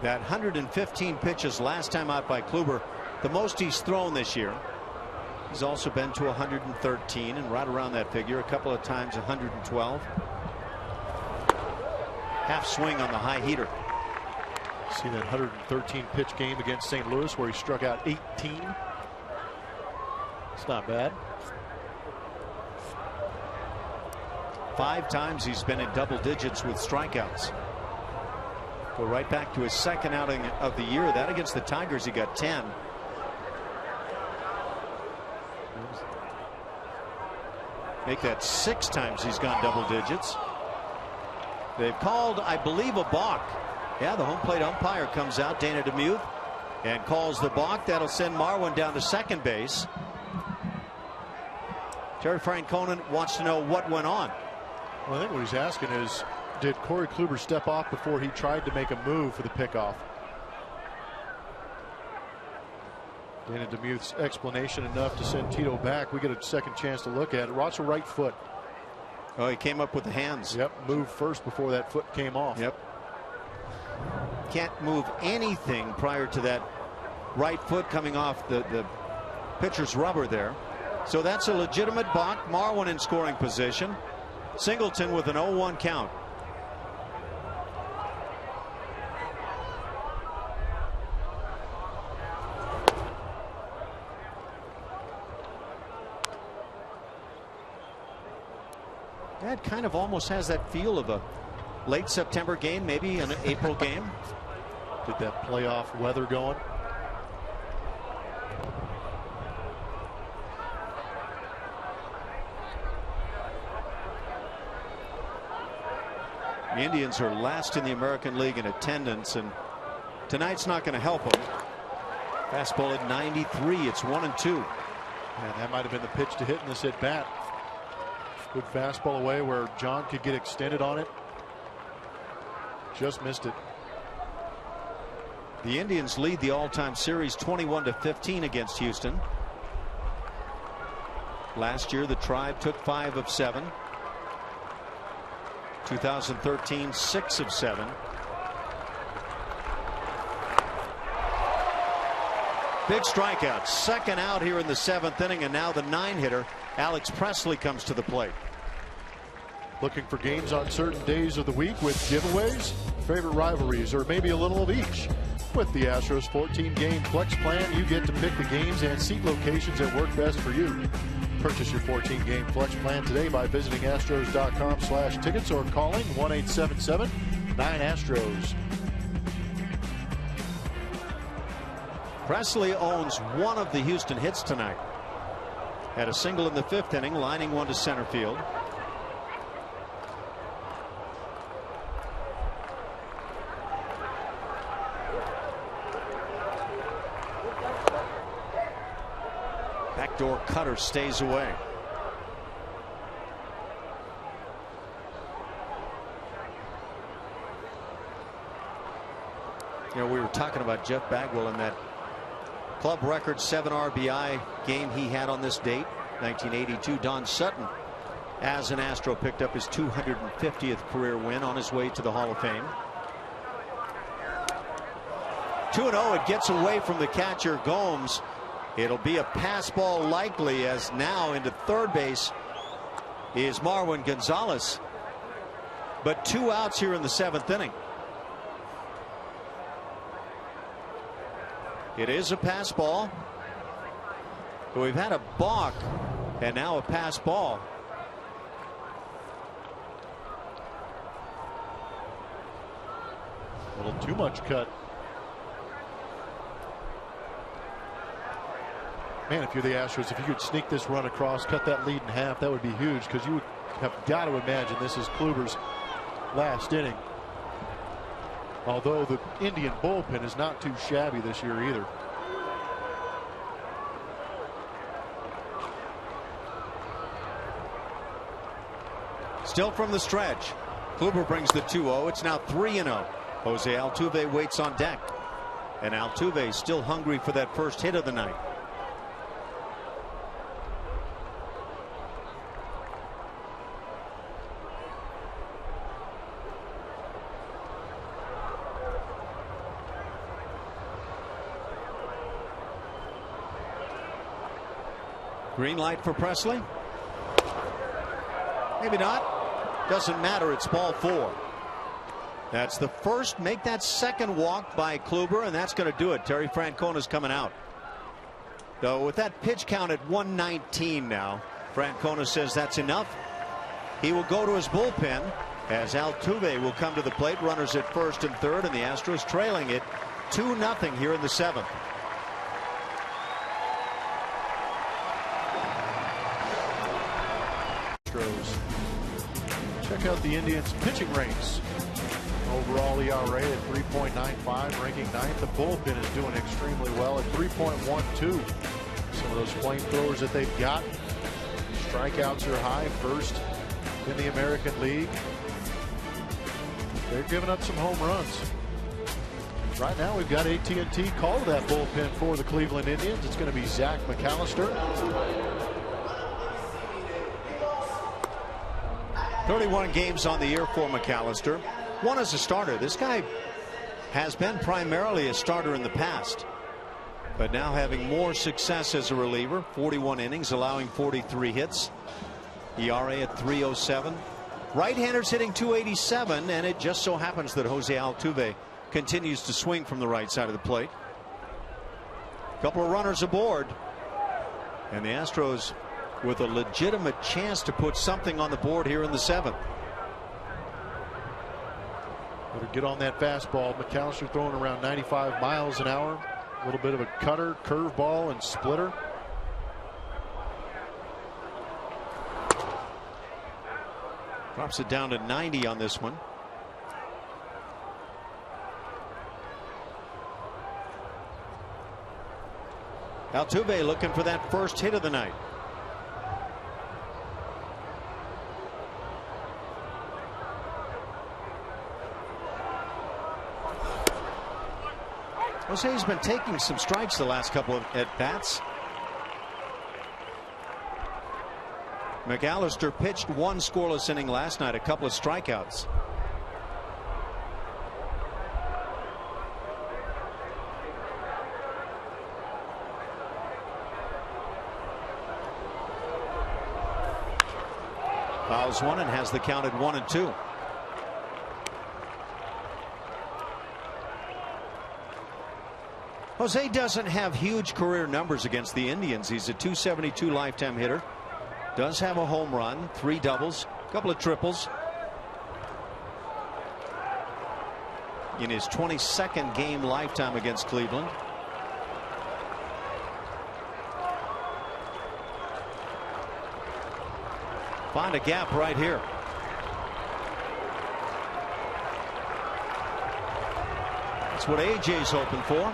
That 115 pitches last time out by Kluber, the most he's thrown this year. He's also been to 113 and right around that figure, a couple of times 112. Half swing on the high heater. See that 113 pitch game against St. Louis where he struck out 18. It's not bad. 5 times he's been in double digits with strikeouts. Go right back to his 2nd outing of the year. That against the Tigers, he got 10. Make that 6 times he's gone double digits. They've called, I believe, a balk. Yeah, the home plate umpire comes out, Dana DeMuth, and calls the balk. That'll send Marwin down to second base. Terry Francona wants to know what went on. Well, I think what he's asking is, did Corey Kluber step off before he tried to make a move for the pickoff? Dana DeMuth's explanation enough to send Tito back. We get a second chance to look at it. Watch the right foot. Oh, he came up with the hands. Yep, moved first before that foot came off. Yep. Can't move anything prior to that right foot coming off the pitcher's rubber there. So that's a legitimate balk. Marwin in scoring position. Singleton with an 0-1 count. That kind of almost has that feel of a late September game, maybe an April game. Get that playoff weather going. The Indians are last in the American League in attendance, and tonight's not going to help them. Fastball at 93. It's 1-2. And that might have been the pitch to hit in this at bat. Good fastball away where John could get extended on it. Just missed it. The Indians lead the all-time series 21-15 against Houston. Last year, the Tribe took 5 of 7. 2013, 6 of 7. Big strikeout. Second out here in the 7th inning, and now the 9-hitter, Alex Presley, comes to the plate. Looking for games on certain days of the week with giveaways, favorite rivalries, or maybe a little of each. With the Astros 14-game flex plan, you get to pick the games and seat locations that work best for you. Purchase your 14-game flex plan today by visiting astros.com/tickets or calling 1-877-9-ASTROS. Presley owns one of the Houston hits tonight. Had a single in the 5th inning, lining one to center field. Backdoor cutter stays away. You know, we were talking about Jeff Bagwell in that club record 7 RBI game he had on this date, 1982. Don Sutton, as an Astro, picked up his 250th career win on his way to the Hall of Fame. 2-0. It gets away from the catcher Gomes. It'll be a pass ball likely, as now into third base is Marwin Gonzalez. But 2 outs here in the 7th inning. It is a pass ball. But we've had a balk and now a pass ball. A little too much cut. Man, if you're the Astros, if you could sneak this run across, cut that lead in half, that would be huge, because you would have got to imagine this is Kluber's last inning. Although the Indian bullpen is not too shabby this year either. Still from the stretch. Kluber brings the 2-0. It's now 3-0. Jose Altuve waits on deck. And Altuve still hungry for that first hit of the night. Green light for Presley. Maybe not. Doesn't matter. It's ball 4. That's the first. Make that second walk by Kluber, and that's going to do it. Terry Francona's coming out. So with that pitch count at 119 now, Francona says that's enough. He will go to his bullpen as Altuve will come to the plate. Runners at first and third, and the Astros trailing it 2-0 here in the 7th. Check out the Indians' pitching ranks. Overall ERA at 3.95, ranking 9th. The bullpen is doing extremely well at 3.12. Some of those flamethrowers that they've got. Strikeouts are high, first in the American League. They're giving up some home runs. Right now we've got AT&T call to that bullpen for the Cleveland Indians. It's going to be Zach McAllister. 31 games on the year for McAllister. 1 as a starter. This guy has been primarily a starter in the past, but now having more success as a reliever. 41 innings, allowing 43 hits. ERA at 3.07. Right-handers hitting 287, and it just so happens that Jose Altuve continues to swing from the right side of the plate. A couple of runners aboard, and the Astros with a legitimate chance to put something on the board here in the 7th. Better get on that fastball. McAllister throwing around 95 miles an hour. A little bit of a cutter, curveball, and splitter. Drops it down to 90 on this one. Altuve looking for that first hit of the night. Jose's been taking some strikes the last couple of at-bats. McAllister pitched one scoreless inning last night, a couple of strikeouts. Fouls one and has the count at 1-2. Jose doesn't have huge career numbers against the Indians. He's a .272 lifetime hitter. Does have a home run, 3 doubles, a couple of triples. In his 22nd game lifetime against Cleveland. Find a gap right here. That's what AJ's hoping for.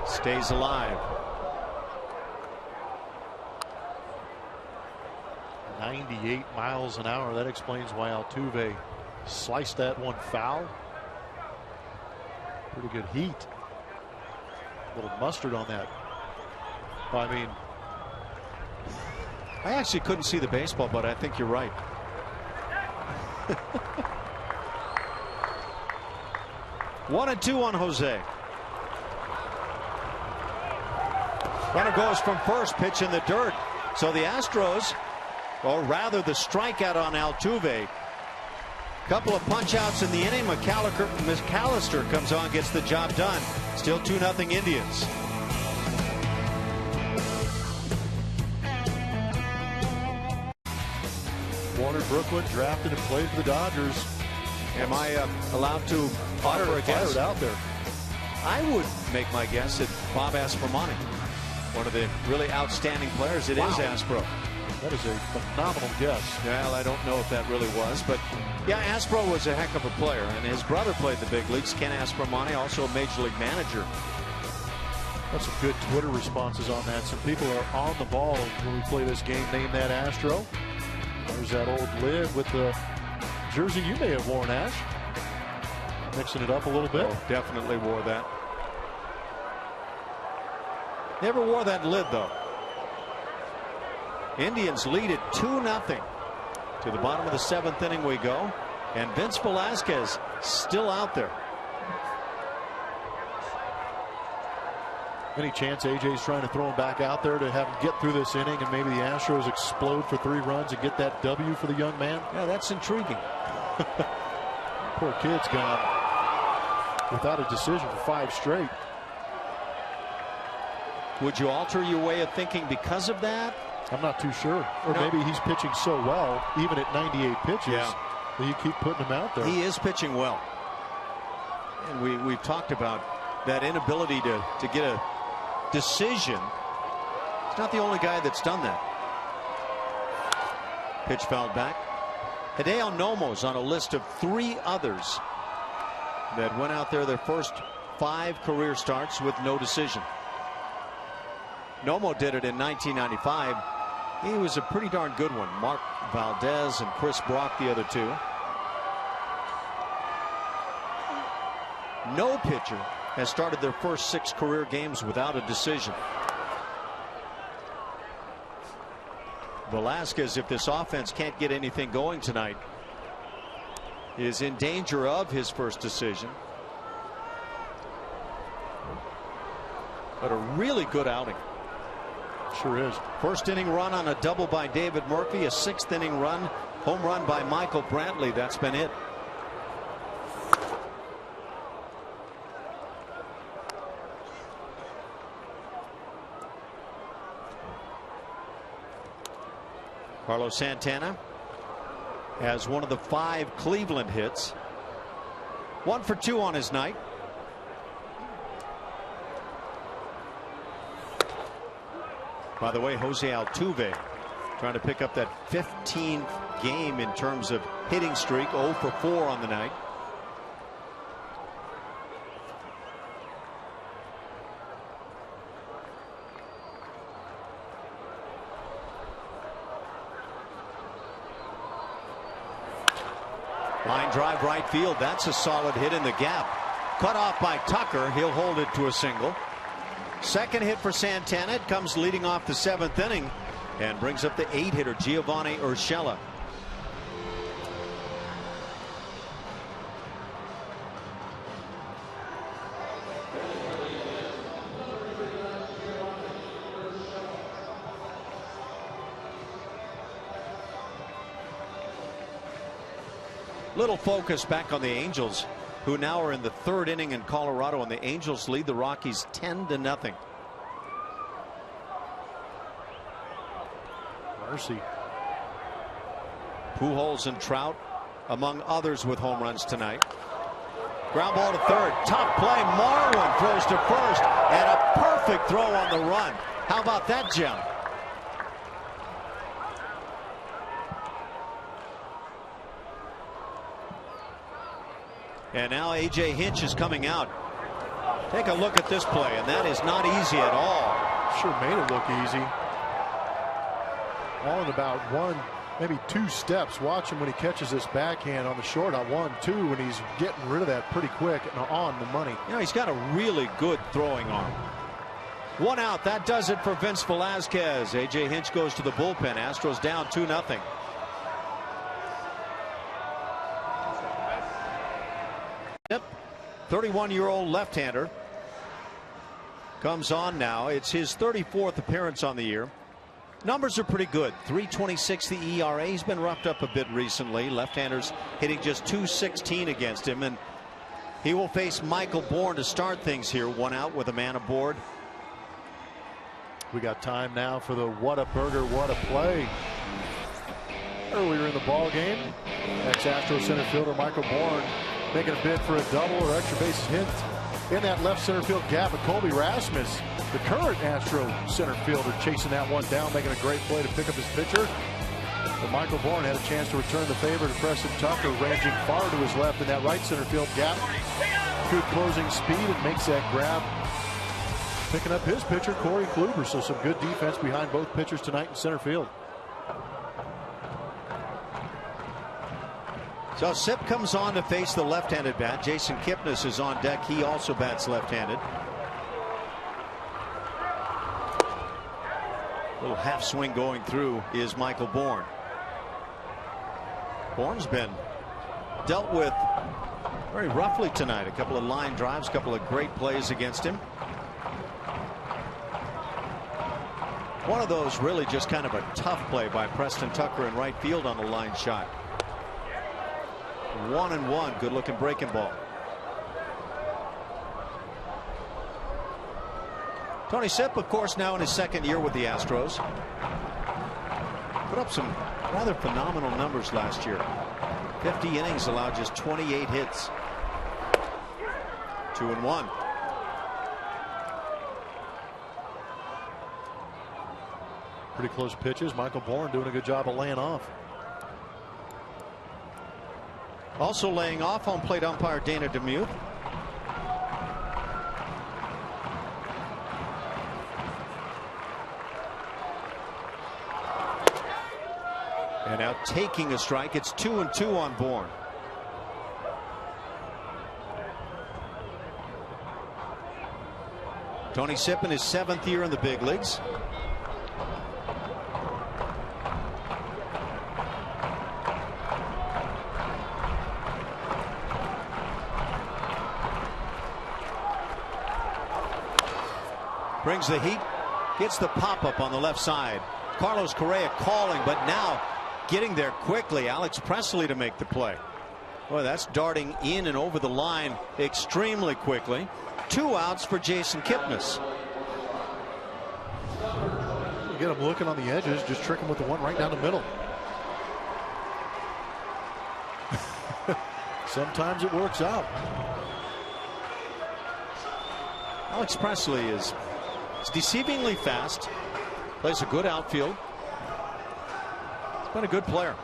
Stays alive. 98 miles an hour. That explains why Altuve sliced that one foul. Pretty good heat. A little mustard on that. I mean, I actually couldn't see the baseball, but I think you're right. One and two on Jose. Runner goes from first, pitch in the dirt. So the Astros, or rather the strikeout on Altuve. Couple of punch outs in the inning. McAllister comes on, gets the job done. Still 2-0 Indians. Warner Brooklyn drafted and played for the Dodgers. Am I allowed to offer a guess? Out there. I would make my guess at Bob Aspromonte. One of the really outstanding players. It is Aspro. That is a phenomenal guess. Well, I don't know if that really was, but yeah, Aspro was a heck of a player, and his brother played the big leagues. Ken Aspromonte, also a major league manager. Got some good Twitter responses on that. Some people are on the ball when we play this game. Name that Astro. There's that old lid with the jersey you may have worn, Ash. Mixing it up a little bit. Oh, definitely wore that. Never wore that lid, though. Indians lead it 2-0. To the bottom of the 7th inning we go. And Vince Velasquez still out there. Any chance AJ's trying to throw him back out there to have him get through this inning and maybe the Astros explode for 3 runs and get that W for the young man? Yeah, that's intriguing. Poor kid's gone without a decision for 5 straight. Would you alter your way of thinking because of that? I'm not too sure. Or maybe he's pitching so well, even at 98 pitches, that you keep putting him out there. He is pitching well. And we've talked about that inability to get a decision. He's not the only guy that's done that. Pitch fouled back. Hideo Nomo's on a list of 3 others that went out there their first 5 career starts with no decision. Nomo did it in 1995. He was a pretty darn good one. Mark Valdez and Chris Brock, the other 2. No pitcher has started their first 6 career games without a decision. Velasquez, if this offense can't get anything going tonight, is in danger of his first decision. But a really good outing. Sure is. First inning run on a double by David Murphy, a 6th inning run, home run by Michael Brantley. That's been it. Carlos Santana has one of the 5 Cleveland hits. 1 for 2 on his night. By the way, Jose Altuve trying to pick up that 15th game in terms of hitting streak. 0 for 4 on the night. Line drive right field. That's a solid hit in the gap. Cut off by Tucker. He'll hold it to a single. Second hit for Santana. It comes leading off the 7th inning and brings up the 8-hitter Giovanni Urshela. Little focus back on the Angels, who now are in the 3rd inning in Colorado, and the Angels lead the Rockies 10-0. Mercy. Pujols and Trout among others with home runs tonight. Ground ball to 3rd. Tough play. Marwin throws to 1st, and a perfect throw on the run. How about that, Jim? And now A.J. Hinch is coming out. Take a look at this play, and that is not easy at all. Sure made it look easy. All in about 1, maybe 2 steps. Watch him when he catches this backhand on the short on 1, 2, and he's getting rid of that pretty quick and on the money. You know, he's got a really good throwing arm. 1 out. That does it for Vince Velasquez. A.J. Hinch goes to the bullpen. Astros down 2-0. Yep. 31-year-old left-hander comes on now. It's his 34th appearance on the year. Numbers are pretty good. 3.26 the ERA. He's been roughed up a bit recently. Left-handers hitting just .216 against him, and he will face Michael Bourne to start things here. 1 out with a man aboard. We got time now for the what a burger, what a play. Earlier in the ball game, ex-Astros center fielder Michael Bourne making a bid for a double or extra bases hit in that left center field gap. But Colby Rasmus, the current Astro center fielder, chasing that one down, making a great play to pick up his pitcher. But Michael Bourne had a chance to return the favor to Preston Tucker, ranging far to his left in that right center field gap. Good closing speed and makes that grab. Picking up his pitcher, Corey Kluber. So some good defense behind both pitchers tonight in center field. So Sip comes on to face the left-handed bat. Jason Kipnis is on deck. He also bats left-handed. Little half swing going through is Michael Bourne. Bourne's been dealt with very roughly tonight. A couple of line drives, a couple of great plays against him. One of those really just kind of a tough play by Preston Tucker in right field on the line shot. 1-1. Good looking breaking ball. Tony Sipp, of course, now in his 2nd year with the Astros. Put up some rather phenomenal numbers last year. 50 innings, allowed just 28 hits. 2-1. Pretty close pitches. Michael Bourne doing a good job of laying off. Also laying off, home plate umpire Dana DeMuth. And now taking a strike. It's 2-2 on Bourne. Tony Sipp in his 7th year in the big leagues. Brings the heat, gets the pop-up on the left side. Carlos Correa calling, but now getting there quickly. Alex Presley to make the play. Boy, that's darting in and over the line extremely quickly. 2 outs for Jason Kipnis. You get him looking on the edges, just trick him with the one right down the middle. Sometimes it works out. Alex Presley is deceivingly fast. Plays a good outfield. He's been a good player.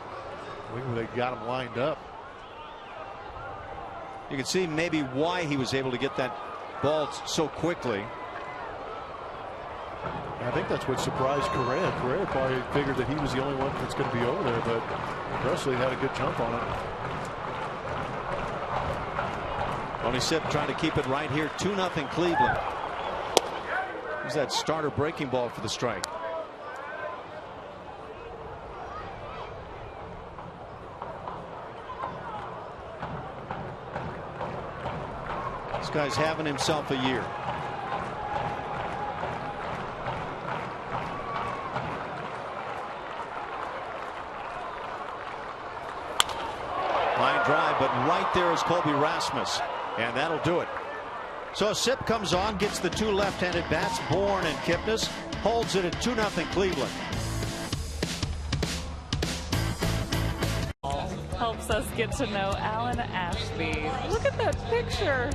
They got him lined up. You can see maybe why he was able to get that ball so quickly. I think that's what surprised Correa. Correa probably figured that he was the only one that's going to be over there, but Presley had a good jump on it. Tony Sipp trying to keep it right here. 2-0 Cleveland. Here's that starter breaking ball for the strike. This guy's having himself a year. Line drive, but right there is Colby Rasmus, and that'll do it. So Sipp comes on, gets the two left-handed bats, Bourne and Kipnis, holds it at 2-0 Cleveland. Helps us get to know Alan Ashby. Look at that picture.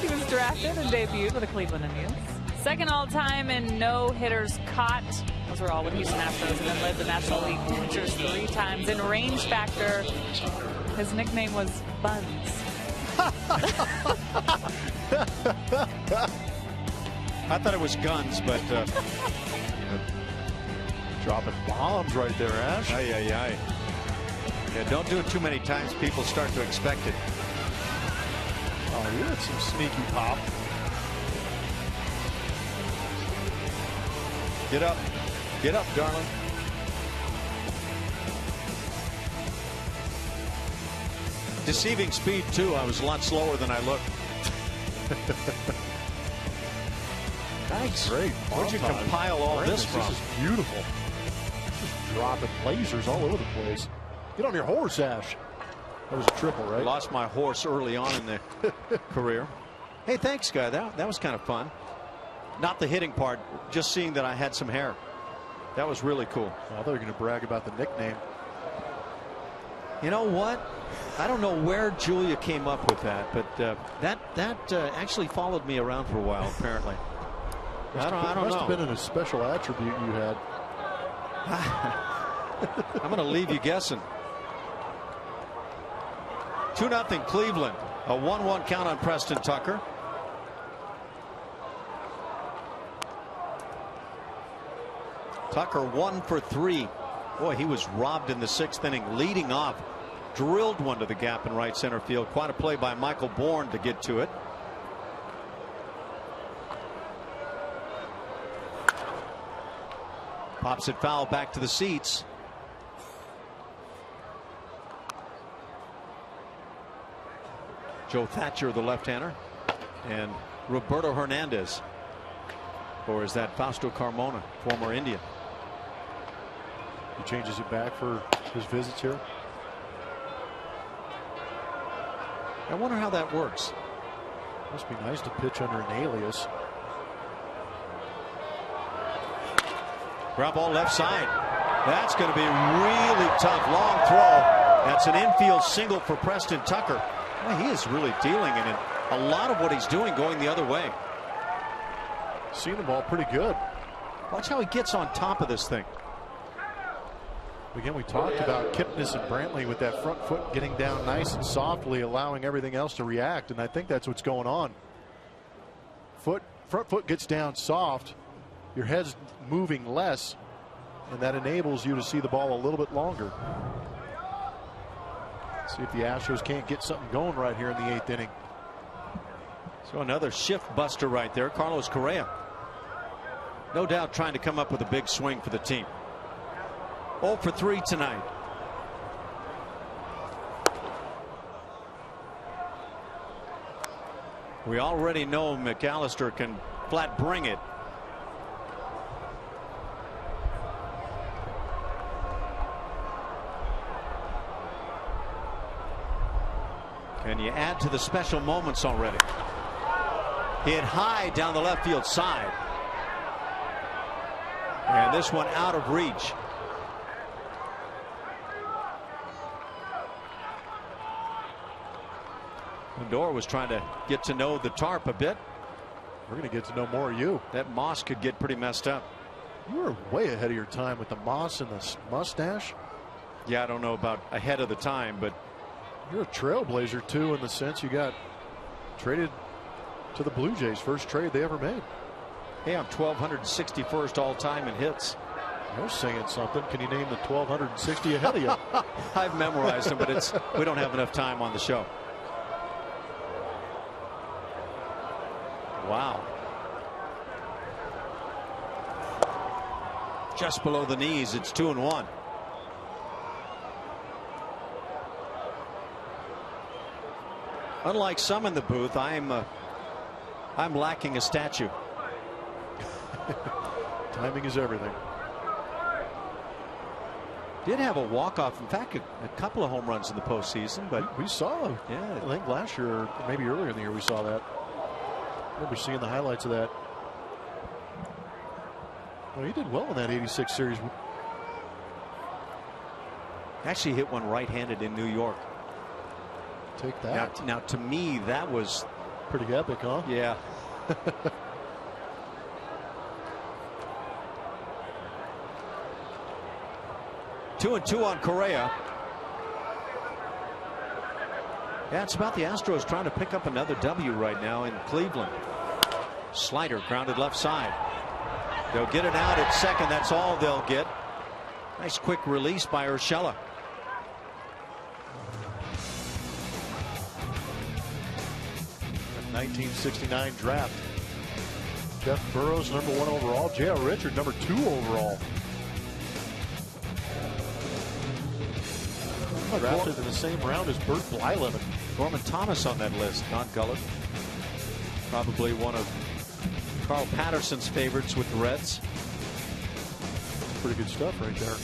He was drafted and debuted with the Cleveland Indians. Second all-time in no-hitters caught. Those were all with Houston Astros, and then led the National League pitchers 3 times. In range factor, his nickname was Buns. I thought it was guns, but dropping bombs right there, Ash. Aye, aye, aye. Yeah, don't do it too many times. People start to expect it. Oh, you had some sneaky pop. Get up, darling. Deceiving speed too. I was a lot slower than I looked. Thanks. Great. Where'd you compile all this from? This is beautiful. Just dropping lasers all over the place. Get on your horse, Ash. That was a triple, right? Lost my horse early on in the career. Hey, thanks, guy. That was kind of fun. Not the hitting part, just seeing that I had some hair. That was really cool. I thought you were going to brag about the nickname. You know what? I don't know where Julia came up with that, but that actually followed me around for a while, apparently. I don't know. Must have been a special attribute you had. I'm going to leave you guessing. 2-0 Cleveland. A 1-1 count on Preston Tucker. Tucker 1 for 3. Boy, he was robbed in the 6th inning, leading off. Drilled one to the gap in right center field. Quite a play by Michael Bourne to get to it. Pops it foul back to the seats. Joe Thatcher, the left-hander, and Roberto Hernandez. Or is that Fausto Carmona, former Indian? He changes it back for his visits here. I wonder how that works. Must be nice to pitch under an alias. Ground ball left side. That's going to be really tough. Long throw. That's an infield single for Preston Tucker. Well, he is really dealing in it. A lot of what he's doing going the other way. Seen the ball pretty good. Watch how he gets on top of this thing. Again, we talked about Kipnis and Brantley with that front foot getting down nice and softly, allowing everything else to react, and I think that's what's going on. Front foot gets down soft, your head's moving less, and that enables you to see the ball a little bit longer. See if the Astros can't get something going right here in the 8th inning. So another shift buster right there, Carlos Correa. No doubt trying to come up with a big swing for the team. 0 for 3 tonight. We already know McAllister can flat bring it. Can you add to the special moments already? Hit high down the left field side. And this one out of reach. Lindor was trying to get to know the tarp a bit. We're going to get to know more of you. That moss could get pretty messed up. You were way ahead of your time with the moss and the mustache. Yeah, I don't know about ahead of the time, but you're a trailblazer too, in the sense you got traded to the Blue Jays, first trade they ever made. Hey, I'm 1,261st all time in hits. You're saying something. Can you name the 1,260 ahead of you? I've memorized them, but we don't have enough time on the show. Wow. Just below the knees. It's 2-1. Unlike some in the booth, I'm lacking a statue. Timing is everything. Did have a walk-off. In fact, a couple of home runs in the postseason, but we saw. Yeah, I think last year, or maybe earlier in the year, we saw that. I remember seeing the highlights of that. Well, he did well in that '86 series. Actually hit one right-handed in New York. Take that. Now to me, that was pretty epic, huh? Yeah. Two and two on Correa. Yeah, it's about the Astros trying to pick up another W right now in Cleveland. Slider grounded left side. They'll get it out at second. That's all they'll get. Nice quick release by Urshela. The 1969 draft. Jeff Burrows, #1 overall. J.R. Richard, #2 overall. Drafted in the same round as Bert Blyleven. Gorman Thomas on that list, not Gullett. Probably one of Carl Patterson's favorites with the Reds. Pretty good stuff right there.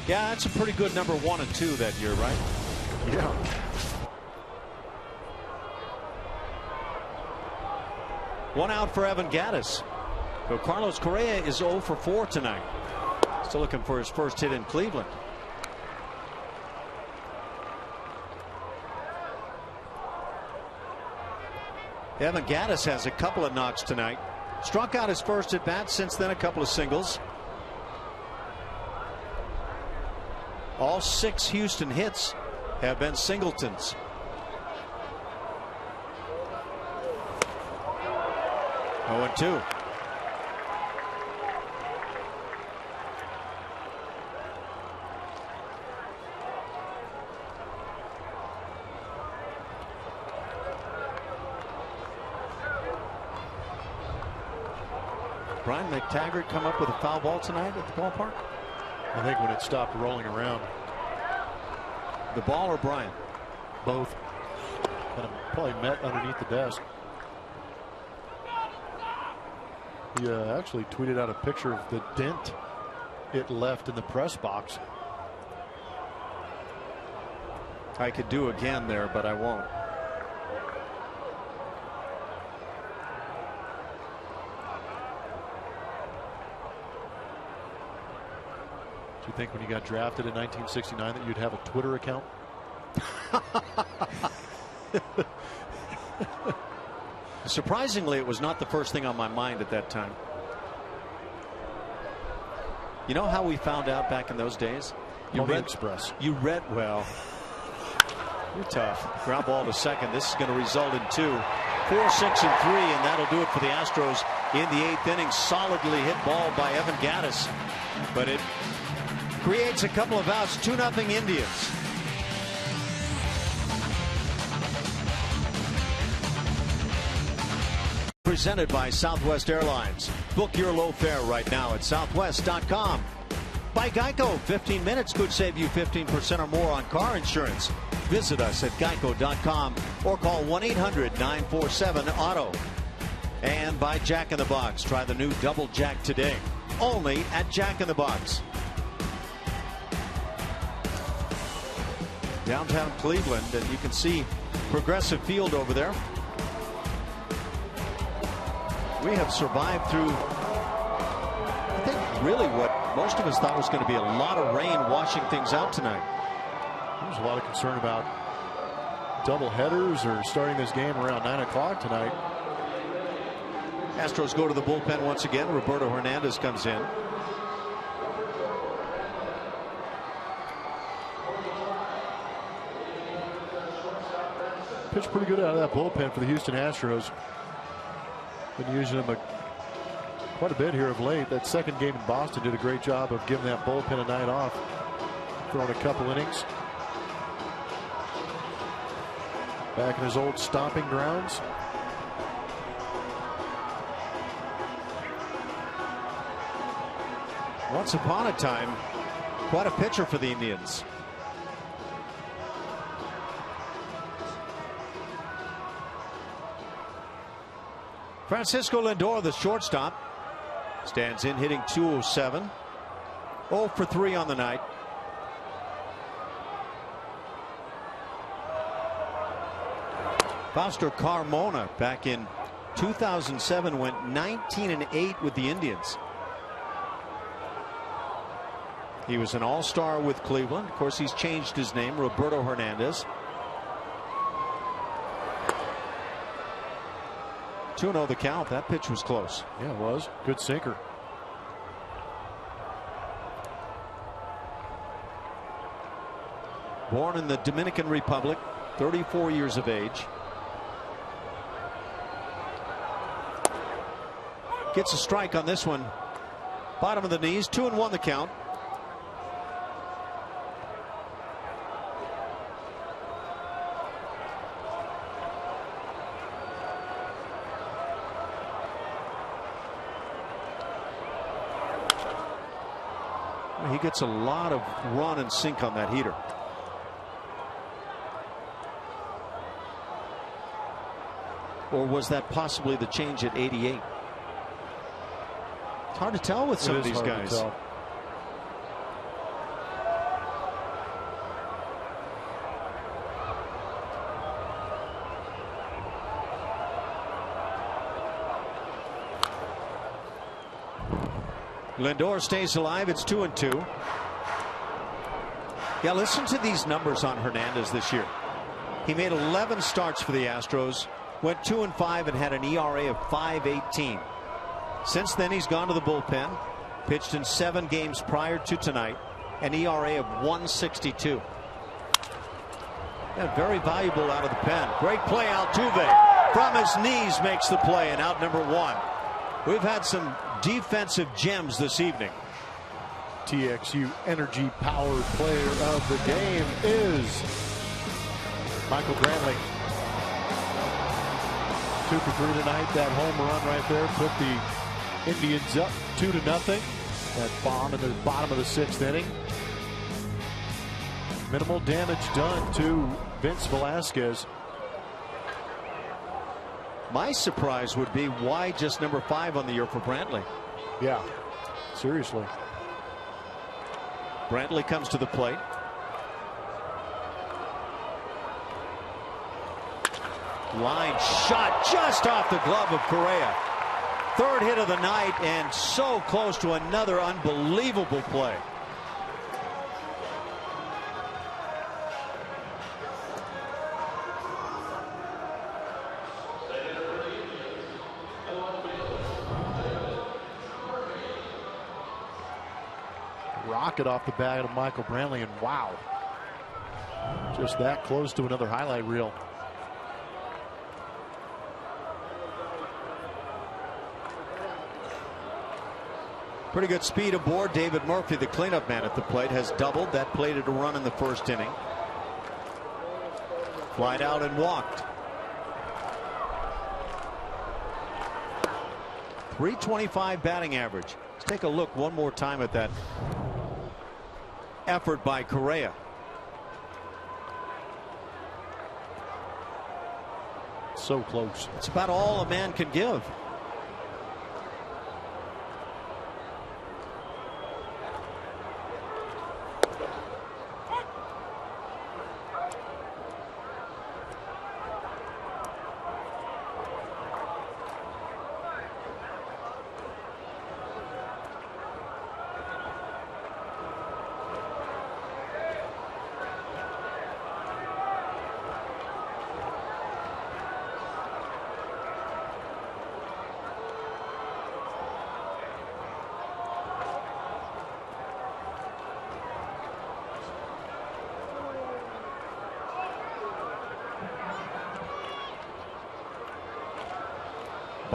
Yeah, that's a pretty good #1 and 2 that year, right? Yeah. One out for Evan Gattis. So Carlos Correa is 0 for 4 tonight. Still looking for his first hit in Cleveland. Evan Gattis has a couple of knocks tonight. Struck out his first at bat, since then a couple of singles. All 6 Houston hits have been singletons. Oh, and 2. Brian McTaggart come up with a foul ball tonight at the ballpark? I think when it stopped rolling around. The ball or Brian? Both. Kind of probably met underneath the desk. He actually tweeted out a picture of the dent it left in the press box. I could do again there, but I won't. Do you think when you got drafted in 1969 that you'd have a Twitter account? Surprisingly, it was not the first thing on my mind at that time. You know how we found out back in those days? You read Express. You read, well, you're tough. Ground ball to second. This is going to result in 2. 4, 6, and 3, and that'll do it for the Astros in the 8th inning. Solidly hit ball by Evan Gattis, but it creates a couple of outs. 2-0 Indians. Presented by Southwest Airlines. Book your low fare right now at southwest.com. By Geico, 15 minutes could save you 15% or more on car insurance. Visit us at geico.com or call 1-800-947-AUTO. And by Jack in the Box. Try the new Double Jack today. Only at Jack in the Box. Downtown Cleveland, and you can see Progressive Field over there. We have survived through, I think really what most of us thought was going to be a lot of rain washing things out tonight. There's a lot of concern about double headers or starting this game around 9 o'clock tonight. Astros go to the bullpen once again. Roberto Hernandez comes in. Pitched pretty good out of that bullpen for the Houston Astros. Been using them quite a bit here of late. That second game in Boston did a great job of giving that bullpen a night off, throwing a couple innings. Back in his old stomping grounds. Once upon a time, quite a pitcher for the Indians. Francisco Lindor, the shortstop, stands in hitting .207. 0 for 3 on the night. Fausto Carmona back in 2007 went 19-8 with the Indians. He was an all-star with Cleveland. Of course, he's changed his name, Roberto Hernandez. 2-0 the count. That pitch was close. Yeah, it was. Good sinker. Born in the Dominican Republic, 34 years of age. Gets a strike on this one. Bottom of the knees, 2-1 the count. He gets a lot of run and sink on that heater. Or was that possibly the change at 88? It's hard to tell with some of these guys. Lindor stays alive. It's 2-2. Yeah, listen to these numbers on Hernandez this year. He made 11 starts for the Astros, went 2-5 and had an ERA of 5.18. Since then, he's gone to the bullpen, pitched in 7 games prior to tonight, an ERA of 1.62. Yeah, very valuable out of the pen. Great play. Altuve from his knees makes the play, and out number 1. We've had some defensive gems this evening. TXU energy powered player of the game is Michael Brantley. 2 for 3 tonight. That home run right there put the Indians up 2-0. That bomb in the bottom of the 6th inning. Minimal damage done to Vince Velasquez. My surprise would be why just number 5 on the year for Brantley. Yeah, seriously. Brantley comes to the plate. Line shot just off the glove of Correa. 3rd hit of the night, and so close to another unbelievable play. Rocket off the bat of Michael Brantley, and wow, just that close to another highlight reel. Pretty good speed aboard. David Murphy, the cleanup man at the plate, has doubled. That plated a run in the 1st inning. Flied out and walked. .325 batting average. Let's take a look one more time at that effort by Correa. So close. It's about all a man can give.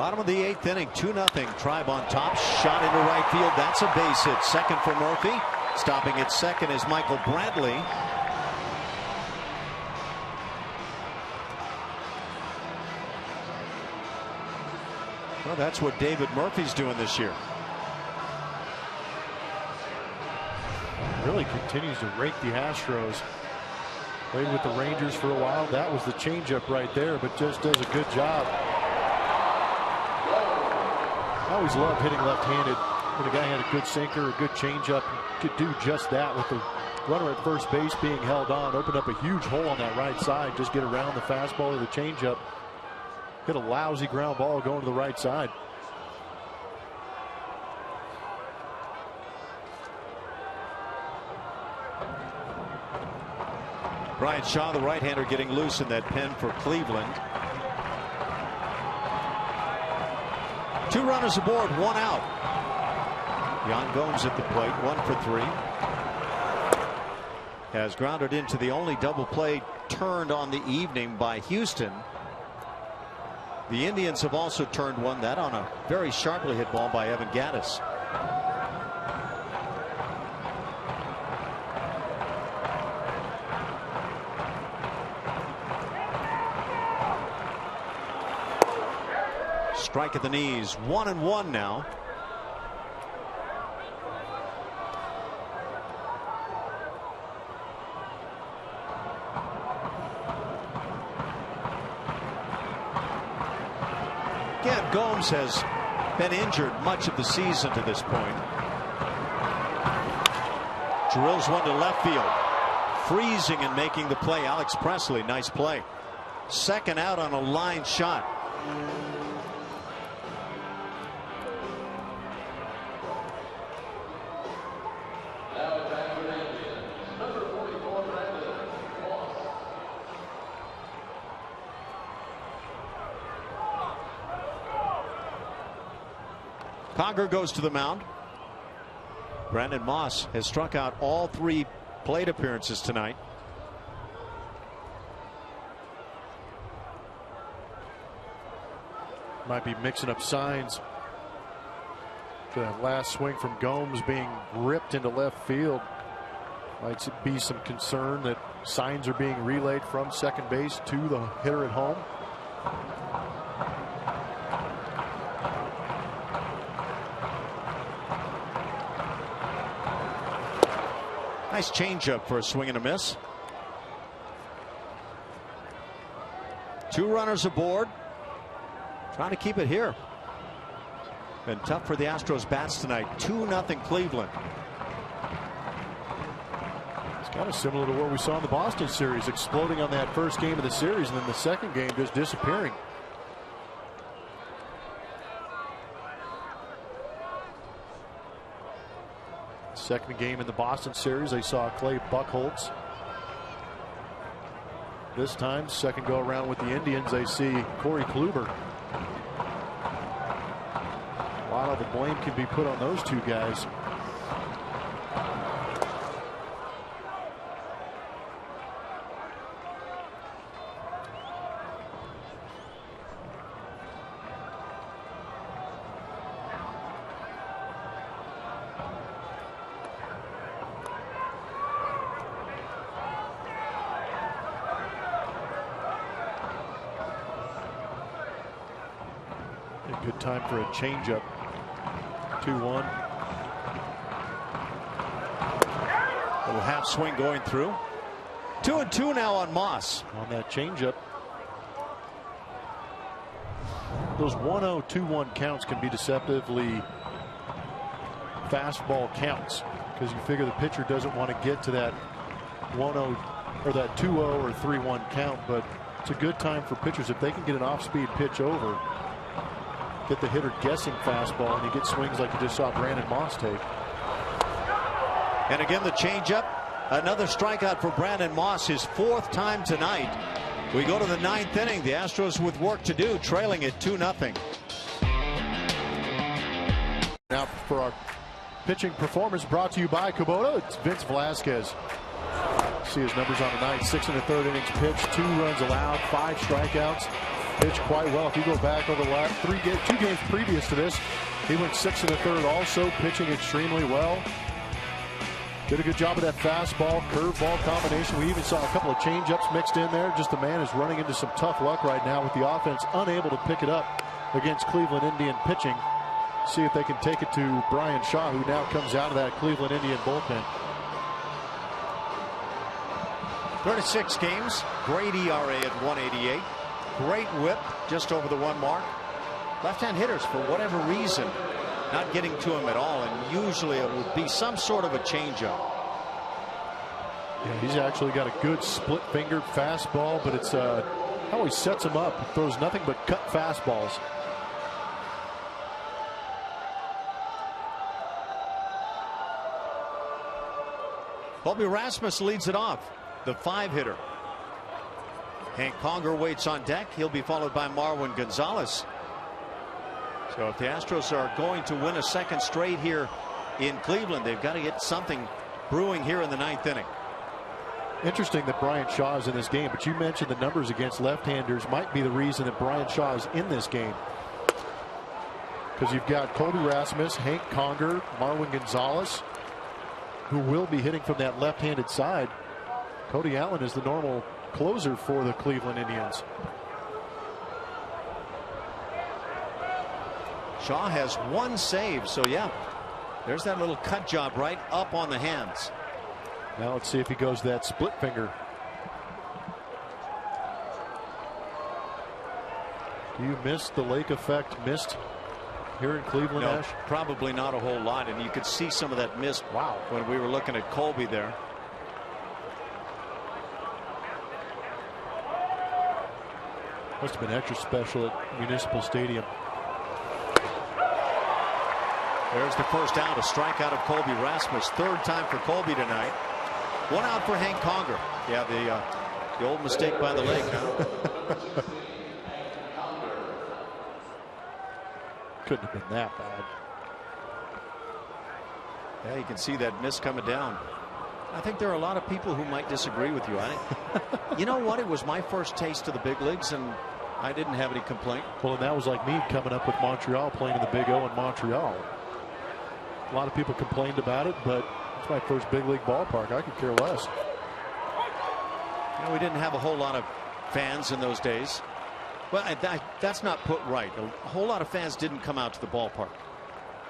Bottom of the 8th inning, 2-0. Tribe on top. Shot into right field. That's a base hit. Second for Murphy. Stopping at second is Michael Bradley. Well, that's what David Murphy's doing this year. Really continues to rake the Astros. Played with the Rangers for a while. That was the changeup right there, but just does a good job. I always love hitting left-handed. When a guy had a good sinker, a good changeup, could do just that with the runner at first base being held on. Opened up a huge hole on that right side. Just get around the fastball or the changeup. Hit a lousy ground ball going to the right side. Brian Shaw, the right-hander, getting loose in that pen for Cleveland. 2 runners aboard, 1 out. Yan Gomes at the plate, 1 for 3. Has grounded into the only double play turned on the evening by Houston. The Indians have also turned one, that on a very sharply hit ball by Evan Gattis. Strike at the knees, 1-1 now. Again, Gomes has been injured much of the season to this point. Drills one to left field. Freezing and making the play, Alex Presley. Nice play. Second out on a line shot. Conger goes to the mound. Brandon Moss has struck out all 3 plate appearances tonight. Might be mixing up signs. The last swing from Gomes being ripped into left field. Might be some concern that signs are being relayed from second base to the hitter at home. Nice changeup for a swing and a miss. 2 runners aboard. Trying to keep it here. Been tough for the Astros bats tonight. 2-0 Cleveland. It's kind of similar to what we saw in the Boston series, exploding on that first game of the series and then the second game just disappearing. Second game in the Boston series, they saw Clay Buchholz. This time, second go around with the Indians, they see Corey Kluber. A lot of the blame can be put on those 2 guys. Good time for a changeup. 2-1. Little half swing going through. 2-2 now on Moss. On that changeup. Those 1-0, 2-1 counts can be deceptively fastball counts because you figure the pitcher doesn't want to get to that 1-0 or that 2-0 or 3-1 count, but it's a good time for pitchers if they can get an off-speed pitch over. Get the hitter guessing fastball, and you get swings like you just saw Brandon Moss take. And again, the changeup. Another strikeout for Brandon Moss, his 4th time tonight. We go to the 9th inning. The Astros with work to do, trailing it 2-0. Now for our pitching performance brought to you by Kubota, it's Vince Velasquez. See his numbers on the night. 6 1/3 innings pitched, 2 runs allowed, 5 strikeouts. pitched quite well. If you go back over the last 2 games previous to this, he went 6 1/3 also, pitching extremely well. Did a good job of that fastball, curveball combination. We even saw a couple of changeups mixed in there. Just the man is running into some tough luck right now with the offense unable to pick it up against Cleveland Indian pitching. See if they can take it to Brian Shaw, who now comes out of that Cleveland Indian bullpen. 36 games, great ERA at 188. Great whip just over the 1 mark. Left-hand hitters, for whatever reason, not getting to him at all, and usually it would be some sort of a changeup. Yeah, he's actually got a good split-fingered fastball, but it's how he sets him up. He throws nothing but cut fastballs. Colby Rasmus leads it off, the 5-hitter. Hank Conger waits on deck. He'll be followed by Marwin Gonzalez. So if the Astros are going to win a second straight here in Cleveland, they've got to get something brewing here in the 9th inning. Interesting that Brian Shaw is in this game, but you mentioned the numbers against left-handers might be the reason that Brian Shaw is in this game. Because you've got Colby Rasmus, Hank Conger, Marwin Gonzalez, who will be hitting from that left-handed side. Cody Allen is the normal closer for the Cleveland Indians. Shaw has 1 save, so yeah, there's that little cut job right up on the hands. Now let's see if he goes that split finger. Do you miss the lake effect mist here in Cleveland, No, Ash? probably not a whole lot, and you could see some of that mist when we were looking at Colby there. Must have been extra special at Municipal Stadium. There's the first out, a strikeout of Colby Rasmus. 3rd time for Colby tonight. 1 out for Hank Conger. Yeah, the old mistake by the lake. Huh? Couldn't have been that bad. Yeah, you can see that mist coming down. I think there are a lot of people who might disagree with you. You know what? It was my first taste of the big leagues, and I didn't have any complaint. Well, and that was like me coming up with Montreal, playing in the Big O in Montreal. A lot of people complained about it, but it's my first big league ballpark. I could care less. You know, we didn't have a whole lot of fans in those days. Well, that's not put right. A whole lot of fans didn't come out to the ballpark,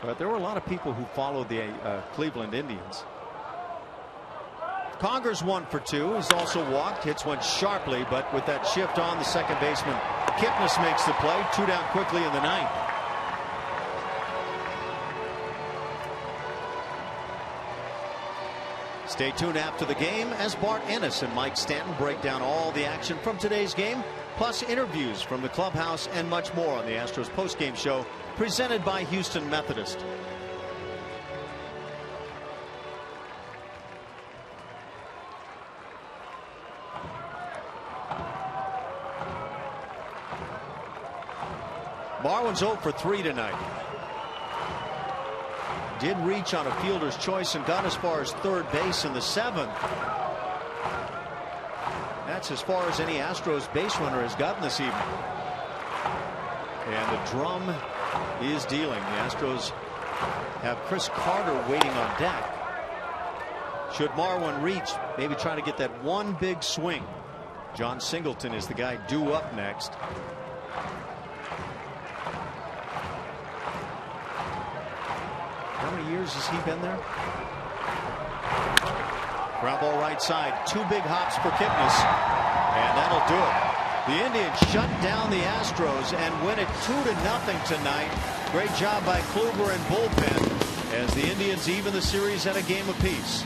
but there were a lot of people who followed the Cleveland Indians. Conger's 1 for 2. He's also walked. Hits one sharply, but with that shift on the second baseman, Kipnis makes the play. 2 down quickly in the 9th. Stay tuned after the game as Bart Ennis and Mike Stanton break down all the action from today's game, plus interviews from the clubhouse and much more on the Astros postgame show presented by Houston Methodist. Marwin's 0 for 3 tonight. Did reach on a fielder's choice and got as far as 3rd base in the 7th. That's as far as any Astros base runner has gotten this evening. And the drum is dealing. The Astros have Chris Carter waiting on deck. Should Marwin reach, maybe try to get that one big swing. John Singleton is the guy due up next. How many years has he been there? Ground ball right side. 2 big hops for Kipnis. And that'll do it. The Indians shut down the Astros and win it 2-0 tonight. Great job by Kluber and bullpen as the Indians even the series at a game apiece.